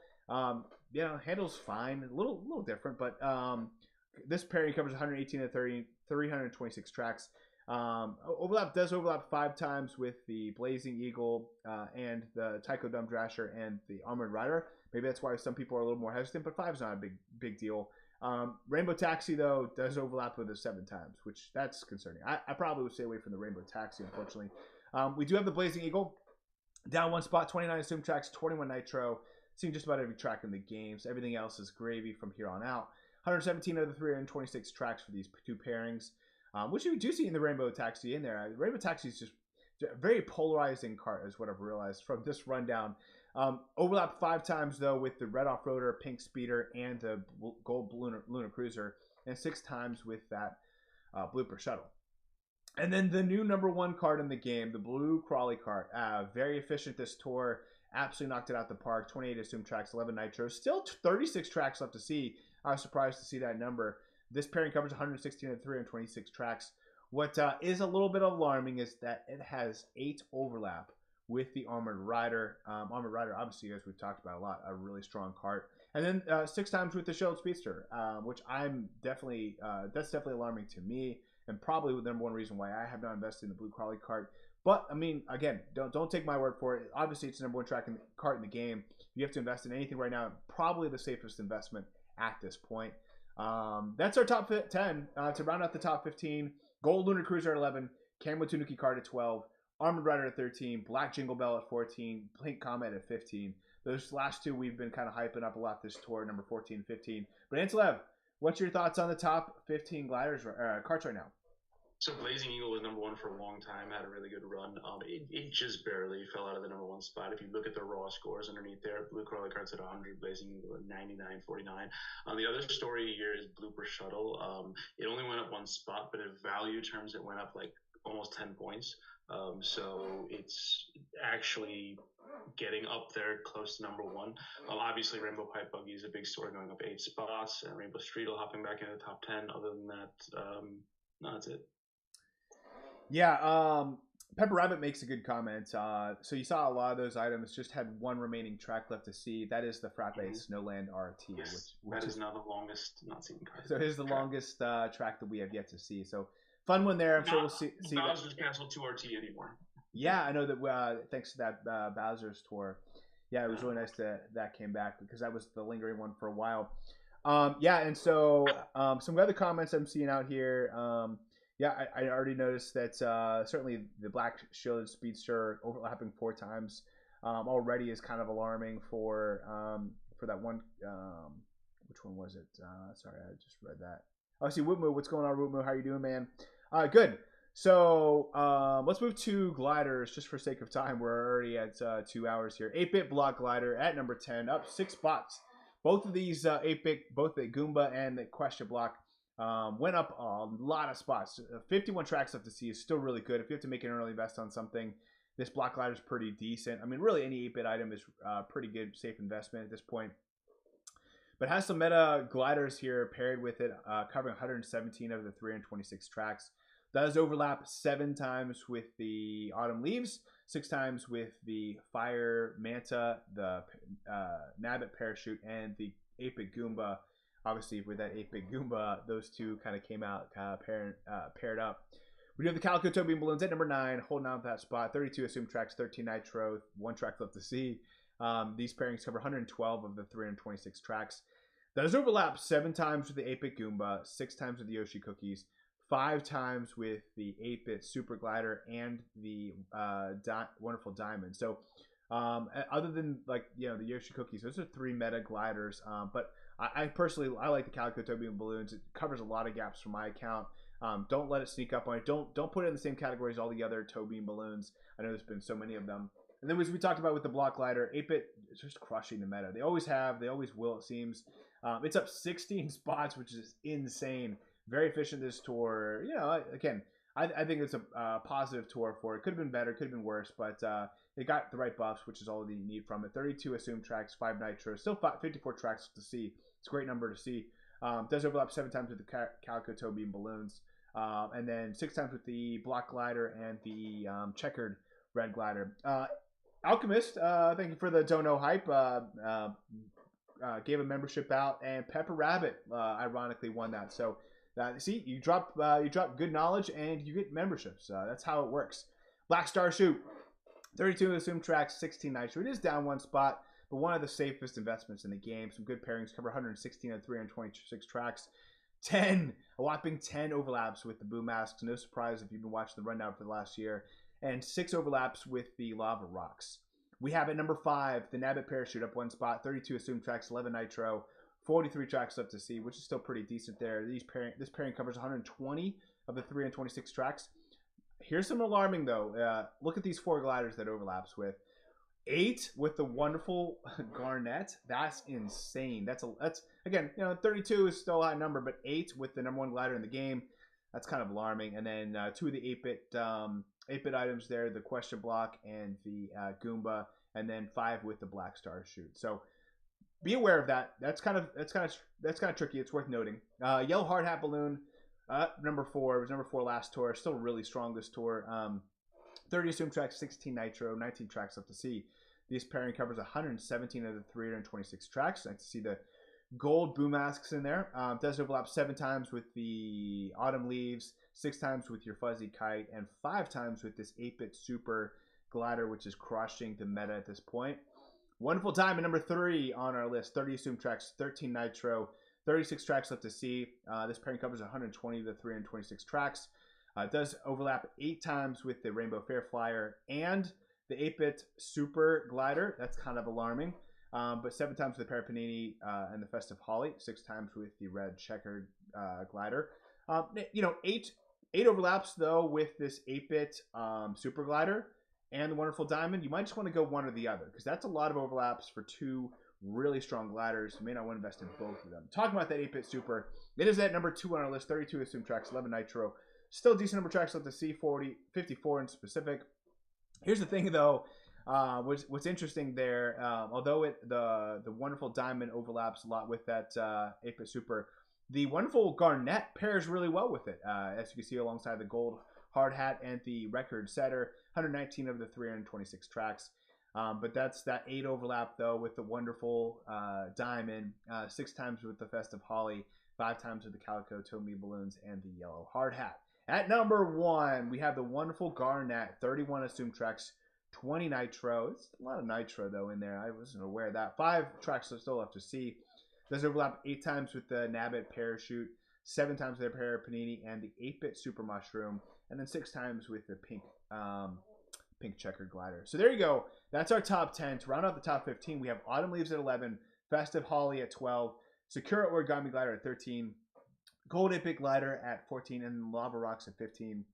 Speaker 1: handles fine. A little different, but this pairing covers 118 to 30, 326 tracks. Does overlap 5 times with the Blazing Eagle and the Tycho Dumb Drasher and the Armored Rider. Maybe that's why some people are a little more hesitant, but 5 is not a big deal. Rainbow Taxi, though, does overlap with it 7 times, which that's concerning. I probably would stay away from the Rainbow Taxi, unfortunately. We do have the Blazing Eagle. Down 1 spot, 29 assumed tracks, 21 nitro. Seen just about every track in the games. Everything else is gravy from here on out. 117 of the 326 tracks for these 2 pairings, which you do see in the Rainbow Taxi in there. Rainbow Taxi is just a very polarizing kart, is what I've realized from this rundown. Overlap 5 times, though, with the Red Off-Roader, Pink Speeder, and the Gold Lunar Cruiser, and 6 times with that Blooper Shuttle. And then the new #1 kart in the game, the Blue Crawly Kart. Very efficient this tour. Absolutely knocked it out the park. 28 assumed tracks, 11 nitro. Still 36 tracks left to see. I was surprised to see that number. This pairing covers 116 and 326 tracks. What is a little bit alarming is that it has 8 overlap with the Armored Rider. Armored Rider, obviously, as we've talked about a lot, a really strong kart. And then 6 times with the Shield Speedster, which I'm definitely, that's definitely alarming to me. And probably the #1 reason why I have not invested in the Blue Crawly kart. But I mean, again, don't take my word for it. Obviously, it's the #1 kart in the game. If you have to invest in anything right now, probably the safest investment at this point. That's our top 10. To round out the top 15, Gold Lunar Cruiser at 11, Camo Tanuki Kart at 12, Armored Rider at 13, Black Jingle Bell at 14, Blink Comet at 15. Those last 2 we've been kind of hyping up a lot this tour, number 14 and 15. But Antilev, what's your thoughts on the top 15 karts right now?
Speaker 2: So Blazing Eagle was #1 for a long time, had a really good run. It just barely fell out of the #1 spot. If you look at the raw scores underneath there, Blue Crawly Kart's at 100, Blazing Eagle at 99.49. The other story here is Blooper Shuttle. It only went up 1 spot, but in value terms, it went up like almost 10 points. So it's actually getting up there close to #1. Obviously, Rainbow Pipe Buggy is a big story, going up 8 spots, and Rainbow Streetle hopping back into the top 10. Other than that, no, that's it.
Speaker 1: Yeah, Pepper Rabbit makes a good comment. So you saw a lot of those items just had 1 remaining track left to see. That is the Frappe Snowland RT.
Speaker 2: Yes, which is now the longest not seen kart.
Speaker 1: So here's the longest track that we have yet to see. So fun one there. I'm sure we'll see
Speaker 2: Bowser's Castle 2RT anymore.
Speaker 1: Yeah, I know that thanks to that Bowser's tour. Yeah, it was really nice that came back because that was the lingering one for a while. And so some other comments I'm seeing out here. I already noticed that certainly the Black Shielded Speedster overlapping 4 times already is kind of alarming for that one. Which one was it? Sorry, I just read that. Oh, I see Wootmoo. What's going on, Wootmoo? How are you doing, man? Good. So let's move to gliders just for sake of time. We're already at 2 hours here. 8-bit block glider at number 10, up 6 spots. Both of these 8-bit, both the Goomba and the Question block, went up a lot of spots. 51 tracks left to see is still really good. If you have to make an early invest on something, this block glider is pretty decent. I mean, really any 8-bit item is pretty good, safe investment at this point. But has some meta gliders here paired with it, covering 117 of the 326 tracks. Does overlap 7 times with the Autumn Leaves, 6 times with the Fire Manta, the Nabbit Parachute, and the 8-bit Goomba. Obviously, with that 8-bit Goomba, those 2 kind of came out paired up. We do have the Calico Toby and Balloons at number 9, holding on to that spot. 32 assumed tracks, 13 nitro, 1 track left to see. These pairings cover 112 of the 326 tracks. Does overlap 7 times with the 8-bit Goomba, 6 times with the Yoshi Cookies, 5 times with the 8-bit Super Glider and the Wonderful Diamond. So other than the Yoshi Cookies, those are 3 meta gliders. But I personally like the Calico Toby and Balloons. It covers a lot of gaps for my account. Don't let it sneak up on it. Don't put it in the same category as all the other Toby and Balloons. I know there's been so many of them. And then as we talked about with the block glider, 8-bit is just crushing the meta. They always have. They always will, it seems. It's up 16 spots, which is insane. Very efficient this tour. Again, I think it's a positive tour for it. Could have been better, could have been worse, but they got the right buffs, which is all you need from it. 32 assumed tracks, 5 nitro, still 54 tracks to see. It's a great number to see. Does overlap 7 times with the Calico Toby and Balloons, and then 6 times with the block glider and the checkered red glider. Alchemist, thank you for the Dono hype. gave a membership out, and Pepper Rabbit ironically won that. So see, you drop good knowledge and you get memberships. That's how it works. Black Star Shoot, 32 assume tracks, 16 nitro. It is down one spot, but one of the safest investments in the game. Some good pairings, cover 116 and 326 tracks. A whopping 10 overlaps with the boom masks. No surprise if you've been watching the rundown for the last year. And 6 overlaps with the lava rocks. We have at number 5, the Nabbit Parachute up one spot, 32 assumed tracks, 11 nitro, 43 tracks left to see, which is still pretty decent there. This pairing covers 120 of the 326 tracks. Here's some alarming though. Look at these 4 gliders that overlaps with. 8 with the wonderful Garnet. That's insane. That's again, 32 is still a high number, but 8 with the number 1 glider in the game. That's kind of alarming. And then 2 of the 8-bit items there, the Question Block and the Goomba, and then 5 with the Black Star Shoot. So be aware of that. That's kind of tricky. It's worth noting. Yellow Hard Hat Balloon, number 4. It was number 4 last tour. Still really strong this tour. 30 assumed tracks, 16 nitro, 19 tracks left to see. This pairing covers 117 of the 326 tracks. Nice to see the gold boom masks in there. Does overlap 7 times with the Autumn Leaves, 6 times with your Fuzzy Kite, and 5 times with this 8-bit Super Glider, which is crushing the meta at this point. Wonderful Diamond, number 3 on our list. 30 assumed tracks, 13 nitro, 36 tracks left to see. This pairing covers 120 of the 326 tracks. It does overlap 8 times with the Rainbow Fair Flyer and the 8-bit Super Glider. That's kind of alarming. But 7 times with the Parapanini and the Festive Holly. 6 times with the Red Checkered Glider. 8 overlaps though with this 8-bit Super Glider and the Wonderful Diamond. You might just want to go one or the other because that's a lot of overlaps for 2 really strong gliders. You may not want to invest in both of them. Talking about that 8-bit Super, it is at number 2 on our list. 32 assumed tracks, 11 nitro. Still decent number of tracks left to see, 54 in specific. Here's the thing though. What's interesting there, although the Wonderful Diamond overlaps a lot with that 8-bit Super, the Wonderful Garnet pairs really well with it, as you can see alongside the Gold Hard Hat and the Record Setter, 119 of the 326 tracks. But that's that 8 overlap though with the Wonderful Diamond, 6 times with the Festive Holly, 5 times with the Calico Tomy Balloons and the Yellow Hard Hat. At number 1, we have the Wonderful Garnet, 31 assumed tracks, 20 nitro. It's a lot of nitro though in there. I wasn't aware of that. 5 tracks are still left to see. Does overlap 8 times with the Nabbit Parachute, 7 times with the Parapanini and the 8-bit Super Mushroom, and then 6 times with the pink checkered glider. So there you go. That's our top 10. To round out the top 15, we have Autumn Leaves at 11, Festive Holly at 12, Sakura Origami Glider at 13, Gold 8-bit Glider at 14, and Lava Rocks at 15.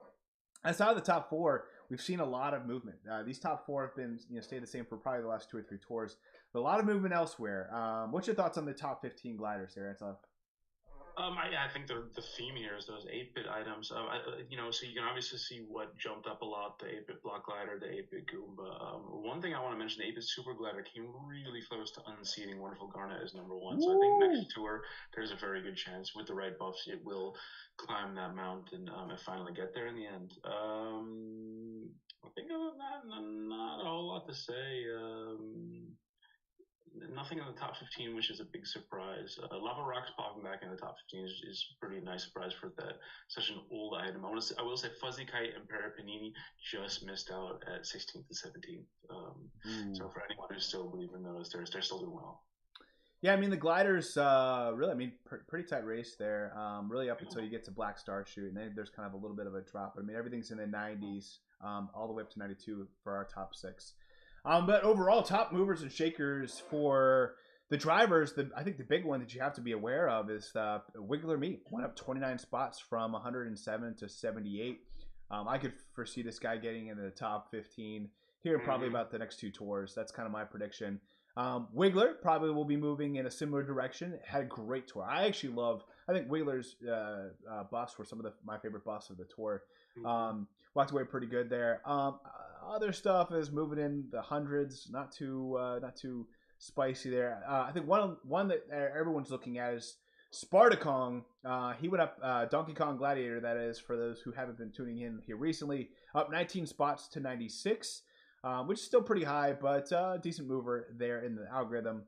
Speaker 1: Outside of the top 4, we've seen a lot of movement. These top 4 have been stayed the same for probably the last 2 or 3 tours, but a lot of movement elsewhere. What's your thoughts on the top 15 gliders there, Antilev?
Speaker 2: I think the theme here is those 8-bit items. So you can obviously see what jumped up a lot: the 8-bit Block Glider, the 8-bit Goomba. One thing I want to mention: the 8-bit Super Glider came really close to unseating Wonderful Garnet as number 1. So I think next tour there's a very good chance with the right buffs it will climb that mountain and finally get there in the end. I think other than that, not a whole lot to say. Nothing in the top 15, which is a big surprise. Lava Rocks popping back in the top 15 is pretty nice surprise for that such an old item. I will say Fuzzy Kite and Parapanini just missed out at 16th and 17th. So for anyone who's still believing those, they're still doing well.
Speaker 1: Yeah, I mean the gliders really, pretty tight race there. Really up until you get to Black Star Shoot, and then there's kind of a little bit of a drop. I mean everything's in the 90s, all the way up to 92 for our top 6. But overall, top movers and shakers for the drivers, I think the big one that you have to be aware of is Wiggler Meat. Went up 29 spots from 107 to 78. I could foresee this guy getting into the top 15 here probably about the next 2 tours. That's kind of my prediction. Wiggler probably will be moving in a similar direction. Had a great tour. I think Wiggler's buffs were some of my favorite buffs of the tour. Walked away pretty good there. Other stuff is moving in the hundreds, not too spicy there. I think one that everyone's looking at is Spartacong. He went up Donkey Kong Gladiator, that is, for those who haven't been tuning in here recently, up 19 spots to 96, which is still pretty high, but decent mover there in the algorithm.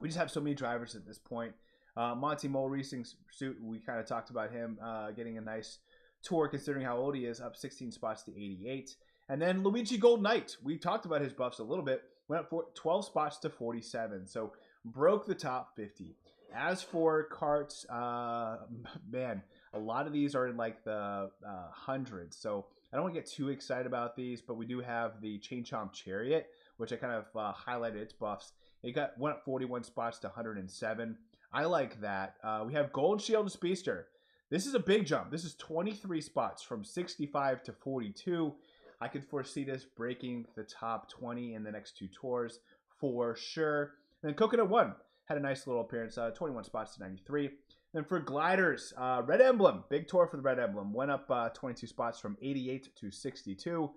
Speaker 1: We just have so many drivers at this point. Monty Mole Racing Suit, we kind of talked about him getting a nice tour considering how old he is, up 16 spots to 88. And then Luigi Gold Knight, we talked about his buffs a little bit, went up 12 spots to 47, so broke the top 50. As for carts, man, a lot of these are in like the hundreds, so I don't want to get too excited about these, but we do have the Chain Chomp Chariot, which I kind of highlighted its buffs. It went up 41 spots to 107. I like that. We have Gold Shield Speedster. This is a big jump. This is 23 spots from 65 to 42. I could foresee this breaking the top 20 in the next 2 tours for sure. And then Coconut One had a nice little appearance, 21 spots to 93. Then for gliders, Red Emblem, big tour for the Red Emblem, went up 22 spots from 88 to 62.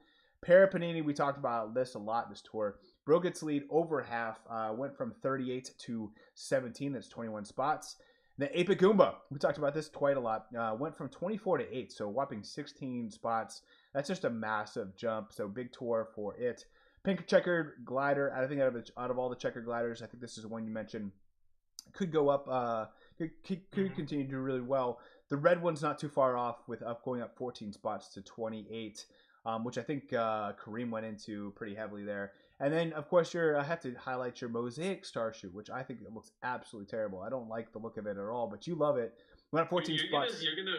Speaker 1: Parapanini, we talked about this a lot this tour, broke its lead over half, went from 38 to 17, that's 21 spots. Then Ape Goomba, we talked about this quite a lot, went from 24 to 8, so whopping 16 spots. That's just a massive jump, so big tour for it. Pink Checkered Glider, I think out of all the checkered gliders, I think this is the one you mentioned. Could go up, could continue to do really well. The red one's not too far off, with going up 14 spots to 28, which I think Kareem went into pretty heavily there. And then, of course, I have to highlight your Mosaic Starshoot, which I think it looks absolutely terrible. I don't like the look of it at all, but you love it. Went up 14 spots.
Speaker 2: You're gonna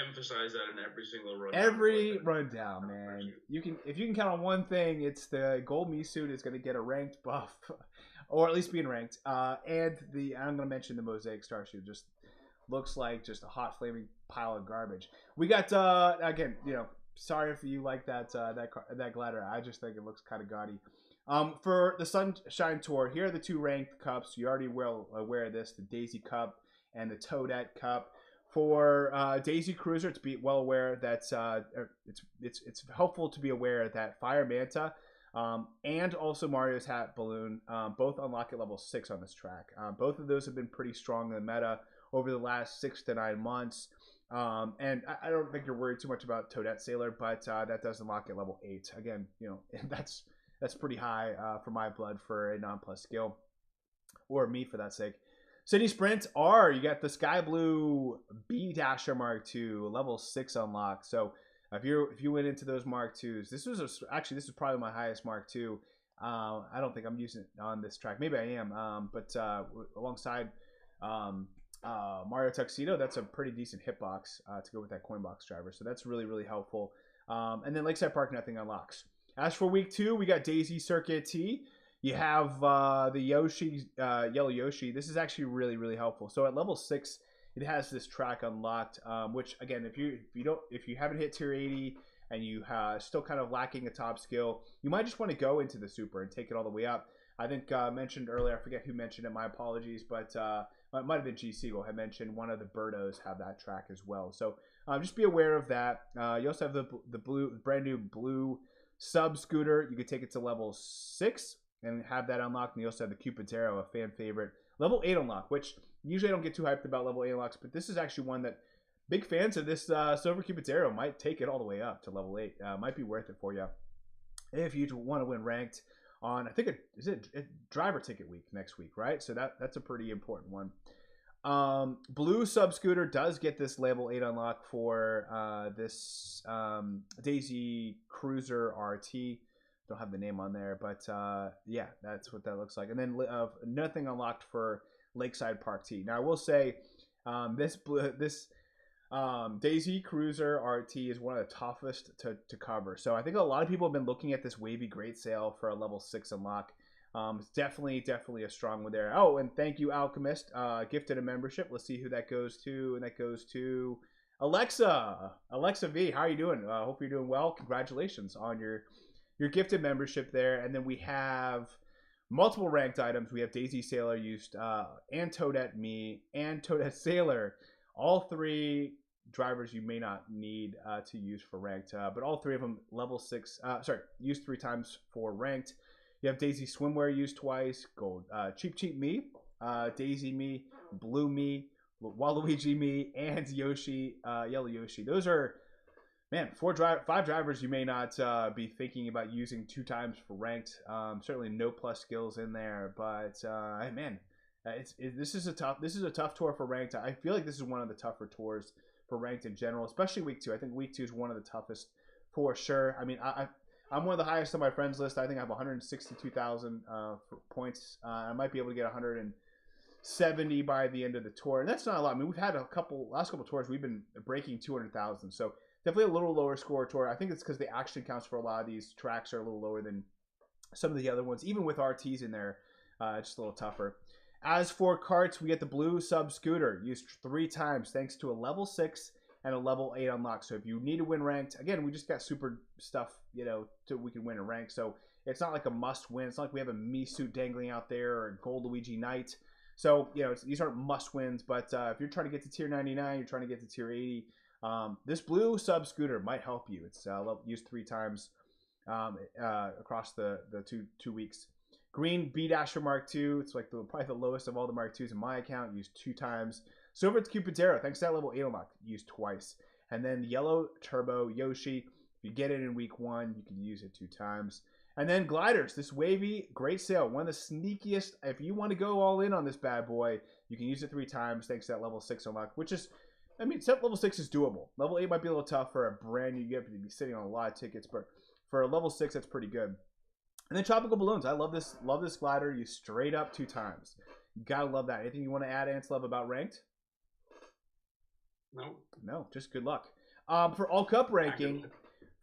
Speaker 2: emphasize that in every single rundown.
Speaker 1: Every rundown, man. If you can count on one thing, it's the Gold Me Suit is going to get a ranked buff, or at least being ranked. And I'm going to mention the Mosaic Starshoot. Just looks like just a hot flaming pile of garbage. We got again, sorry if you like that glider. I just think it looks kind of gaudy. For the Sunshine Tour, here are the 2 ranked cups. You're already well aware of this: the Daisy Cup and the Toadette Cup. For Daisy Cruiser, it's well aware that it's helpful to be aware that Fire Manta and also Mario's Hat Balloon both unlock at level 6 on this track. Both of those have been pretty strong in the meta over the last 6 to 9 months. And I don't think you're worried too much about Toadette Sailor, but that does unlock at level 8. Again, that's pretty high for my blood for a non-plus skill, or me for that sake. City Sprint R, you got the Sky Blue B Dasher Mark II, level 6 unlock. So if you went into those Mark IIs, this is probably my highest Mark II. I don't think I'm using it on this track. Maybe I am, but alongside Mario Tuxedo, that's a pretty decent hitbox to go with that coin box driver. So that's really, really helpful. And then Lakeside Park, nothing unlocks. As for week 2, we got Daisy Circuit T. You have the Yoshi, Yellow Yoshi. This is actually really, really helpful. So at level 6, it has this track unlocked, which again, if you haven't hit tier 80 and you still kind of lacking a top skill, you might just want to go into the super and take it all the way up. I think mentioned earlier, I forget who mentioned it. My apologies, but it might have been G Siegel had mentioned one of the Birdos have that track as well. So just be aware of that. You also have the brand new blue sub scooter. You could take it to level 6 and have that unlocked. And you also have the Cupid's Arrow, a fan favorite, level 8 unlock, which usually I don't get too hyped about level 8 unlocks, but this is actually one that big fans of this Silver Cupid's Arrow might take it all the way up to level 8. Might be worth it for you if you want to win ranked on, I think is it driver ticket week next week, right? So that's a pretty important one. Blue sub scooter does get this level 8 unlock for this Daisy Cruiser RT. Don't have the name on there, but yeah, that's what that looks like. And then nothing unlocked for Lakeside Park T. Now I will say this Daisy Cruiser RT is one of the toughest to cover. So I think a lot of people have been looking at this Wavy Great Sale for a level 6 unlock. It's definitely a strong one there. Oh, and thank you, Alchemist. Gifted a membership. Let's see who that goes to. And that goes to Alexa. Alexa V, how are you doing? Hope you're doing well. Congratulations on your gifted membership there. And then we have multiple ranked items. We have Daisy Sailor used, and Toadette Me, and Toadette Sailor. All 3 drivers you may not need to use for ranked, but all 3 of them level 6. Used 3 times for ranked. You have Daisy Swimwear used twice. Gold. Cheap Me, Daisy Me, Blue Me, Waluigi Me, and Yoshi, Yellow Yoshi. Those are, man, 5 drivers you may not be thinking about using 2 times for ranked. Certainly no plus skills in there, but hey, man, This is a tough tour for ranked. I feel like this is one of the tougher tours for ranked in general, especially week 2. I think week 2 is one of the toughest for sure. I mean, I'm one of the highest on my friends list. I think I have 162,000 points. I might be able to get 170 by the end of the tour, and that's not a lot. I mean, we've had last couple tours we've been breaking 200,000, so definitely a little lower score tour. I think it's because the action counts for a lot of these tracks are a little lower than some of the other ones, even with RTs in there. It's just a little tougher. As for karts, we get the blue sub scooter used 3 times thanks to a level 6 and a level 8 unlock. So if you need to win ranked, again, we just got super stuff, we can win a rank. So it's not like a must win. It's not like we have a me suit dangling out there or a gold Luigi Knight. So, these aren't must wins, but if you're trying to get to tier 99, you're trying to get to tier 80, this blue sub scooter might help you. It's used 3 times across the 2 weeks. Green B-Dasher Mark II. It's like probably the lowest of all the Mark IIs in my account. Used 2 times. Silver Cupidero. Thanks to that level 8 unlock. Used twice. And then Yellow Turbo Yoshi. If you get it in week 1, you can use it 2 times. And then Gliders. This wavy, great sale. One of the sneakiest. If you want to go all in on this bad boy, you can use it 3 times thanks to that level 6 unlock, which is, level 6 is doable. Level 8 might be a little tough for a brand new. You have to be sitting on a lot of tickets, but for a level 6, that's pretty good. And then Tropical Balloons. I love this glider. You straight up 2 times. You gotta love that. Anything you want to add, Antilev, about ranked? No, just good luck. For all cup ranking,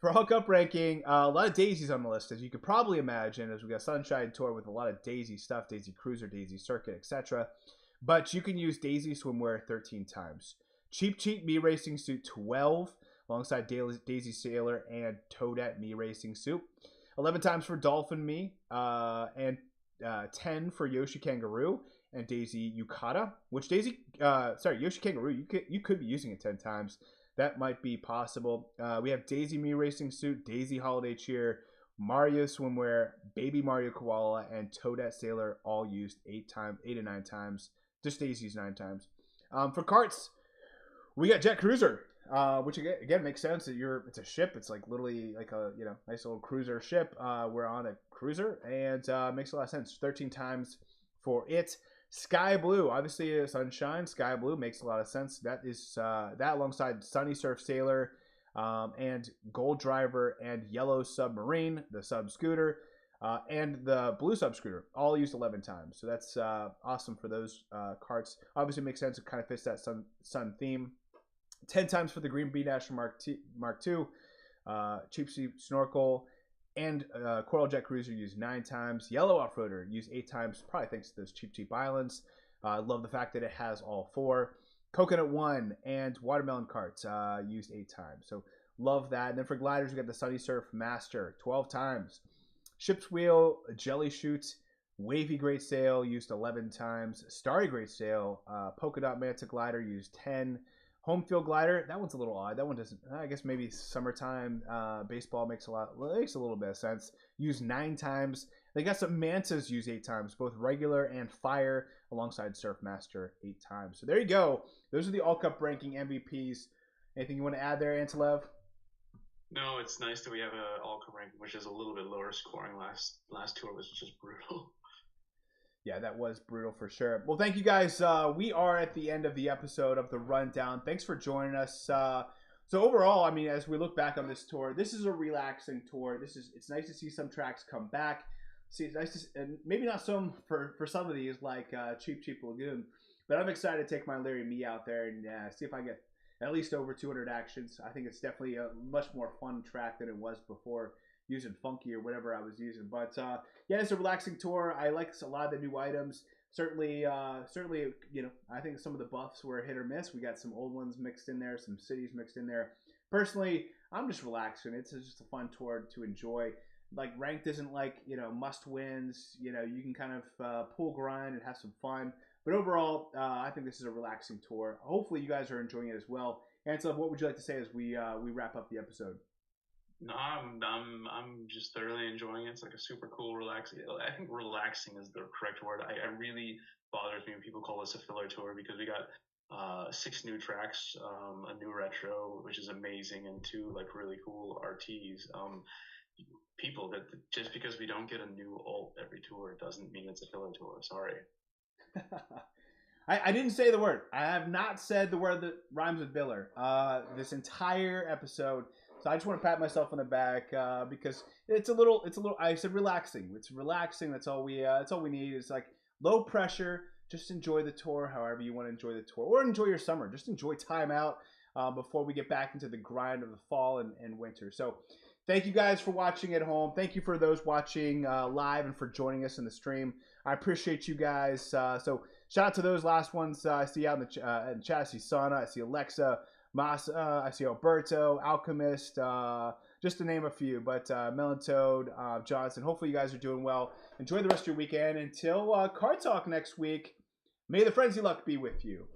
Speaker 1: a lot of daisies on the list, as you could probably imagine, as we got Sunshine Tour with a lot of daisy stuff, Daisy Cruiser, Daisy Circuit, etc. But you can use Daisy Swimwear 13 times. Cheap Cheap Me Racing Suit 12, alongside Daisy Sailor and Toadette Me Racing Suit. 11 times for Dolphin Me, and 10 for Yoshi Kangaroo and Daisy Yukata. Yoshi Kangaroo, you could be using it 10 times. That might be possible. We have Daisy Me Racing Suit, Daisy Holiday Cheer, Mario Swimwear, Baby Mario Koala, and Toadette Sailor, all used 8 to 9 times. Just Daisy's 9 times. For karts, we got Jet Cruiser. Which again makes sense. It's a ship. It's like literally like a nice little cruiser ship. We're on a cruiser, and makes a lot of sense. 13 times for it. Sky Blue, obviously Sunshine. Sky Blue makes a lot of sense. That is that alongside Sunny Surf Sailor, and Gold Driver and Yellow Submarine, the sub scooter, and the blue sub scooter, all used 11 times. So that's awesome for those karts. Obviously makes sense. It kind of fits that sun theme. 10 times for the Green B-Dasher Mark II, Cheap Cheap Snorkel, and Coral Jet Cruiser used 9 times. Yellow Off-Roader used 8 times, probably thanks to those Cheap Cheap Islands. Love the fact that it has all 4. Coconut One and Watermelon Carts used 8 times. So love that. And then for gliders, we got the Sunny Surf Master 12 times. Ship's Wheel, Jelly Shoot, Wavy Great Sail used 11 times. Starry Great Sail, Polka Dot Manta Glider used 10. Home Field Glider, that one's a little odd. That one doesn't, I guess maybe summertime baseball makes a little bit of sense. Used 9 times. They got some Mantas used 8 times, both regular and fire, alongside Surfmaster 8 times. So there you go. Those are the All Cup ranking MVPs. Anything you want to add there, Antilev?
Speaker 2: No, it's nice that we have an All Cup ranking, which is a little bit lower scoring. Last tour was just brutal.
Speaker 1: Yeah, that was brutal for sure. Well, thank you guys. We are at the end of the episode of the rundown. Thanks for joining us. So overall, as we look back on this tour, this is a relaxing tour. It's nice to see some tracks come back. It's nice to, and maybe not some for some of these like Cheap Cheap Lagoon, but I'm excited to take my Larry Me out there and see if I get at least over 200 actions. I think it's definitely a much more fun track than it was before, using Funky or whatever I was using. But yeah, it's a relaxing tour. I like a lot of the new items. Certainly, I think some of the buffs were hit or miss. We got some old ones mixed in there, some cities mixed in there. Personally, I'm just relaxing. It's just a fun tour to enjoy. Like ranked isn't like must wins. You can kind of pool grind and have some fun. But overall, I think this is a relaxing tour. Hopefully, you guys are enjoying it as well. Ansel, what would you like to say as we wrap up the episode?
Speaker 2: No, I'm just thoroughly enjoying it. It's like a super cool, relaxing. I think relaxing is the correct word. I really bothers me when people call this a filler tour, because we got 6 new tracks, a new retro, which is amazing, and 2 like really cool RTs. People, that just because we don't get a new ult every tour doesn't mean it's a filler tour. Sorry.
Speaker 1: I didn't say the word. I have not said the word that rhymes with Biller this entire episode. So I just want to pat myself on the back because it's a little. I said relaxing. It's relaxing. That's all we need. It's like low pressure. Just enjoy the tour, however you want to enjoy the tour, or enjoy your summer. Just enjoy time out before we get back into the grind of the fall and winter. So thank you guys for watching at home. Thank you for those watching live and for joining us in the stream. I appreciate you guys. So shout out to those last ones I see out in the chat. I see Sana, I see Alexa, Masa, I see Alberto, Alchemist, just to name a few. But Melantoad, Johnson, hopefully you guys are doing well. Enjoy the rest of your weekend. Until Card Talk next week, may the frenzy luck be with you.